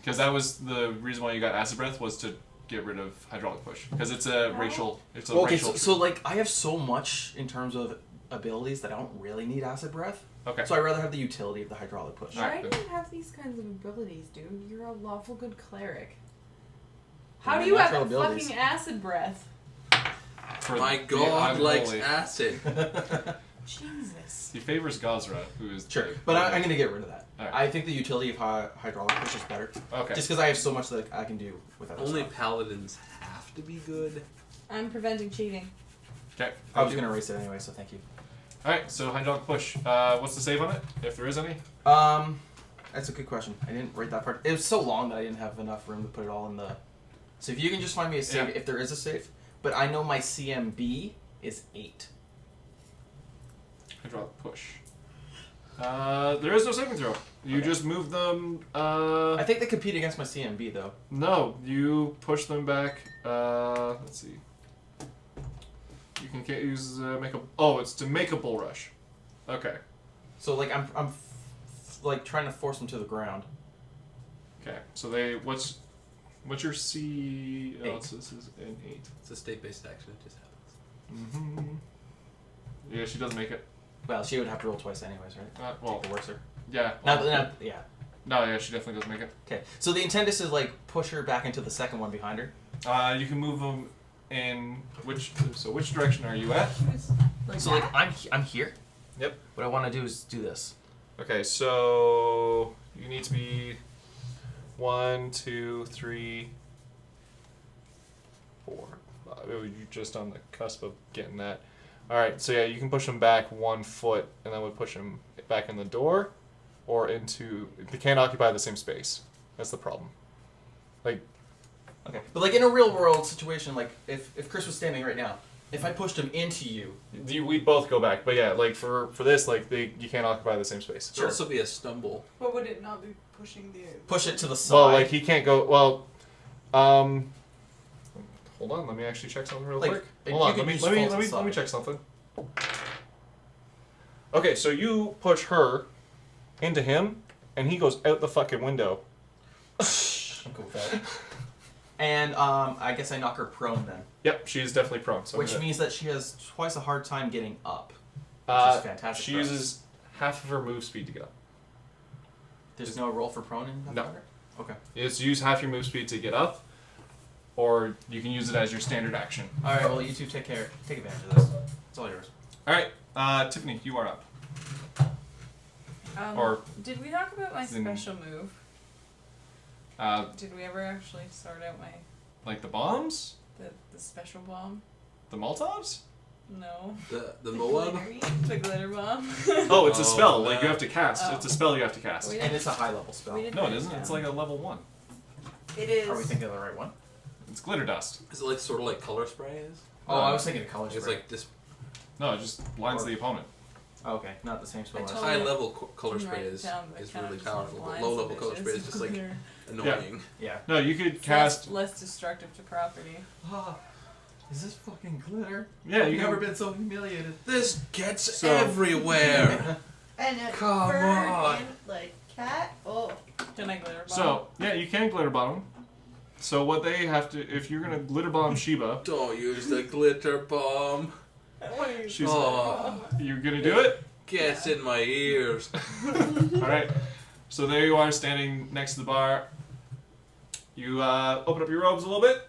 S2: Because that was the reason why you got acid breath, was to get rid of hydraulic push, because it's a racial. It's a
S4: Okay,
S2: racial.
S4: so like I have so much in terms of abilities that I don't really need acid breath.
S2: Okay.
S4: So I'd rather have the utility of the hydraulic push.
S2: All right,
S3: Why
S2: then.
S3: do you have these kinds of abilities, dude? You're a lawful good cleric. How
S4: They're
S3: do you have
S4: natural
S3: a
S4: abilities.
S3: fucking acid breath?
S2: For
S1: My
S2: the
S1: god likes
S2: unholy.
S1: acid.
S3: Jesus.
S2: He favors Gazra, who is
S4: Sure,
S2: the-
S4: but I'm gonna get rid of that.
S2: Alright.
S4: I think the utility of hydraulic push is better.
S2: Okay.
S4: Just because I have so much that I can do with other
S1: Only
S4: stuff.
S1: paladins have to be good.
S3: I'm preventing cheating.
S2: Okay.
S4: I was gonna erase it anyway, so thank you.
S2: All right. So hydraulic push. What's the save on it, if there is any?
S4: That's a good question. I didn't write that part. It was so long that I didn't have enough room to put it all in the. So if you can just find me a save,
S2: Yeah.
S4: if there is a save, but I know my CMB is 8.
S2: Hydraulic push. There is no saving throw. You
S4: Okay.
S2: just move them.
S4: I think they compete against my CMB though.
S2: No, you push them back. Let's see. You can use make a. Oh, it's to make a bull rush. Okay.
S4: So like I'm like trying to force them to the ground.
S2: Okay. So what's your C? Oh,
S4: 8.
S2: so this is an 8.
S1: It's a state-based action. It just happens.
S2: Mm-hmm. Yeah, she doesn't make it.
S4: Well, she would have to roll twice anyways, right?
S2: Well,
S4: Take the worser.
S2: yeah.
S4: Yeah.
S2: No, yeah, she definitely doesn't make it.
S4: Okay. So the intent is to like push her back into the second one behind her.
S2: You can move them in which? So which direction are you at?
S4: So like I'm here.
S2: Yep.
S4: What I want to do is do this.
S2: Okay, so you need to be 1, 2, 3, 4, 5. Oh, you're just on the cusp of getting that. All right, so yeah, you can push them back 1 foot, and then we'll push them back in the door, or into. They can't occupy the same space. That's the problem. Like,
S4: Okay. But like in a real world situation, like if Chris was standing right now, if I pushed him into you,
S2: we both go back, but yeah, like for this, like you can't occupy the same space.
S1: It'll also be a stumble.
S5: But would it not be pushing the...
S4: push it to the side.
S2: Well, like he can't go. Well, hold on. Let me actually check something real
S4: Like,
S2: quick.
S4: you
S2: Hold on.
S4: could
S2: Let me
S4: just
S2: let me
S4: fall to
S2: let me
S4: the
S2: let me
S4: side.
S2: check something. Okay, so you push her into him, and he goes out the fucking window.
S4: I'm cool with that. And I guess I knock her prone then,
S2: Yep, she's definitely prone. So I'm
S4: which
S2: gonna-
S4: means that she has twice a hard time getting up. Which is fantastic.
S2: She
S4: for us.
S2: uses half of her move speed to get up.
S4: There's no roll for prone in that
S2: No.
S4: part? Okay.
S2: It's use half your move speed to get up, or you can use it as your standard action.
S4: Alright, well, you two take advantage of this. It's all yours.
S2: Alright, Tiffany, you are up. Or-
S3: did we talk about my
S2: Then-
S3: special move? Did we ever actually sort out my
S2: Like the bombs?
S3: the special bomb?
S2: The Molotovs?
S3: No.
S1: The Moab?
S3: The glitter bomb.
S2: Oh, it's a
S1: Oh,
S2: spell. Like you have to
S3: Oh.
S2: cast. It's a spell you have to cast.
S3: We
S4: And it's a high level spell.
S3: We didn't
S2: No, it
S3: write
S2: isn't.
S3: down.
S2: It's like a level 1.
S6: It is.
S4: Are we thinking of the right one?
S2: It's glitter dust.
S1: Is it like sort of like color spray is?
S4: Oh, I was thinking of color
S1: It's
S4: spray.
S1: like this
S2: No, it just blinds the opponent.
S4: Oh, okay, not the same spell.
S3: I
S4: as-
S3: told-
S1: high level color
S3: Didn't
S1: spray
S3: write it
S1: is
S3: down, but kind of
S1: really
S3: just
S1: powerful, but
S3: blinds
S1: low
S3: the
S1: level color
S3: bitches
S1: spray is just like
S3: glitter.
S1: annoying.
S4: Yeah.
S2: No, you could
S3: It's
S2: cast.
S3: less destructive to property.
S4: Ah, is this fucking glitter?
S2: Yeah, you
S4: I've never
S2: can.
S4: been so humiliated.
S1: This gets
S2: So-
S1: everywhere.
S6: And a
S1: Come
S6: fur
S1: on.
S6: and like cat. Oh.
S3: Can I glitter bomb?
S2: So yeah, you can glitter bomb. So what they have to, if you're gonna glitter bomb Sheba,
S1: Don't use the glitter bomb.
S3: What are you
S2: she's.
S1: Oh,
S2: You're gonna do it.
S1: gets in my ears.
S2: All right. So there you are, standing next to the bar. You open up your robes a little bit,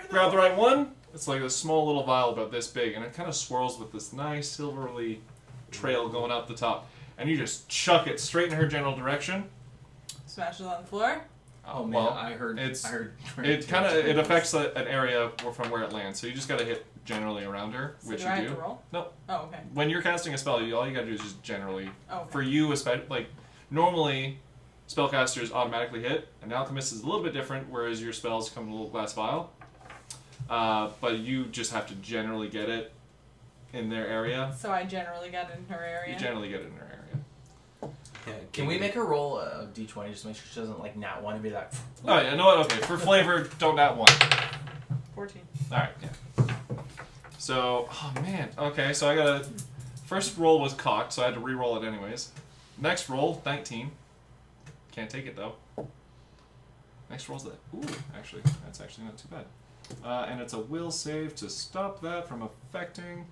S2: grab the right one. It's like a small little vial about this big, and it kind of swirls with this nice silvery trail going up the top. And you just chuck it straight in her general direction.
S3: Smashes on the floor.
S4: Oh man,
S2: Well,
S4: I heard.
S2: it's-
S4: I heard.
S2: It kind of it affects an area from where it lands. So you just gotta hit generally around her,
S3: So
S2: which
S3: do
S2: you
S3: I
S2: do.
S3: have to roll?
S2: No.
S3: Oh, okay.
S2: When you're casting a spell, all you gotta do is just generally.
S3: Oh, okay.
S2: For you, especially like normally, spellcasters automatically hit. An alchemist is a little bit different, whereas your spells come in a little glass vial. But you just have to generally get it in their area.
S3: So I generally got in her area.
S2: You generally get it in her area.
S1: Yeah,
S4: Can we make her roll a d20 just to make sure she doesn't like nat one and be like?
S2: Oh yeah, know what? Okay, for flavor, don't nat 1.
S3: 14.
S2: All right, yeah. So, oh man, okay, so I got first roll was cocked, so I had to re-roll it anyways. Next roll, 19. Can't take it though. Next roll's that. Ooh, actually, that's actually not too bad. And it's a will save to stop that from affecting.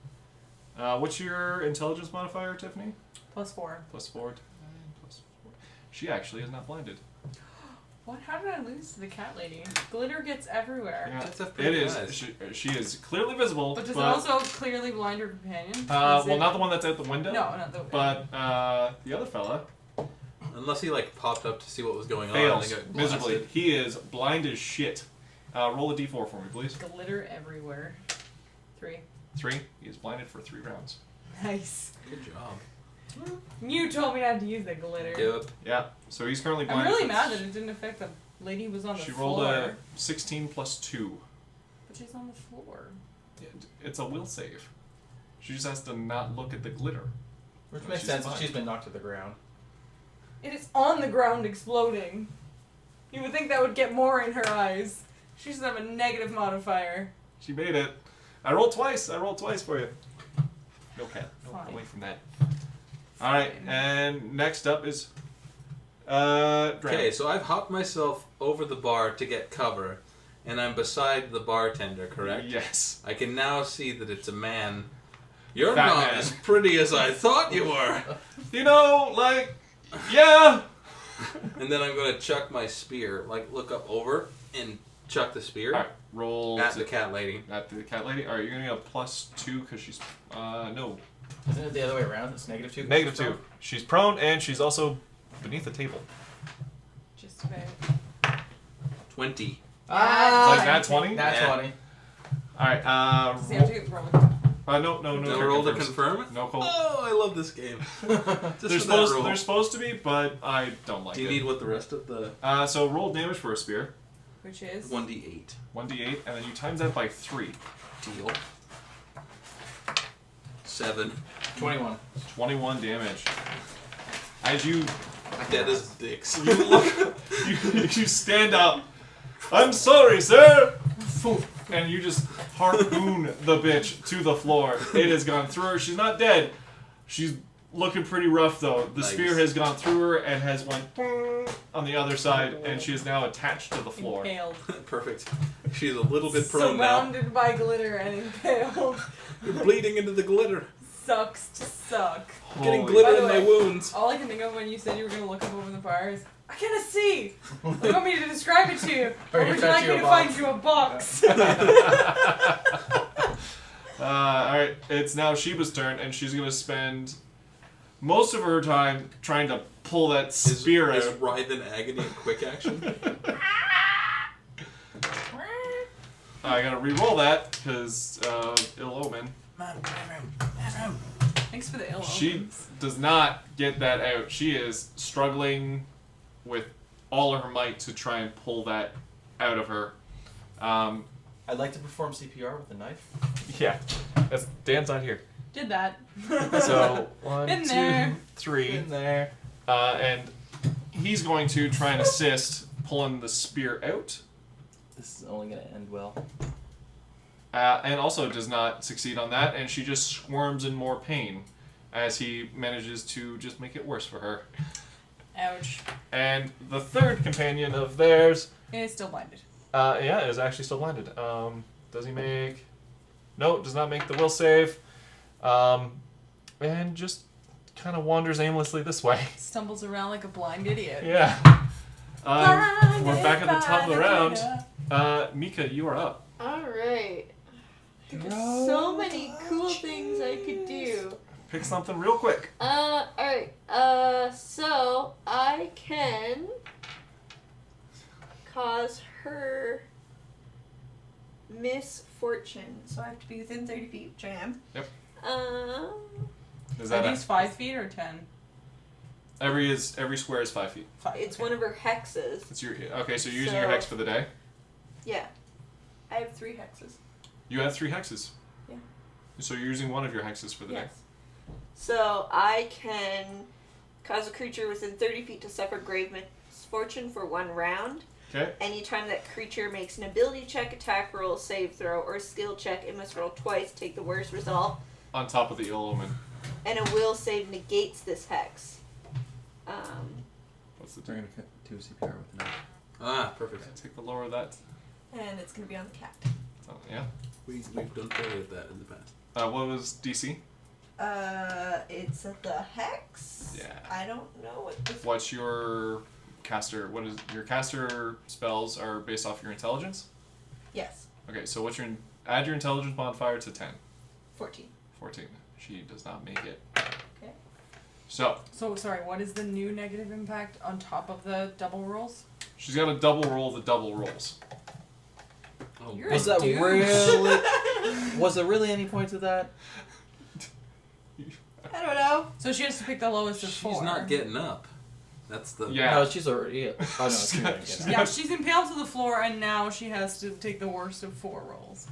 S2: What's your intelligence modifier, Tiffany?
S3: +4.
S2: +4 to 9, +4. She actually is not blinded.
S3: What? How did I lose to the cat lady? Glitter gets everywhere.
S2: Yeah,
S1: That's a
S2: it
S1: pretty
S2: is.
S1: nice.
S2: She is clearly visible.
S3: But does it also clearly blind her companion?
S2: well, not the one that's out the window.
S3: No, not the.
S2: But the other fella
S1: Unless he like popped up to see what was going on.
S2: fails
S1: and got
S2: miserably.
S1: blasted.
S2: He is blind as shit. Roll a d4 for me, please.
S3: Glitter everywhere. 3.
S2: 3. He is blinded for 3 rounds.
S3: Nice.
S1: Good job.
S3: You told me not to use the glitter.
S1: Yep.
S2: Yeah. So he's currently
S3: I'm
S2: blind.
S3: really
S2: for-
S3: mad that it didn't affect the lady who was on the
S2: She
S3: floor.
S2: rolled a 16 plus 2.
S3: But she's on the floor.
S2: It's a will save. She just has to not look at the glitter.
S4: Which
S2: Well,
S4: makes
S2: she's
S4: sense.
S2: fine.
S4: If she's been knocked to the ground.
S3: It is on the ground exploding. You would think that would get more in her eyes. She should have a negative modifier.
S2: She made it. I rolled twice. For you. No cat. No,
S3: Fine.
S2: away from that. All right,
S3: Fine.
S2: and next up is Dram.
S1: Okay, so I've hopped myself over the bar to get cover, and I'm beside the bartender, correct?
S2: Yes.
S1: I can now see that it's a man. You're
S2: Fat
S1: not
S2: man.
S1: as pretty as I thought you were.
S2: You know, like, yeah.
S1: And then I'm going to chuck my spear, like look up over and chuck the spear
S2: All right, roll
S1: at
S2: to-
S1: the cat lady.
S2: At the cat lady. All right, you're gonna get a +2 because she's no
S4: Isn't it the other way around? It's -2.
S2: -2. She's prone and she's also beneath the table.
S3: Just about.
S1: 20.
S4: Ah,
S2: Like nat 20.
S4: Nat
S1: Yeah.
S4: 20.
S2: All right.
S3: Does he have to roll a
S2: No.
S1: No roll to
S2: confirms.
S1: confirm it?
S2: No call.
S1: Oh, I love this game. Just
S2: They're
S1: for that
S2: supposed.
S1: roll.
S2: They're supposed to be, but I don't like
S1: Do you
S2: it.
S1: need what the rest of the
S2: So roll damage for a spear.
S3: Which is?
S1: 1d8
S2: 1d8, and then you times that by 3.
S1: deal? 7.
S4: 21.
S2: 21 damage. As you
S1: Dead as dicks.
S2: you stand up. I'm sorry, sir. And you just harpoon the bitch to the floor. It has gone through her. She's not dead. She's looking pretty rough though. The
S1: Nice.
S2: spear has gone through her and has went on the other side, and she is now attached to the floor.
S3: Impaled.
S1: Perfect. She's a little bit prone now.
S3: Surrounded by glitter and impaled.
S1: You're bleeding into the glitter.
S3: sucks to suck.
S1: Getting
S2: Holy-
S1: glitter
S3: By
S1: in
S3: the
S1: my
S3: way-
S1: wounds.
S3: All I can think of when you said you were gonna look up over the bar is, I cannot see. Do you want me to describe it to you, or
S4: Or
S3: would you
S4: fetch
S3: like
S4: you
S3: me
S4: a
S3: to
S4: box.
S3: find you a box?
S2: Alright, it's now Sheba's turn, and she's gonna spend most of her time trying to pull that spear
S1: Is
S2: out.
S1: Writhe in Agony a quick action?
S2: I gotta re-roll that, because ill omen.
S3: Thanks for the ill
S2: She
S3: omens.
S2: does not get that out. She is struggling with all of her might to try and pull that out of her.
S4: I'd like to perform CPR with a knife.
S2: Yeah, that's Dan's not here.
S3: Did that.
S2: So 1,
S3: Been
S2: 2,
S3: there.
S2: 3,
S4: In there.
S2: and he's going to try and assist pulling the spear out,
S4: This is only gonna end well.
S2: and also does not succeed on that, and she just squirms in more pain as he manages to just make it worse for her.
S3: Ouch.
S2: And the third companion of theirs,
S3: It's still blinded.
S2: yeah, is actually still blinded. Does he make? No, does not make the will save, and just kind of wanders aimlessly this way.
S3: Stumbles around like a blind idiot.
S2: Yeah. We're back at the top of the round. Mika, you are up.
S6: Alright. There's so many cool things I could do.
S2: Pick something real quick.
S6: Alright. So I can cause her misfortune. So I have to be within 30 feet, which I am.
S2: Yep. Is
S3: Are
S2: that
S3: these 5 feet or 10?
S2: every square is 5 feet?
S3: 5.
S6: It's one of her hexes.
S2: It's your okay. So you're using your
S6: So-
S2: hex for the day.
S6: Yeah. I have 3 hexes.
S2: You have 3 hexes.
S6: Yeah.
S2: So you're using one of your hexes for the day.
S6: Yes. So I can cause a creature within 30 feet to suffer grave misfortune for 1 round.
S2: Okay.
S6: Anytime that creature makes an ability check, attack roll, save throw, or skill check, it must roll twice, take the worst result,
S2: On top of the ill omen.
S6: and a will save negates this hex.
S2: What's the
S4: We're
S2: turn?
S4: gonna do CPR with a knife.
S1: Ah, perfect.
S2: Take the lower of that.
S6: And it's going to be on the cat.
S2: Oh, yeah.
S1: We've done plenty of that in the past.
S2: What was DC?
S6: It's at the hex.
S2: Yeah.
S6: I don't know what this.
S2: What's your caster? What is your caster spells are based off your intelligence?
S6: Yes,
S2: Okay, so what's your add your intelligence modifier to 10.
S6: 14.
S2: 14. She does not make it.
S6: Okay.
S2: So
S3: So, sorry, what is the new negative impact on top of the double rolls?
S2: she's got to double roll the double rolls.
S1: Oh,
S3: You're
S4: Was
S3: a
S4: that
S3: douche.
S4: really? Was there really any point to that?
S6: I don't know.
S3: So she has to pick the lowest of
S1: she's
S3: 4.
S1: not getting up. That's the
S2: Yeah.
S4: No, she's already. Oh no, she's
S2: got-
S4: gonna
S2: she's
S4: get
S2: got-
S4: out.
S3: Yeah, she's impaled to the floor, and now she has to take the worst of 4 rolls.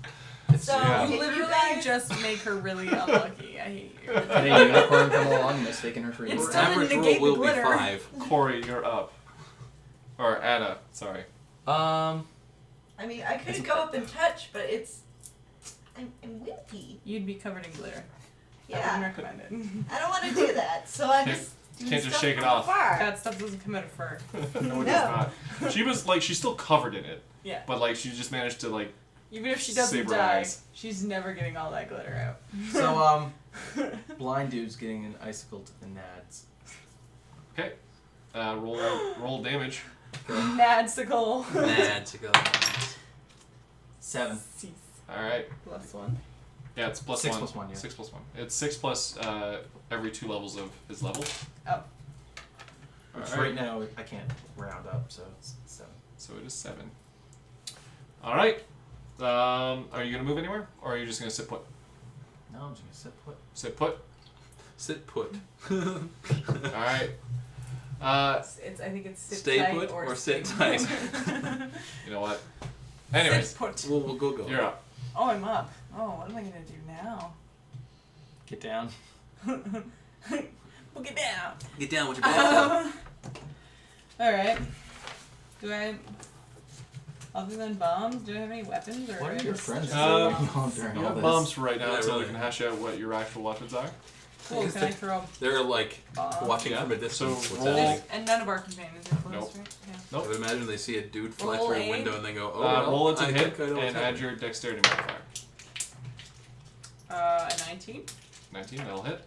S6: So
S2: Yeah.
S3: You
S6: if you
S3: literally
S6: guys,
S3: just make her really unlucky. I hate you.
S4: And a unicorn come along, mistaking her for
S3: It's
S4: you.
S1: Her
S3: still didn't
S1: average roll
S3: negate the
S1: will be
S3: glitter.
S1: 5.
S2: Corey, you're up. Or Anna, sorry.
S6: I mean, I could go up and touch, but I'm wimpy.
S3: You'd be covered in glitter. I
S6: Yeah.
S3: wouldn't recommend it.
S6: I don't want to do that, so I just doing
S2: Can't just
S6: stuff
S2: shake it
S6: from
S2: off.
S6: afar.
S3: That stuff doesn't come out of fur.
S2: No, it
S6: No.
S2: does not. She was like, she's still covered in it,
S3: Yeah.
S2: but like, she just managed to like.
S3: Even if she doesn't
S2: Save her
S3: die,
S2: eyes.
S3: she's never getting all that glitter out.
S4: So blind dude's getting an icicle to the nads.
S2: Okay. Roll damage.
S3: Nadsicle.
S1: Magical.
S4: 7.
S2: All right.
S3: Plus 1.
S2: Yeah, it's plus
S4: 6
S2: 1.
S4: plus 1, yeah.
S2: 6 plus 1. It's 6 plus every 2 levels of his level.
S3: Oh.
S4: Which
S2: Alright.
S4: right now I can't round up, so it's 7.
S2: So it is 7. All right. Are you gonna move anywhere, or are you just gonna sit put?
S4: No, I'm just gonna sit put.
S2: Sit put.
S1: Sit put.
S2: All right.
S3: I think it's sit
S1: Stay
S3: tight
S1: put
S3: or
S1: or sit
S3: stay
S1: tight?
S2: You know what? Anyways,
S3: Sit put.
S1: We'll go.
S2: you're up.
S3: Oh, I'm up. Oh, what am I gonna do now?
S4: Get down.
S3: We'll get down.
S1: Get down with your back up.
S3: Alright. Do I... Other than bombs, do I have any weapons? Or
S4: What
S3: do I
S4: are your
S3: just-
S4: friends
S2: Um,
S4: doing all during
S2: You
S4: all
S2: have
S4: this?
S2: bombs for right now
S1: Yeah,
S2: until we
S1: really.
S2: can hash out what your actual weapons are.
S3: Cool, can I throw
S1: They're like
S3: bombs?
S1: watching
S2: Yeah.
S1: from a distance.
S2: So
S1: What's
S2: roll-
S1: happening.
S3: And none of our companions are close,
S2: Nope.
S3: right? Yeah.
S2: Nope.
S1: I would imagine they see a dude fly
S3: Roll
S1: through a
S3: A.
S1: window and they go, oh,
S2: Roll it to
S1: I
S2: hit
S1: think I know what's
S2: and add
S1: happening.
S2: your dexterity modifier.
S3: A 19?
S2: 19, that'll hit.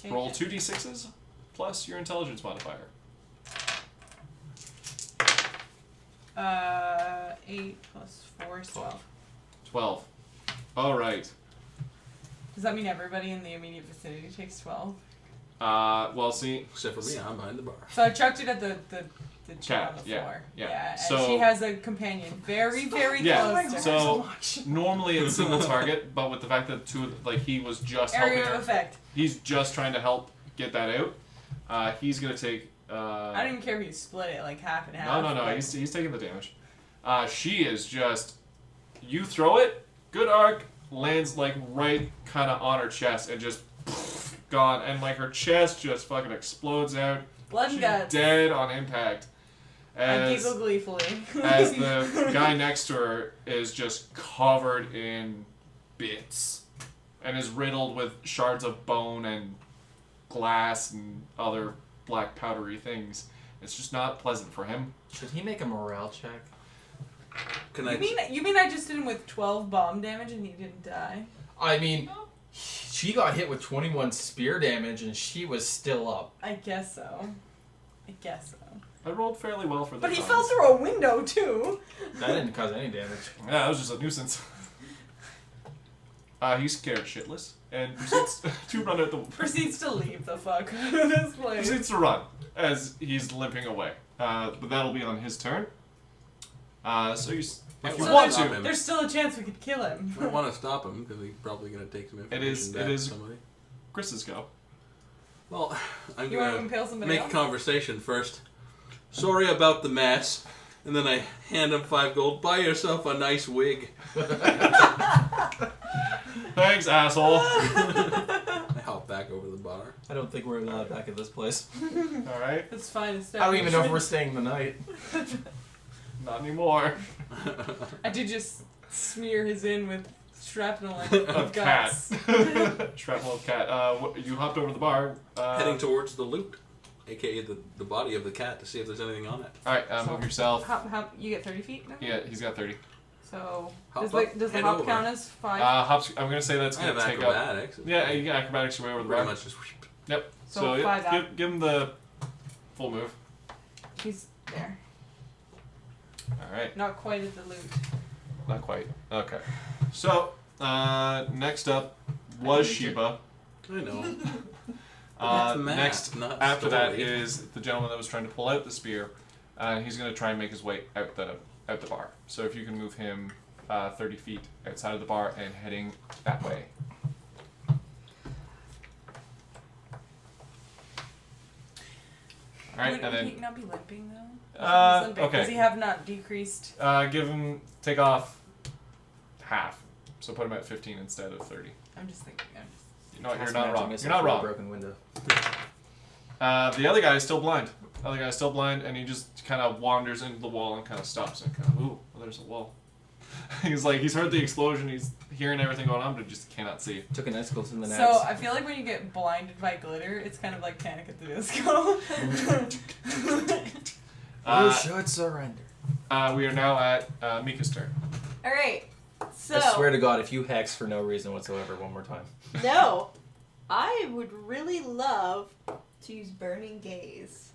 S3: Okay.
S2: Roll 2d6s plus your intelligence modifier.
S3: 8 plus 4 is 12.
S2: 12. Alright.
S3: Does that mean everybody in the immediate vicinity takes 12?
S2: Well, see.
S1: Except for me, I'm behind the bar.
S3: So I chucked it at the chair
S2: Cat,
S3: on the
S2: yeah,
S3: floor.
S2: yeah.
S3: And
S2: So-
S3: she has a companion very, very
S2: Yeah,
S3: close to her.
S2: so normally it's single target, but with the fact that he was just helping
S3: Area
S2: her,
S3: of effect.
S2: he's just trying to help get that out. He's gonna take.
S3: I don't even care if you split it like half and half.
S2: No.
S3: but-
S2: He's taking the damage. She is just. You throw it, good arc, lands like right kind of on her chest, and just gone, and like her chest just fucking explodes out.
S3: Blood and
S2: She's
S3: guts.
S2: dead on impact.
S3: I
S2: As,
S3: giggle gleefully.
S2: as the guy next to her is just covered in bits and is riddled with shards of bone and glass and other black powdery things. It's just not pleasant for him.
S4: Should he make a morale check?
S1: Can
S3: You mean I just did him with 12 bomb damage and he didn't die?
S4: I mean, she got hit with 21 spear damage and she was still up.
S3: I guess so.
S2: I rolled fairly well for the
S3: But he
S2: times.
S3: fell through a window too.
S4: That didn't cause any damage.
S2: Yeah, that was just a nuisance. He's scared shitless and proceeds to run out the.
S3: Proceeds to leave the fuck this place.
S2: Proceeds to run as he's limping away. But that'll be on his turn. So you, if you
S1: So
S2: want
S1: there's-
S2: to,
S3: There's still a chance we could kill him.
S1: I want to stop him because he's probably going to take some information back
S2: it is-
S1: to somebody.
S2: Chris's go.
S1: Well, I'm
S3: You want to
S1: going to
S3: impale somebody
S1: make
S3: else?
S1: conversation first. Sorry about the mess. And then I hand him 5 gold. Buy yourself a nice wig.
S2: Thanks, asshole.
S1: I hop back over the bar.
S4: I don't think we're allowed back at this place.
S2: All right,
S3: It's fine. It's
S4: I don't even know if we're staying the night.
S2: not anymore.
S3: I did just smear his in with shrapnel and
S2: Of cat.
S3: guts.
S2: Shrapnel of cat. You hopped over the bar.
S1: Heading towards the loot, aka the body of the cat, to see if there's anything on it.
S2: All right, move yourself.
S3: How, you get 30 feet now?
S2: Yeah, he's got 30.
S3: So,
S1: Hop
S3: does
S1: up,
S3: the
S1: head
S3: hop
S1: over.
S3: count as 5?
S2: Hops. I'm gonna say that's
S1: I have
S2: gonna take up.
S1: acrobatics.
S2: Yeah, you can acrobatics your way over the
S1: Pretty
S2: bar.
S1: much just...
S2: Yep.
S3: So
S2: So, yeah,
S3: 5 out.
S2: give him the full move.
S3: He's there.
S2: All right.
S3: Not quite at the loot.
S2: Not quite. Okay. So, next up was Sheba.
S1: I know. That's math,
S2: Next,
S1: not
S2: after that
S1: story.
S2: is the gentleman that was trying to pull out the spear. He's going to try and make his way out the bar. So if you can move him 30 feet outside of the bar and heading that way. All right,
S3: Would
S2: and
S3: he
S2: then
S3: not be limping though?
S2: okay.
S3: Does he have not decreased?
S2: take off half. So put him at 15 instead of 30.
S3: I'm just thinking.
S2: No, you're
S4: Cast
S2: not
S4: magic
S2: wrong.
S4: missile
S2: You're not
S4: through a
S2: wrong.
S4: broken window.
S2: The other guy is still blind. And he just kind of wanders into the wall and kind of stops and kind of, ooh, well, there's a wall. He's heard the explosion, he's hearing everything going on, but just cannot see.
S4: Took an icicle to the
S3: So
S4: nads.
S3: I feel like when you get blinded by glitter, it's kind of like Panic at the Disco.
S4: You should surrender.
S2: We are now at Mika's turn.
S6: Alright, so.
S4: I swear to God, if you hex for no reason whatsoever one more time.
S6: No. I would really love to use Burning Gaze.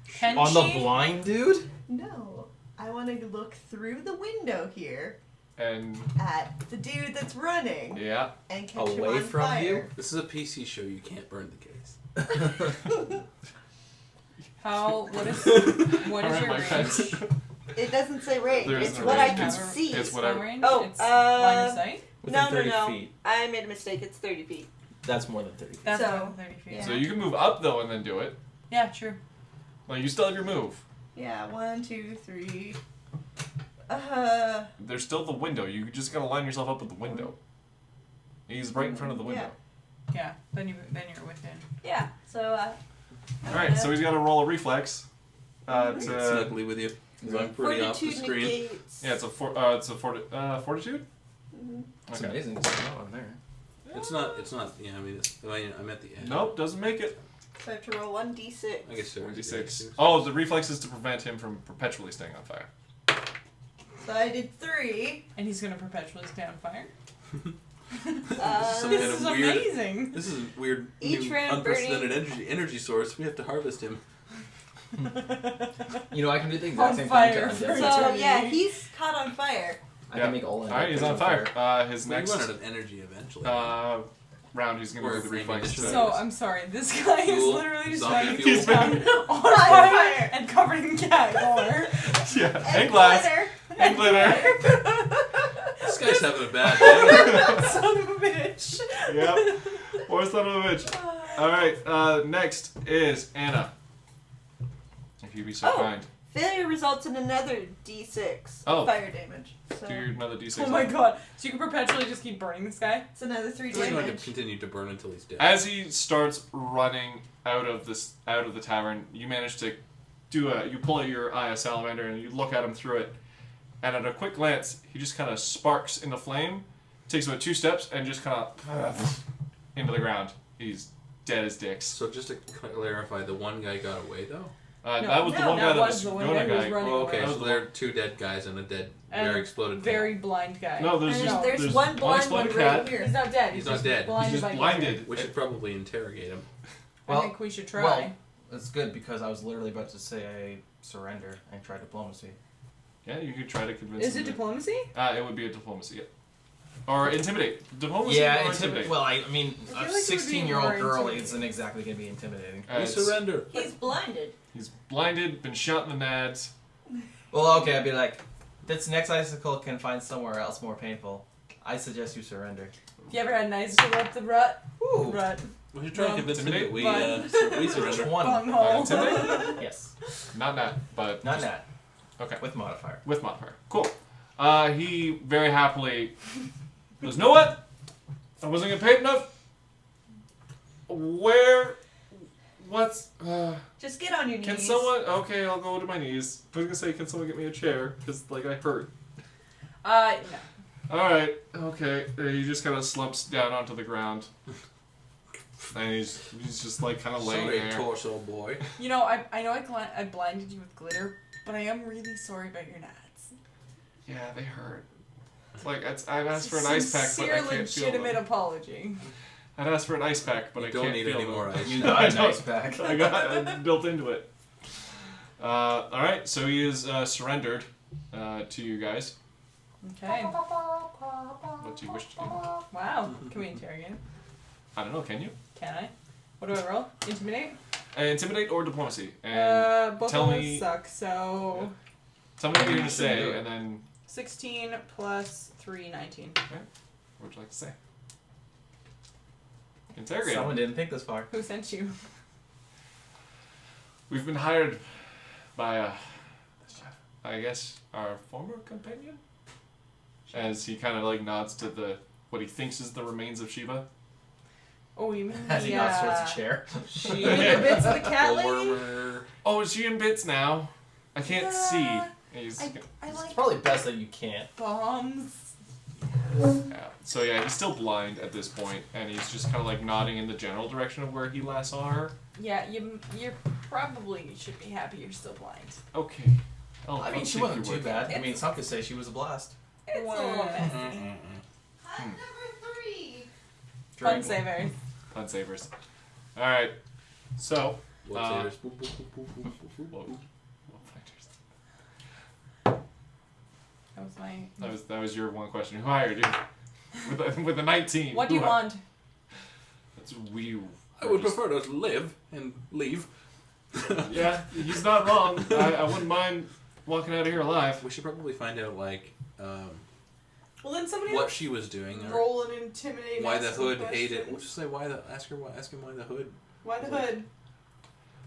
S3: Can
S4: On the
S3: she?
S4: blind dude?
S6: No. I want to look through the window here
S2: And,
S6: at the dude that's running
S2: yeah.
S6: and catch him
S4: Away
S6: on
S4: from
S6: fire.
S4: you?
S1: This is a PC show. You can't burn the case.
S3: What is
S2: Alright,
S3: your
S2: my
S3: range?
S2: friends.
S6: It doesn't say range.
S2: There
S6: It's
S2: isn't a
S6: what I
S2: range.
S6: can
S2: It's-
S6: see.
S2: it's
S3: Spell
S2: whatever.
S3: range?
S6: Oh,
S3: It's line of sight?
S4: Within
S6: no,
S4: 30
S6: no.
S4: feet.
S6: I made a mistake. It's 30 feet.
S4: That's more than 30 feet.
S3: That's
S6: So,
S3: more than 30 feet.
S6: yeah.
S2: So you can move up, though, and then do it.
S3: Yeah, true.
S2: Like, you still have your move.
S6: Yeah, 1, 2, 3.
S2: There's still the window. You just gotta line yourself up with the window. He's right in front of the window.
S3: Yeah, then you're within.
S6: Yeah. So.
S2: Alright, so he's gotta roll a reflex. It's,
S1: Snugly with you. 'Cause I'm pretty off the
S6: Fortitude
S1: screen.
S6: negates.
S2: yeah, it's a fortitude?
S6: Mhm.
S4: It's
S2: Okay.
S4: amazing to see on there.
S1: It's not. Yeah, I mean, I'm at the end.
S2: Nope, doesn't make it.
S6: So I have to roll 1d6.
S1: I guess so.
S2: 1d6. Oh, the reflex is to prevent him from perpetually staying on fire.
S6: So I did 3.
S3: And he's gonna perpetually stay on fire.
S1: Some
S3: This
S1: kind
S3: is
S1: of weird.
S3: amazing.
S1: This is a weird,
S6: Each
S1: new,
S6: round
S1: unprecedented energy source. We have to harvest him.
S4: You know, I can do the exact
S3: On
S4: same
S3: fire
S4: thing to
S3: for
S4: undead.
S6: So
S3: eternity.
S6: yeah, he's caught on fire.
S4: I
S2: Yeah.
S4: can make all undead.
S2: Alright, he's on
S4: creatures
S2: fire. His
S1: We
S2: next
S1: run out of energy eventually.
S2: round, he's going to
S1: Or
S2: go with the
S1: maybe
S2: reflex.
S1: this
S3: So I'm sorry. This guy is
S1: Fuel,
S3: literally just
S1: zombie
S3: running
S1: fuel.
S3: through town on
S6: Fire.
S3: fire and covered in cat gore.
S2: Yeah, and glass.
S6: glitter.
S2: And glitter.
S1: This guy's having a bad day.
S3: Son of a bitch.
S2: Yep. Or son of a bitch. Alright, next is Anna. If you'd be so
S6: Oh.
S2: kind.
S6: Failure results in another d6
S2: Oh.
S6: fire damage. So
S2: Do your another d6.
S3: Oh my god. So you can perpetually just keep burning this guy?
S6: it's another 3
S1: He's going to
S6: damage.
S1: continue to burn until he's dead.
S2: As he starts running out of the tavern, you manage to you pull out your eye of salamander and you look at him through it, and at a quick glance, he just kind of sparks into flame, takes about 2 steps, and just kind of into the ground. He's dead as dicks.
S1: So just to clarify, the one guy got away though?
S3: No,
S2: that was the
S6: no,
S2: one
S3: that
S2: guy that
S3: was
S2: was
S3: the one
S2: Gona
S3: guy who was
S2: guy.
S3: running
S1: Oh, okay.
S3: away.
S2: That
S1: So
S2: was
S1: there are 2 dead guys and a dead,
S3: And
S1: very exploded
S3: very blind guy.
S2: No, there's
S6: And
S2: just
S6: there's one blind one
S2: unexploded
S6: right
S2: cat.
S6: here.
S3: He's not dead.
S1: He's
S3: He's
S1: not
S3: just
S1: dead.
S3: blinded
S2: He's
S3: by
S2: just
S3: glitter.
S2: blinded.
S1: We should probably interrogate him.
S3: I
S4: Well,
S3: think we should try.
S4: Well, it's good because I was literally about to say surrender and try diplomacy.
S2: Yeah, you could try to convince
S3: Is
S2: him
S3: it
S2: that-
S3: diplomacy?
S2: It would be a diplomacy, yeah. Or intimidate. Diplomacy or
S4: Yeah,
S2: intimidate.
S4: well, I mean,
S3: I feel
S4: a
S3: like it would be
S4: 16-year-old
S3: more
S4: girl
S3: intimidating.
S4: isn't exactly going to be intimidating.
S1: We
S2: It's-
S1: surrender.
S6: He's blinded.
S2: He's blinded, been shot in the nads.
S4: Well, okay, I'd be like, this next icicle can find somewhere else more painful. I suggest you surrender.
S3: Have you ever had an icicle up the rut?
S4: Ooh.
S3: Rut.
S1: We should try to
S3: No.
S1: convince him that
S2: Intimidate?
S1: we,
S3: But-
S1: we
S4: Which
S1: surrender.
S4: one?
S3: Bunghole.
S2: Intimidate?
S4: Yes.
S2: Not that, but
S4: Not
S2: just-
S4: that.
S2: Okay.
S4: With modifier.
S2: With modifier. Cool. He very happily goes, "Know what? I wasn't getting paid enough. What's
S6: Just get on your knees.
S2: can someone? Okay, I'll go to my knees. I was gonna say, can someone get me a chair? Because like I hurt.
S3: No.
S2: All right. Okay. He just kind of slumps down onto the ground, and he's just like kind of laying
S1: Sorry,
S2: there.
S1: torso boy.
S3: You know, I know I blinded you with glitter, but I am really sorry about your nads.
S2: Yeah, they hurt. Like I've asked for an ice pack, but I
S3: Sincere,
S2: can't feel
S3: legitimate
S2: them.
S3: apology.
S2: I'd asked for an ice pack, but
S1: You
S2: I
S1: don't
S2: can't
S1: need
S2: feel
S1: any
S2: them.
S1: more ice.
S4: You
S2: I
S4: got a
S2: don't.
S4: nice back.
S2: I got it built into it. All right, so he is surrendered to you guys.
S3: Okay.
S2: What do you wish to do?
S3: Wow. Can we interrogate him?
S2: I don't know. Can you
S3: Can I? What do I roll? Intimidate?
S2: intimidate or diplomacy? And
S3: Both
S2: tell
S3: of those
S2: me-
S3: suck, so
S2: tell me what you're gonna
S4: do
S2: say,
S4: it.
S2: and then
S3: 16 plus 3, 19.
S2: what would you like to say? Interrogate.
S4: Someone didn't think this far.
S3: Who sent you?
S2: We've been hired by, I guess, our former companion. As he kind of like nods to what he thinks is the remains of Shiva.
S3: Oh, you mean
S4: Has he
S3: the,
S4: not towards a chair?
S3: You mean the bits of the cat lady?
S1: Former.
S2: Oh, is she in bits now? I can't see. He's,
S3: I
S4: It's
S3: like
S4: probably best that you can't.
S3: bombs.
S2: yeah. So yeah, he's still blind at this point, and he's just kind of like nodding in the general direction of where he last saw her.
S3: Yeah, you probably should be happy you're still blind.
S2: Okay. I'll
S4: I mean, she
S2: take
S4: wasn't
S2: your
S4: too
S2: word.
S4: bad. I mean, some could say she was a blast.
S6: It's a little
S3: Wow.
S6: messy.
S2: Hmm.
S6: Number 3.
S3: Fun
S4: Drink.
S3: savers.
S2: Fun savers. All right. So.
S1: What
S2: Uh,
S1: savers? Boop, boop, boop, boop, boop, boop, boop,
S2: Whoa.
S1: boop.
S3: That was my.
S2: That was your one question. Who hired you? With a 19.
S3: What do you
S2: Who
S3: want?
S2: That's we.
S1: I would prefer to live and leave.
S2: Yeah, he's not wrong. I wouldn't mind walking out of here alive.
S1: We should probably find out
S3: Well, then somebody
S1: what
S3: else
S1: she was doing, or
S3: roll and intimidate.
S1: why
S3: ask
S1: the
S3: some
S1: hood hated.
S3: questions.
S1: What's say why the ask him why the hood.
S3: Why the hood?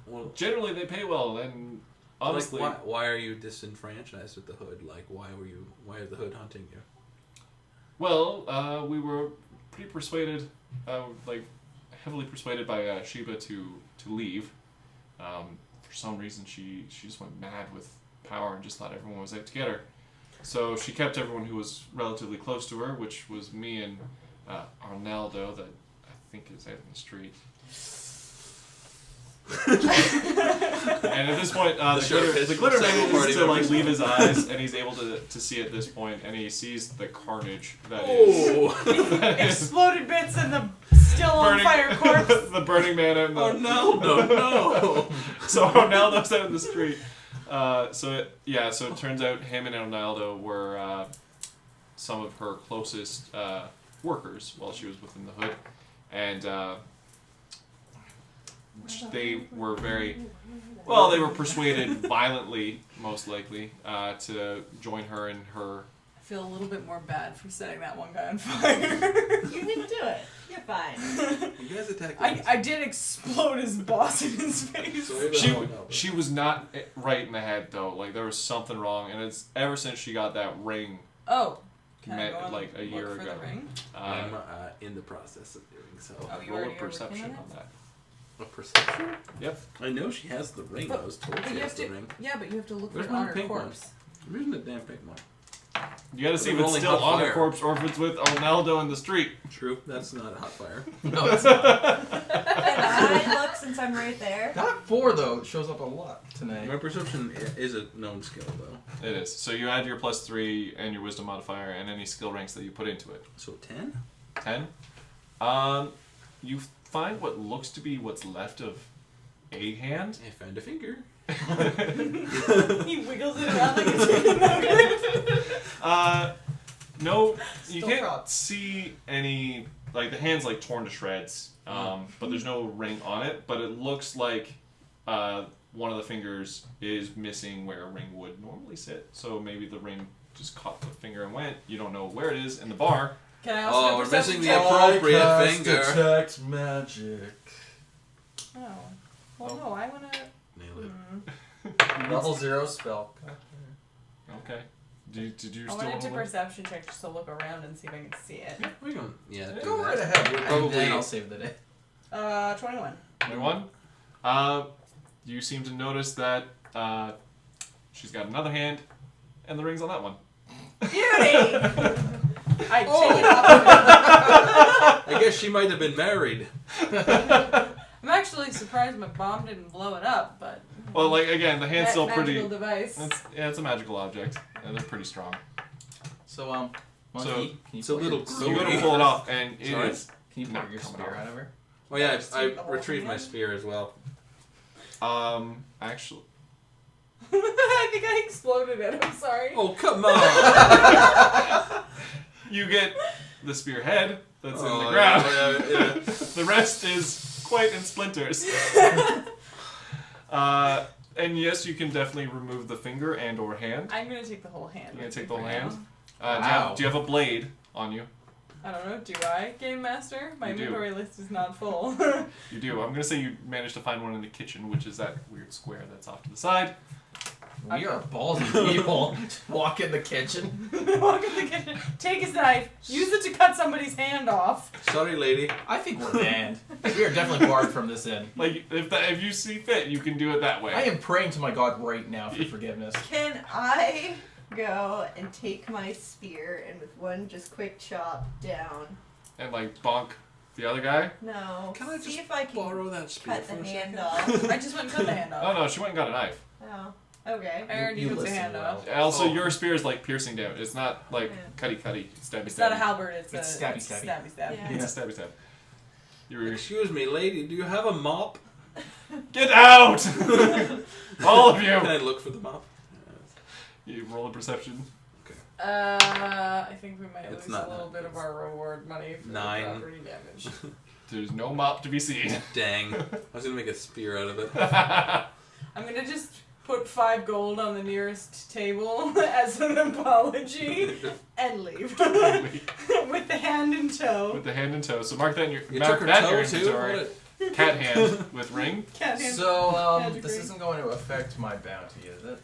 S1: Well,
S2: Generally, they pay well, and honestly,
S1: like, why are you disenfranchised with the hood? Like why are the hood hunting you?
S2: well, we were pretty persuaded, like heavily persuaded by Sheba to leave. For some reason, she just went mad with power and just thought everyone was out to get her. So she kept everyone who was relatively close to her, which was me and Arnaldo, that I think is out in the street. And at this point, the
S1: sharpest
S2: glitter
S1: several
S2: manages
S1: party
S2: to like
S1: members.
S2: leave his eyes, and he's able to see at this point, and he sees the carnage that is
S1: Oh!
S3: Exploded bits and the still on fire corpse.
S2: the burning man and the
S1: Oh no!
S2: So Ronaldo's out in the street. So it turns out him and Ronaldo were some of her closest workers while she was within the hood, and they were they were persuaded violently, most likely, to join her in her.
S3: I feel a little bit more bad for setting that one guy on fire.
S6: You didn't do it. You're fine.
S1: You guys attacked
S3: I did explode his boss in his face.
S2: She was not right in the head though. Like there was something wrong, and it's ever since she got that ring.
S3: Oh. Can I
S2: Met
S3: go on
S2: like a
S3: look
S2: year
S3: for
S2: ago.
S3: the ring?
S1: I'm in the process of doing so.
S3: Oh, you
S2: Roll a
S3: already are
S2: perception
S3: working
S2: on
S3: on
S2: that.
S1: A perception?
S2: Yep.
S1: I know she has the ring.
S3: But-
S1: I was told
S3: But
S1: she
S3: you
S1: has
S3: have
S1: the
S3: to,
S1: ring.
S3: yeah, but you have to look
S1: Where's
S3: for it
S1: my
S3: on her
S1: pink one?
S3: corpse.
S1: I'm using the damn pink one.
S2: You gotta see if
S1: We're
S2: it's
S1: rolling
S2: still
S1: hot
S2: on the
S1: fire.
S2: corpse or if it's with Ronaldo in the street.
S1: True, that's not a hot fire.
S4: No, it's not.
S6: Can I look since I'm right there?
S4: Not 4 though. It shows up a lot tonight.
S1: My perception is a known skill though.
S2: It is. So you add your +3 and your wisdom modifier and any skill ranks that you put into it.
S1: So 10?
S2: 10. You find what looks to be what's left of a hand.
S1: I found a finger.
S3: He wiggles it around like a chicken nugget.
S2: No, you
S4: Still
S2: can't
S4: proud.
S2: see any, like the hand's like torn to shreds, but there's no ring on it, but it looks like one of the fingers is missing where a ring would normally sit, so maybe the ring just caught the finger and went. You don't know where it is in the bar.
S3: Can I also
S1: Oh,
S3: do
S1: we're
S3: perception
S1: missing the
S3: check?
S1: appropriate finger.
S4: Detect magic.
S3: Oh. Well, no, I wanna.
S1: Nailed it.
S4: Level 0 spell.
S2: Okay. Did you
S3: I
S2: still
S3: wanted
S2: want
S3: to
S2: to look?
S3: perception check just to look around and see if I can see it.
S1: We can, yeah, do
S4: Go
S1: that.
S4: right ahead.
S1: We'll
S4: And
S1: probably
S4: then I'll save the day.
S3: 21.
S2: New one? You seem to notice that she's got another hand, and the ring's on that one.
S3: Beauty! I take
S1: Oh.
S3: it off.
S1: I guess she might have been married.
S3: I'm actually surprised my bomb didn't blow it up, but.
S2: Well, like again, the hand's still pretty.
S3: Magical device.
S2: It's a magical object, and they're pretty strong.
S4: So, monkey, can you
S1: it's a
S4: pull
S1: little
S4: your-
S2: So you go to pull it off, and it
S1: Sorry?
S2: is.
S4: Can you pull
S2: not
S4: your
S2: coming
S4: spear
S2: off.
S4: out of her?
S1: Oh yeah,
S3: Just
S1: I
S3: take the whole
S1: retrieved
S3: thing
S1: my
S3: out?
S1: spear as well.
S2: Actually,
S3: I think I exploded it. I'm sorry.
S1: Oh come on!
S2: you get the spear head that's in the
S1: Oh,
S2: ground.
S1: yeah.
S2: The rest is quite in splinters. And yes, you can definitely remove the finger and or hand.
S3: I'm gonna take the whole hand.
S2: You're gonna
S3: with
S2: take
S3: me
S2: the whole
S3: for
S2: hand?
S3: now.
S4: Wow.
S2: Do you have a blade on you?
S3: I don't know. Do I, Game Master? My
S2: You do.
S3: inventory list is not full.
S2: You do. I'm gonna say you managed to find one in the kitchen, which is that weird square that's off to the side.
S4: We are ballsy people. Walk in the kitchen.
S3: Walk in the kitchen. Take his knife. Use it to cut somebody's hand off.
S1: Sorry, lady.
S4: I think we're banned. We are definitely barred from this inn.
S2: Like if you see fit, you can do it that way.
S4: I am praying to my God right now for forgiveness.
S6: Can I go and take my spear and with one just quick chop down?
S2: And like bonk the other guy.
S6: No.
S1: Can I
S6: see
S1: just
S6: if I can
S1: borrow that spear
S6: cut
S1: for
S6: the
S1: a
S6: hand
S1: second?
S6: off.
S3: I just went and cut the hand
S2: Oh
S3: off.
S2: no, she went and got a knife.
S6: Oh. Okay.
S3: I already
S4: You
S3: took the
S4: listen
S3: hand
S4: well.
S3: off.
S2: Also,
S1: Oh.
S2: your spear is like piercing damage. It's not like cutty, it's stabby,
S3: It's not a
S2: stabby.
S3: halberd. It's
S4: It's
S3: a
S4: stabby,
S3: it's
S4: stabby.
S3: stabby.
S6: Yeah.
S2: It's a stabby stab. You're
S1: Excuse me, lady. Do you have a mop?
S2: get out! All of
S1: Can
S2: you.
S1: I look for the mop?
S2: You roll a perception.
S3: I think we might
S1: It's
S3: lose
S1: not
S3: a little
S1: that.
S3: bit of our reward money for
S1: 9.
S3: property damage.
S2: There's no mop to be seen.
S1: Dang. I was gonna make a spear out of it.
S3: I'm gonna just put 5 gold on the nearest table as an apology and leave with the hand in tow.
S2: With the hand in tow. So mark that in your
S1: You
S2: mark
S1: took her
S2: that in your
S1: toe too?
S2: inventory.
S1: What?
S2: Cat hand with ring.
S3: Cat hand.
S4: So,
S3: Magic
S4: this
S3: ring.
S4: isn't going to affect my bounty, is it?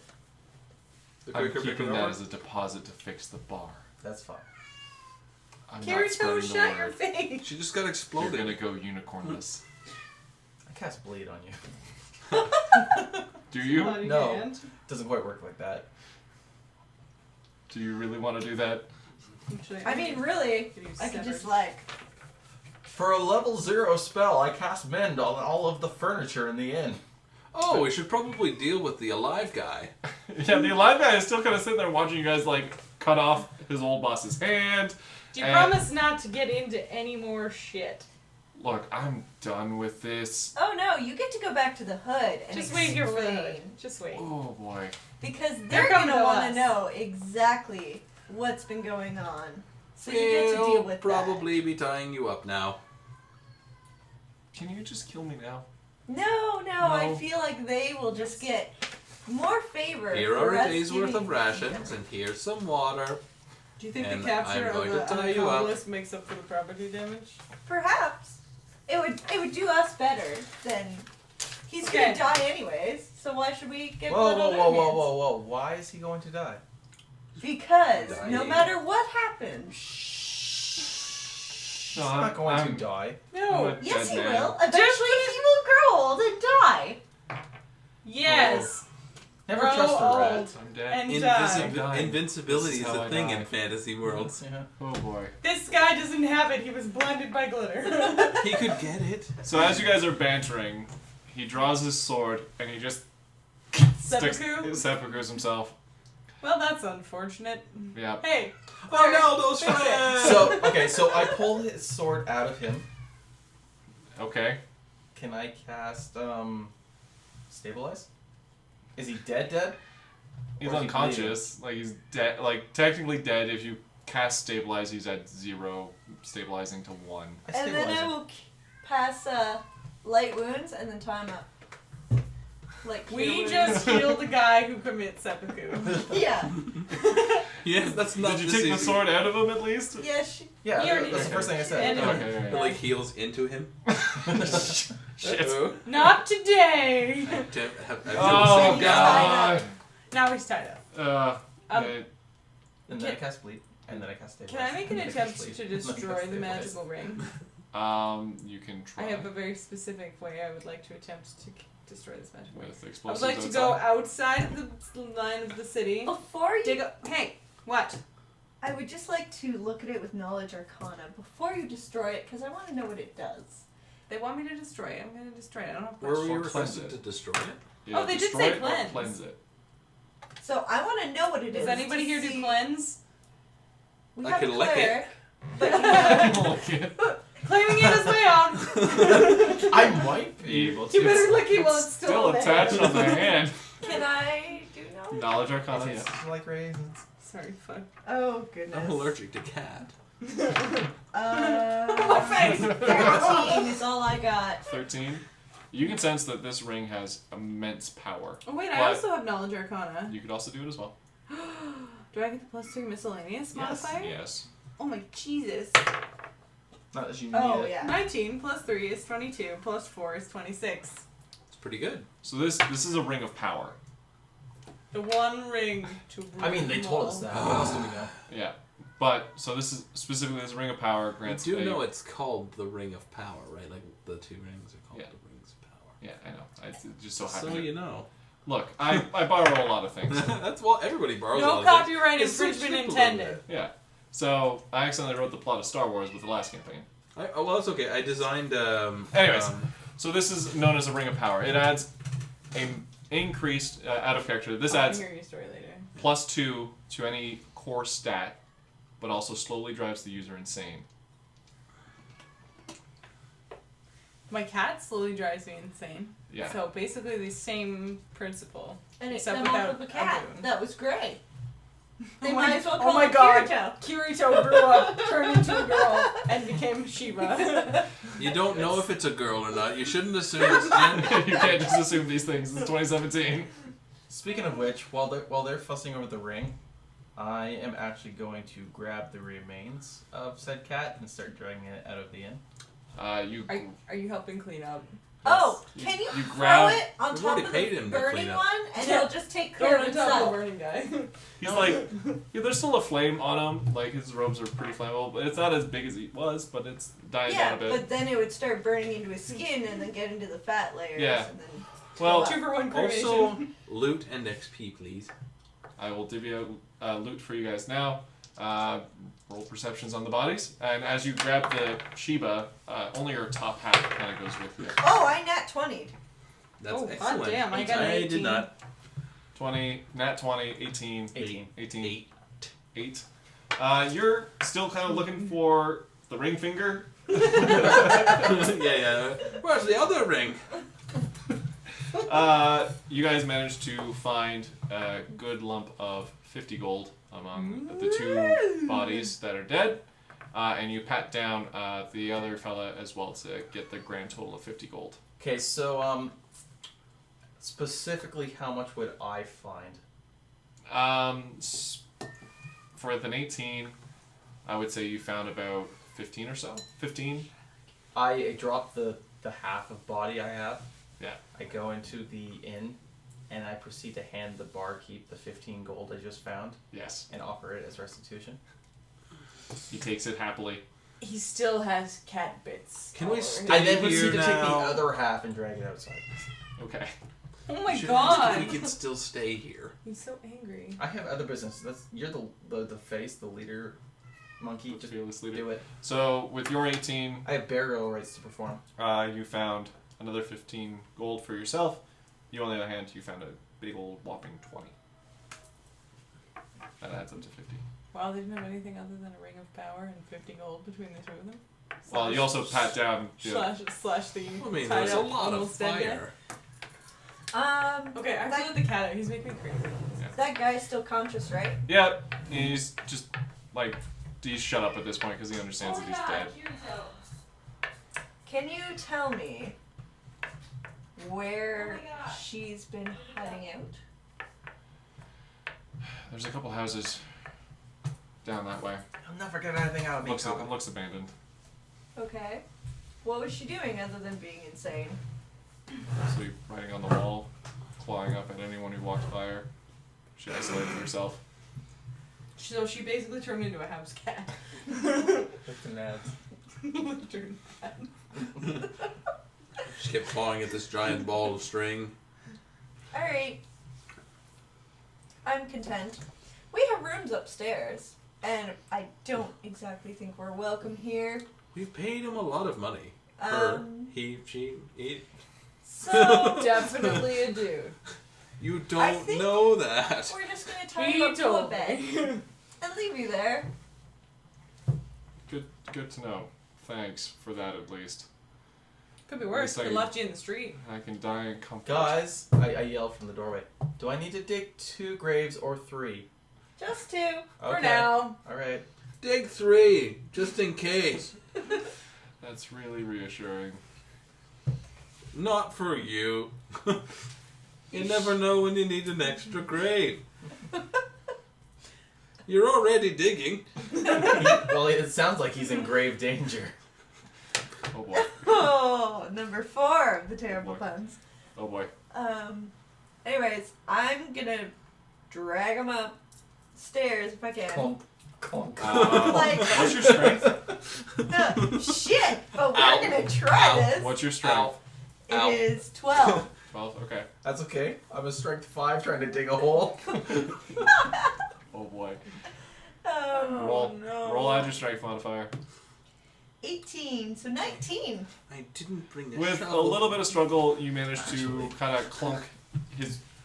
S1: The
S2: I'm
S1: quicker
S2: keeping
S1: picker
S2: that
S1: over?
S2: as a deposit to fix the bar.
S4: That's fine.
S2: I'm
S3: Carrie
S2: not
S3: Toe,
S2: spreading the
S3: shut your
S2: word.
S3: face.
S1: She just got
S2: You're
S1: exploded.
S2: gonna go unicornless.
S4: I cast bleed on you.
S2: Do you?
S3: Bloody
S4: No.
S3: hand.
S4: Doesn't quite work like that.
S2: Do you really want to do that?
S3: Actually,
S6: I mean, really,
S3: could use
S6: I could just
S3: severed.
S6: like.
S4: For a level 0 spell, I cast mend on all of the furniture in the inn.
S1: Oh, we should probably deal with the alive guy.
S2: Yeah, the alive guy is still kind of sitting there watching you guys like cut off his old boss's hand.
S3: Do you
S2: And-
S3: promise not to get into any more shit?
S2: Look, I'm done with this.
S6: Oh no, you get to go back to the hood and
S3: Just wait here for the hood.
S6: explain.
S3: Just wait.
S2: Oh boy.
S6: Because
S3: They're
S6: they're
S3: coming
S6: gonna
S3: to
S6: want
S3: us.
S6: to know exactly what's been going on. So you get to deal
S1: We'll
S6: with
S1: probably be tying you up now.
S2: Can you just kill me now?
S6: that. No, I
S2: No.
S6: feel like they will just get more favor.
S1: Here
S6: for
S1: are a
S6: us
S1: day's worth
S6: giving
S1: of rations, and here's some water.
S3: Do you think
S1: And
S3: the capture
S1: I'm
S3: of
S1: going
S3: the
S1: to tie you up.
S3: accomplice makes up for the property damage?
S6: Perhaps it would do us better than he's
S3: Okay.
S6: gonna die anyways. So why should we get
S4: Whoa,
S6: blood
S4: whoa,
S6: on
S4: whoa,
S6: our
S4: whoa,
S6: hands?
S4: whoa, whoa! Why is he going to die?
S6: Because no
S1: Dying.
S6: matter what happens,
S2: No,
S4: He's not going to die.
S2: I'm
S3: No.
S2: a
S6: yes,
S2: dead
S6: he
S2: man.
S6: will. Eventually, he will grow old and die.
S3: Yes.
S4: Never
S3: Grow
S4: trust a rat.
S3: old.
S2: I'm dead.
S3: And die.
S2: Die.
S1: Invincibility
S2: This
S1: is
S2: is how
S1: a
S2: I
S1: thing
S2: die.
S1: in fantasy worlds.
S4: Yeah.
S2: Oh boy.
S3: This guy doesn't have it. He was blinded by glitter.
S1: He could get it.
S2: So as you guys are bantering, he draws his sword and he just
S3: Seppuku?
S2: seppukus himself.
S3: Well, that's unfortunate.
S2: Yeah.
S3: Hey.
S1: Arnaldo's
S3: Fix it.
S1: friend!
S4: So I pull his sword out of him.
S2: Okay.
S4: Can I cast stabilize? Is he dead?
S2: He's
S4: Or is he
S2: unconscious. Like he's dead. Like technically dead. If you cast stabilize, he's at 0, stabilizing to 1.
S4: I
S6: And then
S4: stabilize
S6: I
S4: him.
S6: will pass light wounds and then tie him up. Like cure
S3: We
S6: wounds.
S3: just healed the guy who commits seppuku.
S6: Yeah.
S1: Yes, that's not
S2: Did you take the
S1: easy.
S2: sword out of him at least?
S6: Yeah.
S4: Yeah,
S3: He already
S4: that's the
S3: did.
S4: first thing I said.
S3: And-
S2: Okay.
S1: It, like heals into him.
S2: Shit.
S1: Uh-oh.
S3: Not today.
S1: Have
S2: Oh
S1: you
S2: god.
S3: Now he's tied up.
S2: Yeah.
S3: Um,
S4: And then I cast bleed, and then I cast stabilize.
S3: Can I make an
S4: and then I
S3: attempt
S4: cast
S3: to
S4: bleed, and then I
S3: destroy
S4: cast
S3: the
S4: stabilize.
S3: magical ring?
S2: You can try.
S3: I have a very specific way I would like to attempt to destroy this magical ring.
S2: with
S3: I would
S2: explosives
S3: like to go
S2: outside.
S3: outside of the line of the city.
S6: Before you,
S3: Dig up. Hey, what?
S6: I would just like to look at it with knowledge arcana before you destroy it, because I want to know what it does.
S3: They want me to destroy it. I'm going to destroy it. I don't have
S1: Were
S3: much.
S1: we
S2: Or cleanse
S1: requested
S2: it.
S1: to destroy it?
S2: Yeah,
S3: Oh, they did
S2: destroy
S3: say
S2: it or
S3: cleanse.
S2: cleanse it.
S6: So I want to know what it is.
S3: Does anybody
S6: to
S3: here do
S6: see-
S3: cleanse?
S6: We
S1: I
S6: have
S1: can
S6: a
S1: lick it.
S6: cleric, but you know,
S2: Okay.
S3: Claiming it as my own.
S4: I might be able to.
S3: You better lick it while it's
S2: Still
S3: on the
S2: attached
S3: hand.
S2: on the hand.
S6: can I do knowledge?
S2: Knowledge arcana.
S4: It's
S2: Yeah.
S4: like raisins.
S3: Sorry, fuck.
S6: Oh goodness.
S1: I'm allergic to cat.
S3: My face.
S6: 13 is all I got.
S2: 13. You can sense that this ring has immense power.
S3: Oh wait,
S2: But-
S3: I also have knowledge arcana.
S2: You could also do it as well.
S3: Do I get the +2 miscellaneous modifier?
S2: Yes.
S3: Oh my Jesus.
S4: Not that you need
S6: Oh
S4: it.
S6: yeah.
S3: 19 + 3 is 22 + 4 is 26.
S1: It's pretty good.
S2: So this is a ring of power.
S3: The one ring to rule
S4: I mean, they
S3: them
S4: told
S3: all.
S4: us that. What else do we know?
S2: Yeah. But so this is specifically this ring of power
S1: You
S2: grants.
S1: do
S2: a-
S1: know it's called the Ring of Power, right? Like the 2 rings are called
S2: Yeah.
S1: the Rings of Power.
S2: Yeah, I know. I just so
S1: So
S2: happen.
S1: you know.
S2: Look, I borrow a lot of things.
S1: That's well, everybody borrows
S3: No
S1: all of it.
S3: copyright
S1: It's so
S3: infringement
S1: cheap a little
S3: intended.
S2: Yeah. So I accidentally wrote the plot of Star Wars with the last campaign.
S1: Oh, well, that's okay. I designed.
S2: Anyways. So this is known as a ring of power. It adds a increased out of character. This
S3: I'll
S2: adds
S3: hear your story later.
S2: +2 to any core stat, but also slowly drives the user insane.
S3: My cat slowly drives me insane.
S2: Yeah.
S3: So basically the same principle.
S6: And it
S3: Except
S6: came off
S3: without
S6: of a
S3: a
S6: cat.
S3: boon.
S6: That was great. They
S3: Oh
S6: might
S3: my-
S6: as well
S3: oh
S6: call
S3: my
S6: it
S3: God.
S6: Kirito.
S3: Kirito grew up, turned into a girl, and became Shiva.
S1: You don't know if it's a girl or not. You shouldn't assume it's gender.
S2: You can't just assume these things. It's 2017.
S4: Speaking of which, while they're fussing over the ring, I am actually going to grab the remains of said cat and start dragging it out of the inn.
S2: You
S3: Are you helping clean up?
S6: Oh,
S2: You-
S6: can you,
S2: you
S6: throw
S2: grab-
S6: it on
S1: We've
S6: top
S1: already
S6: of
S1: paid
S6: the
S1: him to
S6: burning
S1: clean up.
S6: one, and
S3: Yeah.
S6: he'll just take
S3: Throw
S6: care
S3: it
S6: of
S3: on top of the
S6: himself?
S3: burning guy.
S2: He's like, yeah, there's still a flame on him. Like his robes are pretty flammable, but it's not as big as he was. But it's dying
S6: Yeah,
S2: down a bit.
S6: but then it would start burning into his skin and then get into the fat layers.
S2: Yeah.
S6: And then
S2: Well,
S3: 2-for-1 cremation.
S1: Also, loot and XP, please.
S2: I will divvy out loot for you guys now. Roll perceptions on the bodies, and as you grab the Sheba, only her top half kind of goes with you.
S6: oh, I nat 20'd.
S1: That's
S3: Oh,
S1: excellent.
S3: goddamn, I got an 18.
S1: did not.
S2: 20, nat 20, 18.
S4: 18.
S2: 18. 8. You're still kind of looking for the ring finger.
S1: yeah. Where's the other ring?
S2: You guys managed to find a good lump of 50 gold among the two bodies that are dead, and you pat down the other fella as well to get the grand total of 50 gold.
S4: Okay, so specifically, how much would I find?
S2: For an 18, I would say you found about 15 or so. 15.
S4: I drop the half of body I have.
S2: Yeah.
S4: I go into the inn, and I proceed to hand the barkeep the 15 gold I just found,
S2: Yes.
S4: and offer it as restitution.
S2: He takes it happily.
S3: He still has cat bits.
S1: Can we
S3: all
S1: stay
S3: over
S4: I
S3: him.
S4: then
S1: here
S4: proceed to take the
S1: now?
S4: other half and drag it outside.
S2: Okay.
S3: Oh my
S1: Should
S3: god.
S1: ask if we can still stay here.
S3: He's so angry.
S4: I have other business. You're the face, the leader, monkey. Just
S2: Fearless leader.
S4: do it.
S2: So with your 18,
S4: I have burial rights to perform.
S2: you found another 15 gold for yourself. You, on the other hand, you found a big old whopping 20. That adds up to 50.
S3: Wow, they didn't have anything other than a ring of power and 50 gold between the two of them.
S2: Well, you also pat down.
S3: Slash the.
S1: I mean,
S3: tied
S1: there's a
S3: up,
S1: lot of
S3: almost dead guy.
S1: fire.
S3: Okay, I have to let the cat out. He's making me crazy.
S6: That guy's still conscious, right?
S2: Yeah, he's just like he's shut up at this point because he understands that he's dead.
S6: Can you tell me where she's been hiding out?
S2: There's a couple houses down that way.
S4: I'll never get anything out of me.
S2: Looks abandoned.
S6: Okay. What was she doing other than being insane?
S2: Mostly writing on the wall, clawing up at anyone who walked by her. She isolated herself.
S3: So she basically turned into a house cat.
S4: With the nads.
S3: Turned cat.
S1: She kept clawing at this giant ball of string.
S6: Alright. I'm content. We have rooms upstairs, and I don't exactly think we're welcome here.
S1: We've paid him a lot of money. Her, he, she, it.
S6: So
S3: Definitely a dude.
S1: You
S6: I
S1: don't
S6: think
S1: know that.
S6: we're just gonna tie
S3: He
S6: you up to a
S3: told
S6: bed
S3: me.
S6: and leave you there.
S2: Good to know. Thanks for that at least.
S3: Could be worse.
S2: At least
S3: They left you in the street.
S2: I can die in comfort.
S4: Guys, I yell from the doorway. Do I need to dig 2 graves or 3?
S6: Just two.
S3: For
S4: Okay.
S3: now.
S4: Alright.
S1: Dig 3, just in case.
S2: That's really reassuring.
S1: Not for you. You never know when you need an extra grave. You're already digging.
S4: Well, it sounds like he's in grave danger.
S2: Oh boy.
S6: Oh, number 4 of the terrible
S2: Boy.
S6: puns.
S2: Oh boy.
S6: Anyways, I'm gonna drag him upstairs if I can.
S4: Clunk, clunk.
S6: Like-
S2: What's your strength?
S6: No, shit! But we're
S1: Ow.
S6: gonna try
S1: Ow.
S6: this.
S2: What's your strength?
S6: It
S1: Ow.
S6: is 12.
S2: 12? Okay.
S4: That's okay. I'm a strength 5 trying to dig a hole.
S2: Oh boy.
S6: Oh,
S2: Roll out your strength modifier.
S6: 18, so 19.
S1: I didn't bring a
S2: With
S1: shovel.
S2: a little bit of struggle, you manage to kind of clunk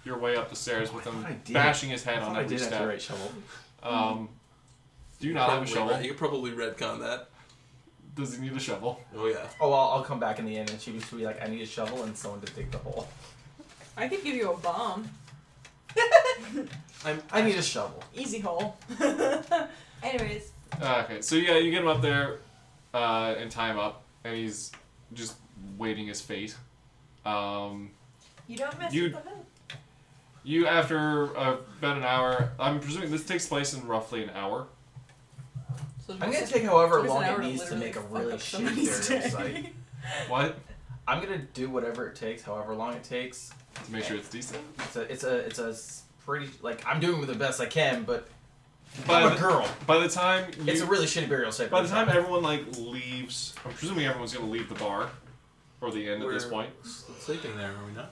S2: your way up the stairs with
S4: I
S2: him
S4: thought I did.
S2: bashing his head
S4: I
S2: on
S4: thought I
S2: every
S4: did have the
S2: step.
S4: right shovel.
S2: Do you not have a shovel?
S1: You could probably retcon that.
S2: Does he need a shovel?
S1: Oh yeah.
S4: Oh, I'll come back in the end and she was be like, I need a shovel and someone to dig the hole.
S3: I could give you a bomb.
S4: I need a shovel.
S3: Easy hole.
S6: Anyways,
S2: Okay, so yeah, you get him up there and tie him up, and he's just waiting his fate.
S6: you don't mess
S2: You-
S6: with the hood.
S2: You, after about an hour, I'm presuming this takes place in roughly an hour.
S3: So
S4: I'm gonna take however
S3: took us an
S4: long
S3: hour
S4: it
S3: to
S4: needs to
S3: literally
S4: make a
S3: fuck
S4: really
S3: up
S4: shitty
S3: somebody's
S4: burial
S3: day.
S4: site.
S2: What?
S4: I'm gonna do whatever it takes, however long it takes.
S2: To make sure it's decent.
S4: It's a pretty like I'm doing the best I can, but
S2: By
S4: I'm
S2: the,
S4: a girl.
S2: by the time you,
S4: It's a really shitty burial site.
S2: by the time everyone like leaves, I'm presuming everyone's gonna leave the bar, or the inn at this
S1: We're
S2: point.
S1: sleeping there, are we not?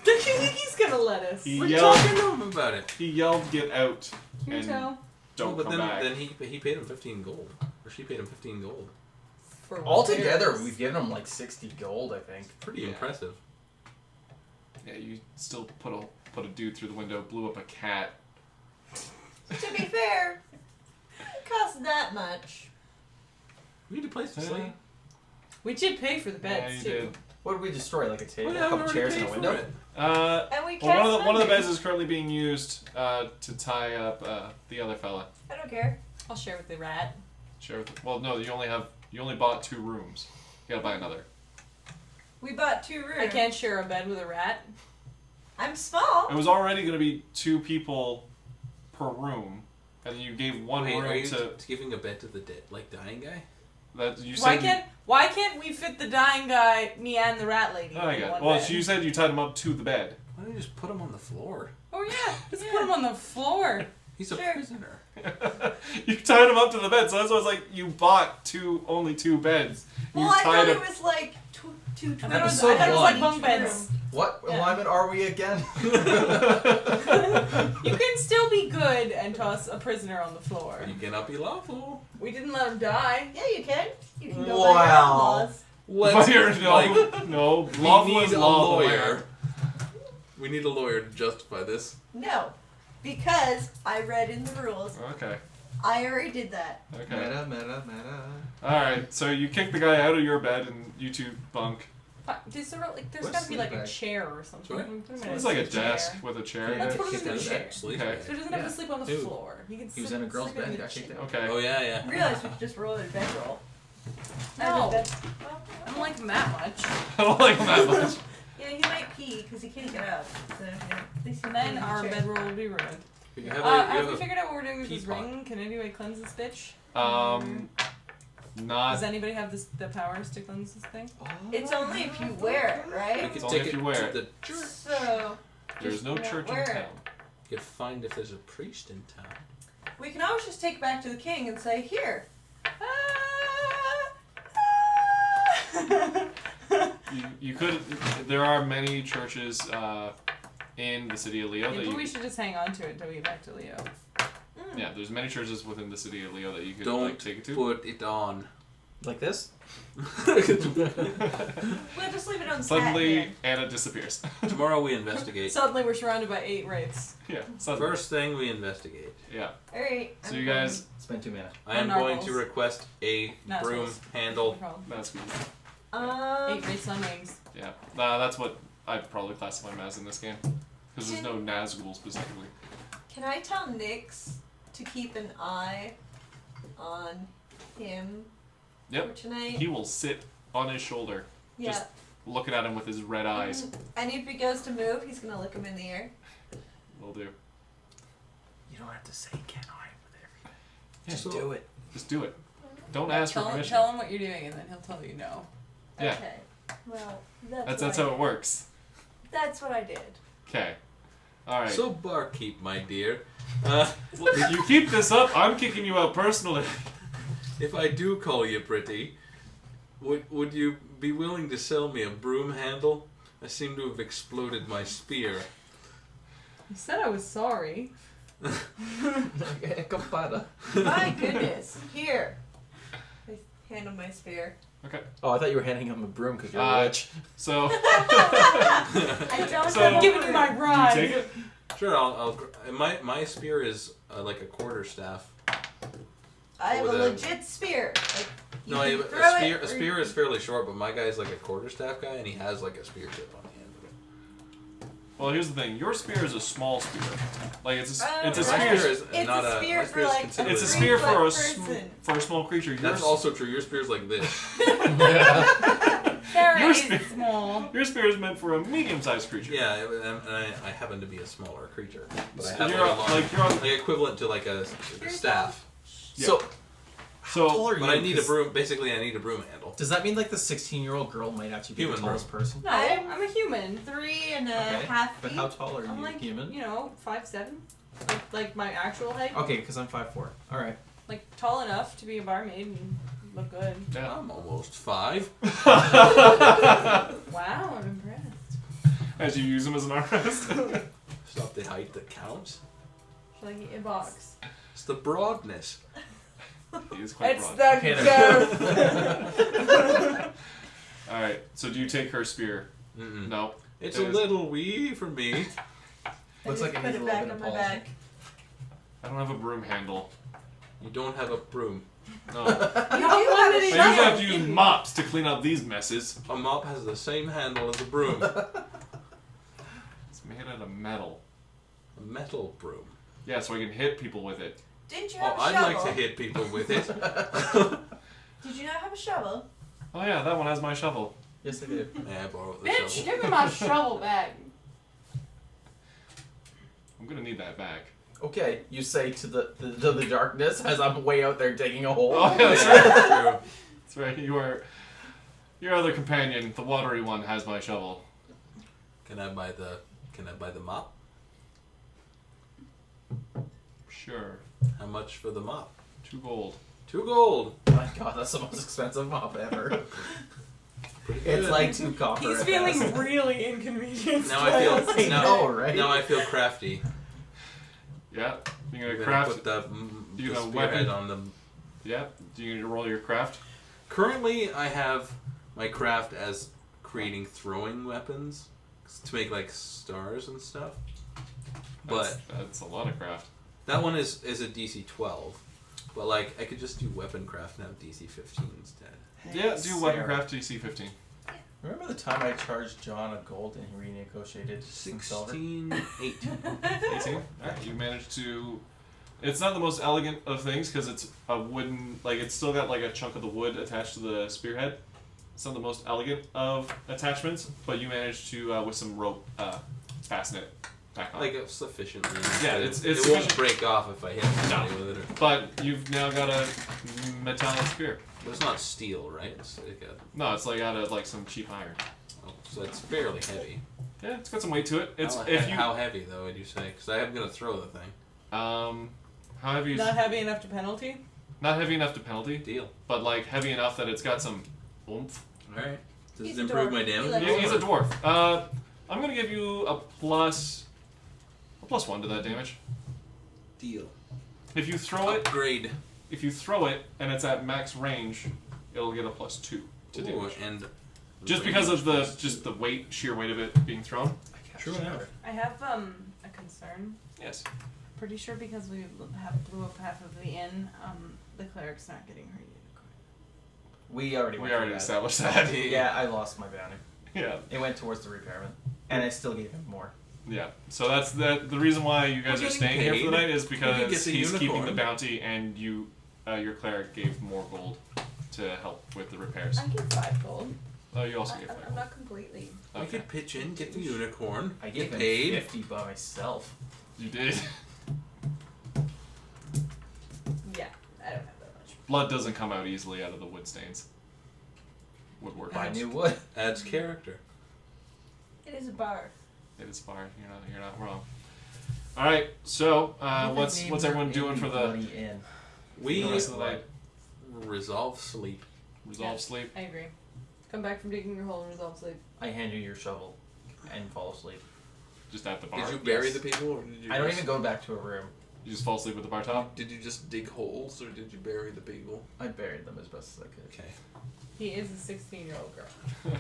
S3: Do you think he's gonna let us?
S2: He
S1: We're
S2: yelled.
S1: talking to him about it.
S2: He yelled, "Get out!"
S3: Can you
S2: and
S3: tell?
S2: don't
S1: but
S2: come
S1: then,
S2: back.
S1: then he paid him 15 gold, or she paid him 15 gold.
S3: For
S4: Altogether,
S3: repairs.
S4: we've given him like 60 gold, I think.
S1: Pretty
S2: Yeah.
S1: impressive.
S2: Yeah, you still put a dude through the window, blew up a cat.
S6: To be fair, it costs that much.
S1: We need a place to sleep.
S3: We did pay for the
S2: Yeah,
S3: beds
S2: you
S3: too.
S2: did.
S4: What did we destroy? Like a table,
S1: Well,
S4: a
S1: yeah, we
S4: couple
S1: already
S4: chairs, and
S1: paid
S4: a
S1: for
S4: window?
S1: it.
S6: And we
S2: Well,
S6: cast
S2: one of the beds
S6: Sundays.
S2: is currently being used to tie up the other fella.
S6: I don't care.
S3: I'll share with the rat.
S2: Share with. Well, no, you only bought 2 rooms. You gotta buy another.
S6: We bought 2 rooms.
S3: I can't share a bed with a rat.
S6: I'm small.
S2: It was already gonna be 2 people per room, and you gave one
S1: Wait, are
S2: room
S1: you
S2: to
S1: giving a bed to the dying guy?
S2: that. You
S3: Why
S2: said.
S3: why can't we fit the dying guy, me and the rat lady?
S2: Oh, I
S3: in
S2: got.
S3: one
S2: Well,
S3: bed?
S2: you said you tied him up to the bed.
S1: Why don't you just put him on the floor?
S3: Oh yeah, just put him on the floor.
S1: He's a
S6: Sure.
S1: prisoner.
S2: You tied him up to the bed, so that's why I was like, you bought only 2 beds.
S6: Well,
S2: you
S6: I thought
S2: tied
S6: it
S2: him.
S6: was like two
S3: I thought it was,
S4: so
S3: I thought it was like
S4: blunt.
S3: bunk beds.
S4: What
S3: Yeah.
S4: alignment are we again?
S3: You can still be good and toss a prisoner on the floor.
S1: You cannot be lawful.
S3: We didn't let him die.
S6: Yeah, you can. You can go by your own
S4: Wow.
S6: laws.
S1: Let's
S2: no,
S1: we
S2: lawful
S1: need
S2: is
S1: a
S2: lawful.
S1: lawyer. We need a lawyer to justify this.
S6: No, because I read in the rules.
S2: Okay.
S6: I already did that.
S2: Okay.
S4: Meta.
S2: Alright, so you kick the guy out of your bed and you 2 bunk.
S3: There's
S4: Where's
S3: got to be like a
S4: sleep bag?
S3: chair or something.
S1: Sorry?
S3: We put him in
S2: It's like a
S3: chair.
S2: desk with a chair.
S4: Yeah.
S3: Let's put him
S1: Kicked
S3: in
S1: out
S3: a
S1: of
S3: chair.
S1: that sleep
S2: Okay.
S1: bag.
S3: So he doesn't have
S4: Yeah.
S3: to sleep on the
S1: Dude.
S3: floor. He can
S4: He was
S3: sit-
S4: in a girl's
S3: sleep
S4: bed.
S3: in
S4: He
S3: the
S4: got kicked
S3: chair.
S4: out.
S2: Okay.
S1: Oh yeah,
S6: I realized we could just roll a bedroll.
S3: No.
S6: Well,
S3: I don't like him that much.
S2: I don't like him that much.
S6: yeah, he might pee because he can't get up. So, you know, at least he
S3: And then
S6: can
S3: our
S6: chair.
S3: bedroll will be ruined.
S1: You
S3: Have
S1: have
S3: we
S1: a
S3: figured out what we're doing with this
S1: peapod.
S3: ring? Can anybody cleanse this bitch?
S2: Not.
S3: Does anybody have the powers to cleanse this thing?
S6: It's only if you wear it,
S1: We
S6: right?
S1: could
S2: It's only
S1: take
S2: if
S1: it
S2: you wear
S1: to
S2: it.
S1: the church.
S6: So
S2: There's no
S6: just
S2: church in
S6: wear it.
S2: town.
S1: You could find if there's a priest in town.
S6: we can always just take it back to the king and say, "Here."
S2: You could. There are many churches in the city of Leo that
S3: Maybe
S2: you.
S3: we should just hang on to it until we get back to Leo.
S2: Yeah, there's many churches within the city of Leo that you could
S1: Don't
S2: like take it to.
S1: put it on.
S4: Like this?
S6: We'll just leave it on
S2: Suddenly,
S6: cat
S2: Anna disappears.
S1: Tomorrow we investigate.
S3: Suddenly we're surrounded by 8 wraiths.
S2: Yeah. Suddenly.
S1: First thing we investigate.
S2: Yeah.
S6: All right.
S2: So you guys.
S4: Spend 2 mana.
S1: I am
S3: Or
S1: going
S3: narwhals.
S1: to request a
S3: Not
S1: broom
S3: souls.
S1: handle.
S2: That's good.
S3: 8 wraiths on wings.
S2: Yeah. That's what I'd probably classify him as in this game. Because there's no Nazgul specifically.
S6: Can I tell Nyx to keep an eye on him
S2: Yep.
S6: for tonight?
S2: He will sit on his shoulder,
S6: Yeah.
S2: just looking at him with his red eyes.
S6: And if he goes to move, he's gonna look him in the ear.
S2: Will do.
S4: You don't have to say can I with everything.
S2: Yeah,
S4: Just
S1: so-
S4: do it.
S2: Just do it. Don't ask for
S3: Tell him,
S2: permission.
S3: tell him what you're doing and then he'll tell you no.
S2: Yeah.
S6: Okay. Well,
S2: That's
S6: what
S2: how
S6: I
S2: it works.
S6: That's what I did.
S2: Okay. All right.
S1: So barkeep, my dear,
S2: If you keep this up, I'm kicking you out personally.
S1: if I do call you pretty, would you be willing to sell me a broom handle? I seem to have exploded my spear.
S3: You said I was sorry.
S4: Compada.
S6: My goodness. Here. I hand him my spear.
S2: Okay.
S4: Oh, I thought you were handing him a broom because you're rich.
S2: So,
S6: I don't
S2: So-
S6: have a
S3: Giving you my
S6: broom.
S2: do you
S3: bride.
S2: take it?
S1: Sure, I'll my spear is like a quarterstaff.
S6: I have a
S1: with a-
S6: legit spear. Like, you
S1: No,
S6: can
S1: a
S6: throw it
S1: spear.
S6: or
S1: A spear is fairly short, but my guy's like a quarterstaff guy, and he has like a spear tip on the end of it.
S2: Well, here's the thing. Your spear is a small spear. Like it's a,
S6: Oh,
S2: it's a
S6: right.
S2: spear.
S1: My spear is
S6: It's
S1: not
S6: a spear
S1: my
S6: for,
S1: is
S6: like,
S1: considered-
S2: It's a
S6: Three
S2: spear for a
S6: foot person.
S2: for a small creature.
S1: That's also true. Your spear's like this.
S3: Sarah
S2: Your
S3: is
S2: spear-
S3: small.
S2: Your spear is meant for a medium-sized creature.
S1: Yeah, and I happen to be a smaller creature, but I
S2: So
S1: have
S2: you're
S1: like, a long,
S2: like you're on.
S1: like equivalent to like a staff.
S2: Yeah.
S4: So, how tall
S2: So
S4: are you?
S1: But I need a
S4: 'Cause
S1: broom. Basically, I need a broom handle.
S4: Does that mean like the 16-year-old girl might actually be
S1: Human
S4: the tallest person?
S3: No, I'm a human.
S6: 3.5
S4: But
S6: feet.
S4: how tall are
S3: I'm
S4: you,
S3: like,
S4: human?
S3: 5'7". Like my actual height.
S4: Okay, because I'm 5'4". All right.
S3: Like tall enough to be a barmaid and look good.
S2: yeah.
S1: I'm almost 5.
S3: Wow, I'm impressed.
S2: As you use them as an armrest.
S1: It's not the height that counts.
S3: Should I get you a box?
S1: It's the broadness.
S2: He is quite
S3: It's
S2: broad.
S3: the
S4: Okay,
S3: girth.
S2: All right. So do you take her spear?
S1: Mm-mm.
S2: No.
S1: It's a little wee for me.
S4: Looks like it
S6: put
S4: needs a
S6: it
S4: little
S6: back
S4: bit
S6: on
S4: of
S6: my
S4: polishing.
S6: back.
S2: I don't have a broom handle.
S1: You don't have a broom.
S2: No.
S3: You
S6: do
S3: have
S6: have
S3: one
S6: a
S2: I
S3: that is
S2: usually have
S3: not
S2: to use
S3: in-
S2: mops to clean up these messes.
S1: A mop has the same handle as a broom.
S2: It's made out of metal.
S1: A metal broom.
S2: Yeah, so I can hit people with it.
S6: Didn't you
S1: Oh,
S6: have a
S1: I'd
S6: shovel?
S1: like to hit people with it.
S6: Did you not have a shovel?
S2: Oh yeah, that one has my shovel.
S4: Yes, I do.
S1: May I borrow the
S3: Bitch,
S1: shovel?
S3: give me my shovel back.
S2: I'm gonna need that back.
S4: Okay, you say to the darkness as I'm way out there digging a hole.
S2: Oh yeah, that's right.
S1: True.
S2: That's right. Your other companion, the watery one, has my shovel.
S1: Can I buy the mop?
S2: Sure.
S1: How much for the mop?
S2: 2 gold.
S1: 2 gold.
S4: My God, that's the most expensive mop ever.
S1: Pretty
S4: It's
S1: good.
S4: like 2 copper.
S3: He's
S4: at
S3: feeling
S4: best.
S3: really inconvenienced.
S1: Now I feel
S4: I
S1: now,
S4: know, right?
S1: now I feel crafty.
S2: Yeah. You're
S1: I'm
S2: gonna
S1: gonna
S2: craft.
S1: put the
S2: you know,
S1: spearhead
S2: weapon?
S1: on them.
S2: Yeah. Do you need to roll your craft?
S1: Currently, I have my craft as creating throwing weapons to make like stars and stuff. But
S2: That's a lot of craft.
S1: that one is a DC 12. But like I could just do weapon craft and have DC 15 instead.
S2: Yeah. Do weapon
S4: Sarah.
S2: craft DC 15.
S4: Remember the time I charged John a gold and he renegotiated some silver?
S1: 16, 8.
S2: 18. Alright, you managed to. It's not the most elegant of things because it's a wooden. Like, it's still got like a chunk of the wood attached to the spearhead. It's not the most elegant of attachments, but you managed to, with some rope, fasten it back on.
S1: Like sufficiently.
S2: Yeah,
S1: it
S2: it's
S1: won't
S2: sufficient.
S1: break off if I hit somebody with it.
S2: But you've now got a metallic spear.
S1: But it's not steel, right? It's like a,
S2: No, it's like out of like some cheap iron.
S1: oh, so it's fairly heavy.
S2: Yeah, it's got some weight to it. It's
S1: how, how heavy though would you say? Because I am gonna throw the thing.
S2: how heavy is
S3: Not heavy enough to penalty.
S2: not heavy enough to penalty,
S1: Deal.
S2: but like heavy enough that it's got some oomph.
S1: All right. Does
S6: He's
S1: it
S6: a
S1: improve
S6: dwarf.
S1: my
S6: He
S1: damage?
S6: likes
S2: Yeah, he's a dwarf. I'm gonna give you a plus 1 to that damage.
S1: Deal.
S2: If you throw it,
S1: Upgrade.
S2: if you throw it and it's at max range, it'll get a plus 2 to
S1: Ooh,
S2: damage.
S1: and
S2: Just because of the weight, sheer weight of it being thrown.
S1: True enough.
S3: I have a concern.
S2: Yes.
S3: Pretty sure because we have blew up half of the inn, the cleric's not getting her unicorn.
S4: We already
S2: We
S4: went
S2: already
S4: through that.
S2: established that.
S4: Yeah, I lost my bounty.
S2: Yeah.
S4: It went towards the repairman. And I still gave him more.
S2: Yeah. So that's the reason why you guys
S1: We're
S2: are
S1: getting
S2: staying here for the
S1: paid.
S2: night is
S1: We can get
S2: because
S1: the
S2: he's keeping the
S1: unicorn.
S2: bounty and you, your cleric gave more gold to help with the repairs.
S3: I give 5 gold.
S2: Oh, you also gave 5
S3: I'm
S2: gold.
S3: not completely.
S1: We
S2: Okay.
S1: could pitch in, get the unicorn,
S4: I
S1: get
S4: gave him
S1: paid.
S4: 50 by myself.
S2: You did.
S3: Yeah, I don't have that much.
S2: Blood doesn't come out easily out of the wood stains. Woodwork.
S4: By new wood.
S1: Adds character.
S6: It is a bar.
S2: It is far. You're not wrong. All right. So what's everyone doing for the
S4: bloody inn?
S1: We
S2: the rest of the night?
S1: resolve sleep.
S2: Resolve
S3: Yeah.
S2: sleep.
S3: I agree. Come back from digging your hole and resolve sleep.
S4: I hand you your shovel and fall asleep.
S2: Just at the bar.
S1: Did you bury
S4: Yes.
S1: the people, or did you?
S4: I don't
S1: just,
S4: even go back to a room.
S2: You just fall asleep at the bar top.
S1: Did you just dig holes, or did you bury the people?
S4: I buried them as best as I could.
S1: Okay.
S3: He is a 16-year-old girl.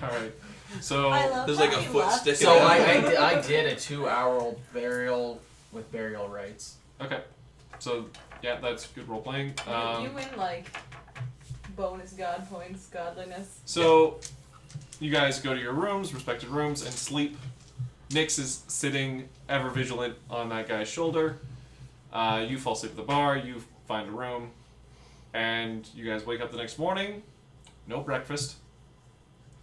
S2: All right. So
S6: I love
S1: There's
S6: how
S1: like a
S6: you
S1: foot
S6: laugh.
S1: sticking
S4: So
S1: out.
S4: I did a 2-hour burial with burial rites.
S2: okay. So yeah, that's good role playing.
S3: You win like bonus god points, godliness.
S2: So you guys go to your rooms, respective rooms, and sleep. Nyx is sitting ever vigilant on that guy's shoulder. You fall asleep at the bar. You find a room, and you guys wake up the next morning. No breakfast,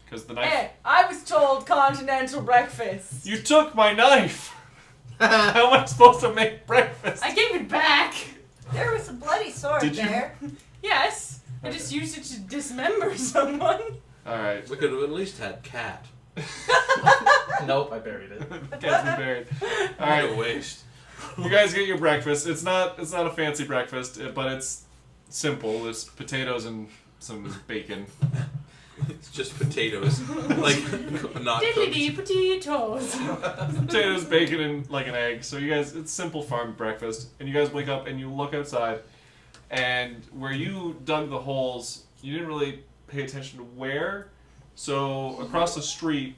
S2: because the knife.
S3: Hey, I was told continental breakfast.
S2: You took my knife. How am I supposed to make breakfast?
S3: I gave it back.
S6: There was a bloody sword
S2: Did you-
S6: there.
S3: Yes, I
S2: Okay.
S3: just used it to dismember someone.
S2: All right.
S1: We could have at least had cat.
S4: Nope, I buried it.
S2: Cat's been buried. All
S1: What a
S2: right.
S1: waste.
S2: You guys get your breakfast. It's not a fancy breakfast, but it's simple. It's potatoes and some bacon.
S1: It's just potatoes, like not cooked.
S3: Diddly potatoes.
S2: Potatoes, bacon, and like an egg. So you guys, it's simple farm breakfast. And you guys wake up and you look outside, and where you dug the holes, you didn't really pay attention to where, So across the street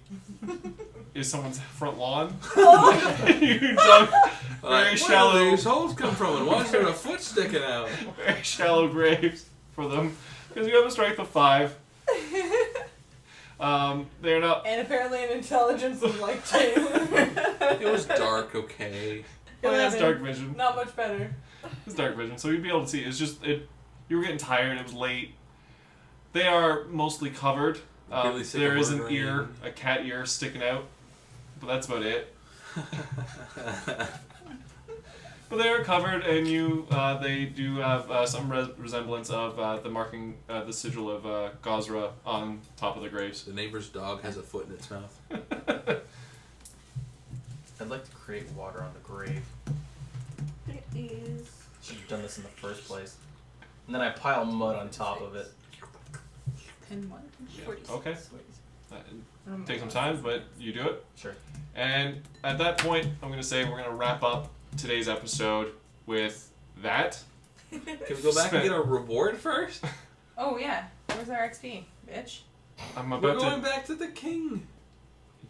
S2: is someone's front lawn.
S3: Oh.
S2: You dug very
S1: Where do
S2: shallow,
S1: these holes come from? And why is there a foot sticking out?
S2: very shallow graves for them because you have a strength of 5. They're not.
S3: And apparently an intelligence of like 2.
S1: It was dark, okay.
S2: Well, that's dark vision.
S3: Not much better.
S2: It's dark vision, so you'd be able to see. It's just you were getting tired. It was late. They are mostly covered.
S1: Really sick
S2: There
S1: of
S2: is an
S1: ordering.
S2: ear, a cat ear sticking out, but that's about it. But they are covered, and they do have some resemblance of the marking, the sigil of Gosra on top of the graves.
S1: The neighbor's dog has a foot in its mouth.
S4: I'd like to create water on the grave.
S6: It is.
S4: Should have done this in the first place. And then I pile mud on top of it.
S3: 10 what?
S2: Okay. Take some time, but you do it.
S4: Sure.
S2: And at that point, I'm going to say we're going to wrap up today's episode with that.
S1: Can we go back and get our reward first?
S3: Oh yeah. Where's our XP, bitch?
S2: I'm
S1: We're
S2: about
S1: going
S2: to.
S1: back to the king.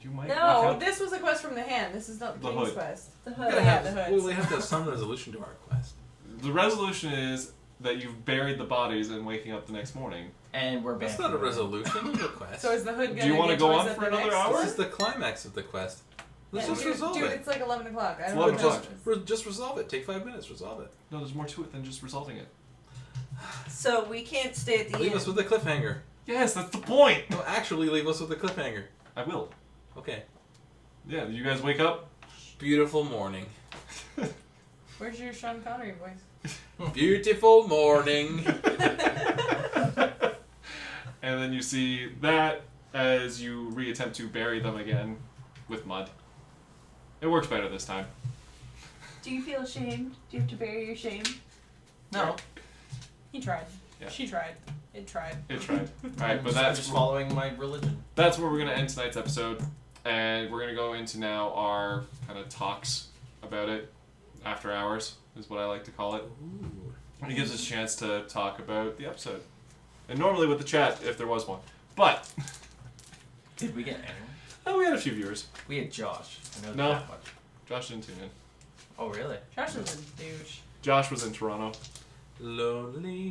S2: You might
S6: No,
S2: knock
S3: Oh,
S2: out-
S3: this was a quest from the hand. This is not the
S2: The
S3: king's
S2: hood.
S3: quest.
S6: The
S1: We
S6: hood.
S1: gotta
S3: yeah,
S1: have,
S3: the hoods.
S1: well, we have to have some resolution to our quest.
S2: The resolution is that you've buried the bodies and waking up the next morning.
S4: And we're back.
S1: That's not a resolution of the quest.
S3: So is the hood gonna
S2: Do you wanna
S3: get
S2: go
S3: towards
S2: on
S3: at
S2: for
S3: the
S2: another
S3: next
S2: hour?
S1: This
S3: one?
S1: is the climax of the quest. Let's
S3: Yeah,
S1: just
S3: dude,
S1: resolve
S3: dude,
S1: it.
S3: it's like 11 o'clock. I
S2: It's
S3: don't know
S2: 11
S3: what
S2: o'clock.
S3: time it is.
S1: Just resolve it. Take 5 minutes. Resolve it.
S2: No, there's more to it than just resolving it.
S6: So we can't stay at the
S1: Leave
S6: end.
S1: us with a cliffhanger.
S2: Yes, that's the point!
S1: No, actually, leave us with a cliffhanger.
S2: I will.
S1: Okay.
S2: Yeah, you guys wake up.
S1: Beautiful morning.
S3: Where's your Sean Connery voice?
S1: Beautiful morning.
S2: And then you see that as you reattempt to bury them again with mud. It works better this time.
S6: Do you feel ashamed? Do you have to bury your shame?
S4: No.
S3: He tried.
S2: Yeah.
S3: She tried. It tried.
S2: It tried. Alright, but
S4: I'm
S2: that's
S4: just following my religion.
S2: that's where we're going to end tonight's episode. And we're going to go into now our kind of talks about it. After hours is what I like to call it.
S1: Ooh.
S2: It gives us a chance to talk about the episode. And normally with the chat, if there was one. But,
S4: Did we get anyone?
S2: we had a few viewers.
S4: We had Josh. I know
S2: No.
S4: that much.
S2: Josh didn't tune in.
S4: Oh, really?
S3: Josh is a douche.
S2: Josh was in Toronto.
S1: Lonely.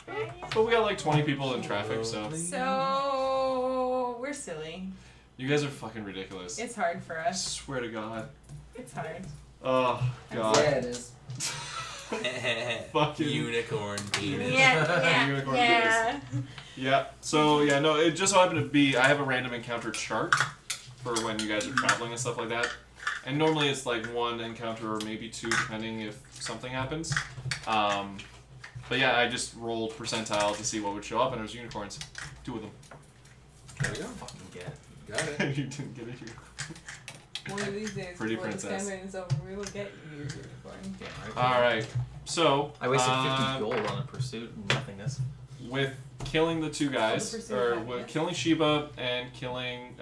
S2: But we got like 20 people in traffic, so.
S3: So we're silly.
S2: You guys are fucking ridiculous.
S3: It's hard for
S2: I
S3: us.
S2: swear to God.
S3: It's hard.
S2: Oh, God.
S4: it is.
S2: Fucking-
S1: Unicorn penis.
S2: Unicorn Yeah. So, yeah, no, it just so happened to be, I have a random encounter chart for when you guys are traveling and stuff like that. And normally it's like 1 encounter or maybe 2, depending if something happens. But yeah, I just rolled percentile to see what would show up, and it was unicorns. 2 of them.
S1: There we go.
S4: Fucking get it.
S1: Got it.
S2: You didn't get a unicorn.
S3: One of these days,
S2: Pretty
S3: before this
S2: princess.
S3: campaign is over, we will get you your unicorn.
S4: Damn right.
S2: Alright, so.
S4: I wasted 50 gold on a pursuit and nothingness.
S2: With killing the 2 guys,
S3: the pursuit
S2: or
S3: of
S2: with
S3: happiness.
S2: killing Sheba and killing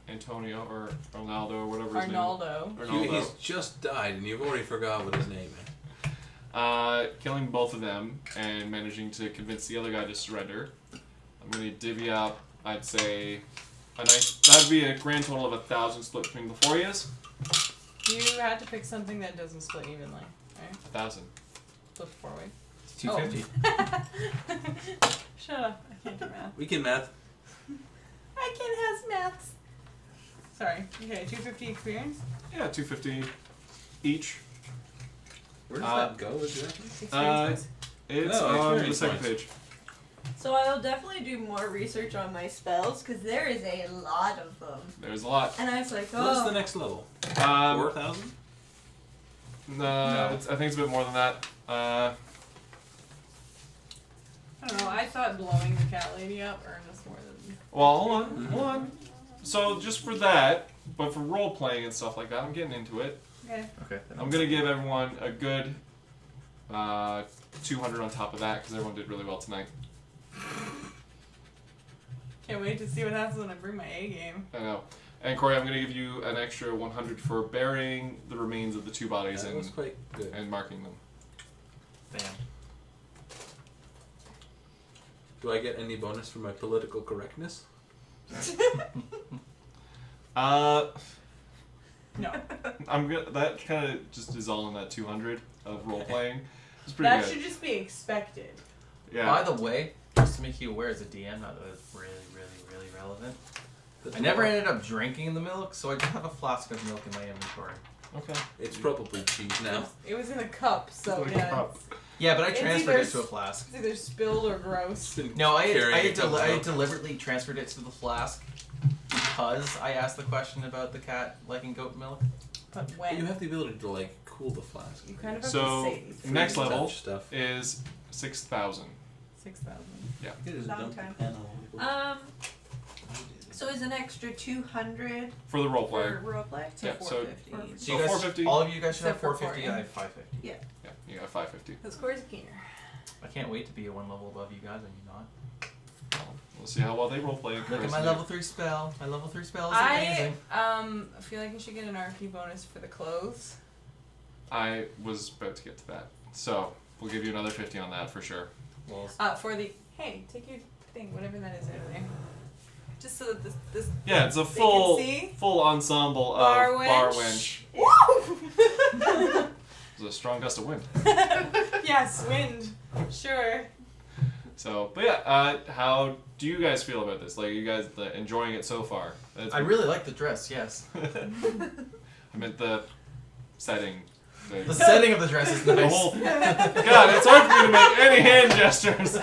S2: Antonio, or Ronaldo, or whatever his
S3: Arnaldo.
S2: name is.
S1: He's just died, and you've already forgot what his name is.
S2: Killing both of them and managing to convince the other guy to surrender. I'm going to divvy up, I'd say, that'd be a grand total of 1,000 split between the 4 of yous.
S3: You had to pick something that doesn't split evenly, right?
S2: 1,000.
S3: Split 4 ways.
S4: It's 250.
S3: Shut up. I can't do math.
S1: We can math.
S3: I can't have maths. Sorry. Okay, 250 experience?
S2: Yeah, 250 each.
S1: Where does
S2: Uh,
S1: that go exactly?
S3: Experience
S2: It's
S1: No,
S2: on the
S1: experience
S2: second
S1: points.
S2: page.
S6: So I'll definitely do more research on my spells because there is a lot of them.
S2: There's a lot.
S6: And I was like,
S1: What's
S6: oh,
S1: the next level? 4,000?
S2: I think it's a bit more than that.
S3: I don't know. I thought blowing the cat lady up earned us more than.
S2: Well, hold on. So just for that, but for role playing and stuff like that, I'm getting into it.
S3: Okay.
S4: Okay.
S2: I'm gonna give everyone a good 200 on top of that because everyone did really well tonight.
S3: Can't wait to see what happens when I bring my A game.
S2: I know. And Corey, I'm gonna give you an extra 100 for burying the remains of the 2 bodies
S1: That was quite good.
S2: and marking them.
S4: Bam.
S1: Do I get any bonus for my political correctness?
S3: No.
S2: I'm good. That kind of just is all in that 200 of role playing. It's pretty
S3: That
S2: good.
S3: should just be expected.
S2: Yeah.
S4: By the way, just to make you aware as a DM, not that it's really relevant. I never ended up drinking the milk, so I do have a flask of milk in my inventory.
S2: Okay.
S1: It's probably cheap now.
S3: It was in a cup, so
S2: It's like a
S3: yeah.
S2: cup.
S4: Yeah, but I
S3: It's
S4: transferred
S3: either
S4: it to a flask.
S3: It's either spilled or gross.
S4: No, I
S1: Carrying a cup of
S4: had
S1: milk.
S4: deliberately transferred it to the flask because I asked the question about the cat liking goat milk.
S3: But
S1: But
S3: when?
S1: you have the ability to like cool the flask.
S3: You kind of have
S2: So
S3: to save.
S2: next
S1: Touch
S2: level
S1: stuff.
S2: is 6,000.
S3: 6,000.
S1: It is a
S6: Long
S1: dump
S6: time.
S1: panel.
S6: So is an extra 200
S2: For the role play.
S6: for roleplay?
S2: Yeah, so-
S6: 450.
S4: So you guys,
S2: 450?
S4: all of you guys should have
S3: Except for
S4: 450.
S3: Cory.
S4: I have 550.
S6: Yeah.
S2: Yeah, you got 550.
S3: Because Corey's a keener.
S4: I can't wait to be one level above you guys and you not.
S2: Well, we'll see how well they role play.
S4: Look at my level 3 spell. My level 3 spell is amazing.
S3: I feel like I should get an RP bonus for the clothes.
S2: I was about to get to that. So, we'll give you another 50 on that for sure.
S4: Well,
S3: For the take your thing, whatever that is over there. Just so that this
S2: Yeah, it's a
S3: They can
S2: full
S3: see?
S2: full ensemble of
S3: Bar
S2: bar
S3: wench.
S2: wench. It's a strong gust of wind.
S3: Yes, wind. Sure.
S2: So, but yeah, how do you guys feel about this? Like, you guys enjoying it so far?
S4: I really like the dress, yes.
S2: I meant the setting.
S4: The setting of the dress is
S2: The
S4: nice.
S2: whole. God, it's hard for me to make any hand gestures.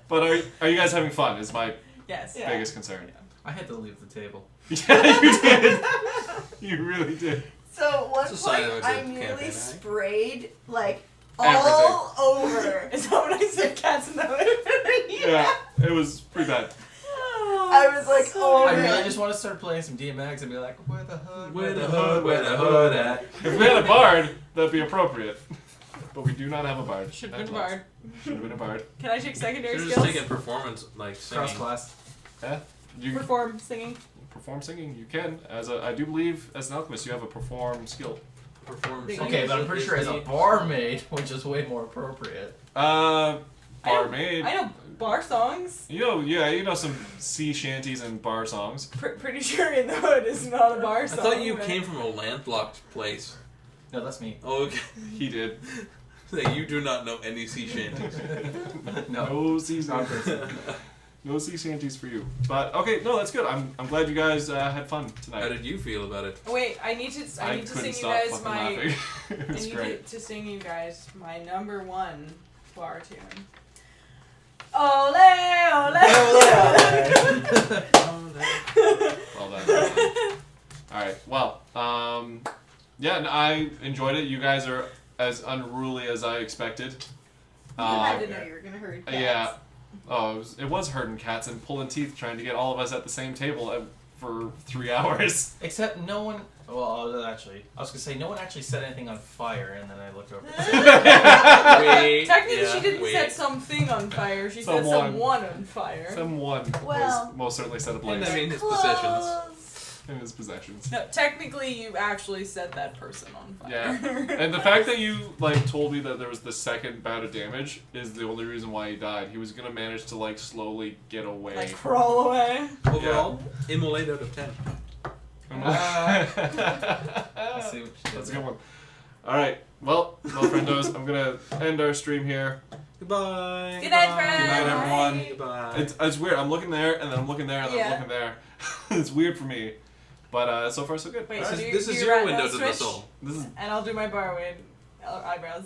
S2: But are you guys having fun? Is my
S3: Yes.
S2: biggest concern.
S4: I had to leave the table.
S2: Yeah, you did. You really did.
S6: So at one
S1: It's a sign of
S6: point,
S1: a
S6: I
S1: good
S6: nearly
S1: campaign, eh?
S6: sprayed, like,
S2: Everything.
S6: all over.
S3: Is that when I said cats in the hood?
S2: Yeah, it was pretty bad.
S6: I was like, oh,
S4: I
S6: man.
S4: really just want to start playing some DMX and be like, where the hood,
S1: Where the hood at?
S2: If we had a bard, that'd be appropriate. But we do not have a bard.
S3: Should have been a bard.
S2: Should have been a bard.
S3: Can I take secondary
S1: Should have
S3: skills?
S1: just taken performance, like singing.
S4: Cross class.
S2: Yeah, you
S3: Perform singing.
S2: perform singing. You can. I do believe as an alchemist, you have a perform skill.
S1: Perform
S3: Okay,
S1: singing.
S4: Okay, but I'm pretty sure as a barmaid, which is way more appropriate.
S2: Barmaid.
S3: I know bar songs.
S2: You know some sea shanties and bar songs.
S3: Pretty sure in the hood is not a bar
S1: I
S3: song.
S1: thought you
S3: but-
S1: came from a landlocked place.
S4: No, that's me.
S1: Oh, okay.
S2: He did.
S1: Like, you do not know any sea shanties.
S4: No.
S2: No sea
S4: Not
S2: shanties. No sea shanties for you. But okay, no, that's good. I'm glad you guys had fun
S1: How
S2: tonight.
S1: did you feel about it?
S3: Wait, I need to
S2: couldn't
S3: sing you
S2: stop
S3: guys
S2: fucking
S3: my.
S2: laughing. It
S3: I
S2: was
S3: need
S2: great.
S3: to sing you guys my number one bar tune. Ole, ole,
S2: Well done. Alright, well, yeah, and I enjoyed it. You guys are as unruly as I expected.
S6: I didn't know you were going to hurry cats.
S2: Yeah. Oh, it was herding cats and pulling teeth trying to get all of us at the same table for 3 hours.
S4: Except no one. Well, actually, I was gonna say no one actually set anything on fire, and then I looked over.
S1: Wait.
S3: Technically,
S1: yeah,
S3: she didn't
S1: wait.
S3: set something on fire. She set
S2: Someone.
S3: someone on fire.
S2: Someone
S6: Well-
S2: was most certainly set ablaze
S1: And I mean his possessions.
S2: in his possessions.
S3: No, technically, you actually set that person on fire.
S2: Yeah. And the fact that you told me that there was the second bout of damage is the only reason why he died. He was gonna manage to slowly get away.
S3: Like crawl away.
S1: Overall, immolate out of 10.
S4: I see what you did.
S2: That's a good one. Alright, well, friendos, I'm gonna end our stream here.
S1: Goodbye.
S3: Good night,
S1: Goodbye.
S3: friends.
S2: Good night, everyone.
S1: Goodbye.
S2: It's weird. I'm looking there, and then I'm looking there, and then I'm
S3: Yeah.
S2: looking there. It's weird for me. But so far, so good.
S3: Wait,
S2: Alright.
S3: so
S1: This
S3: do
S1: is
S3: you
S1: your
S3: rat
S1: window
S3: now
S1: to the
S3: switch?
S1: soul.
S2: This is
S3: And I'll do my bar with eyebrows.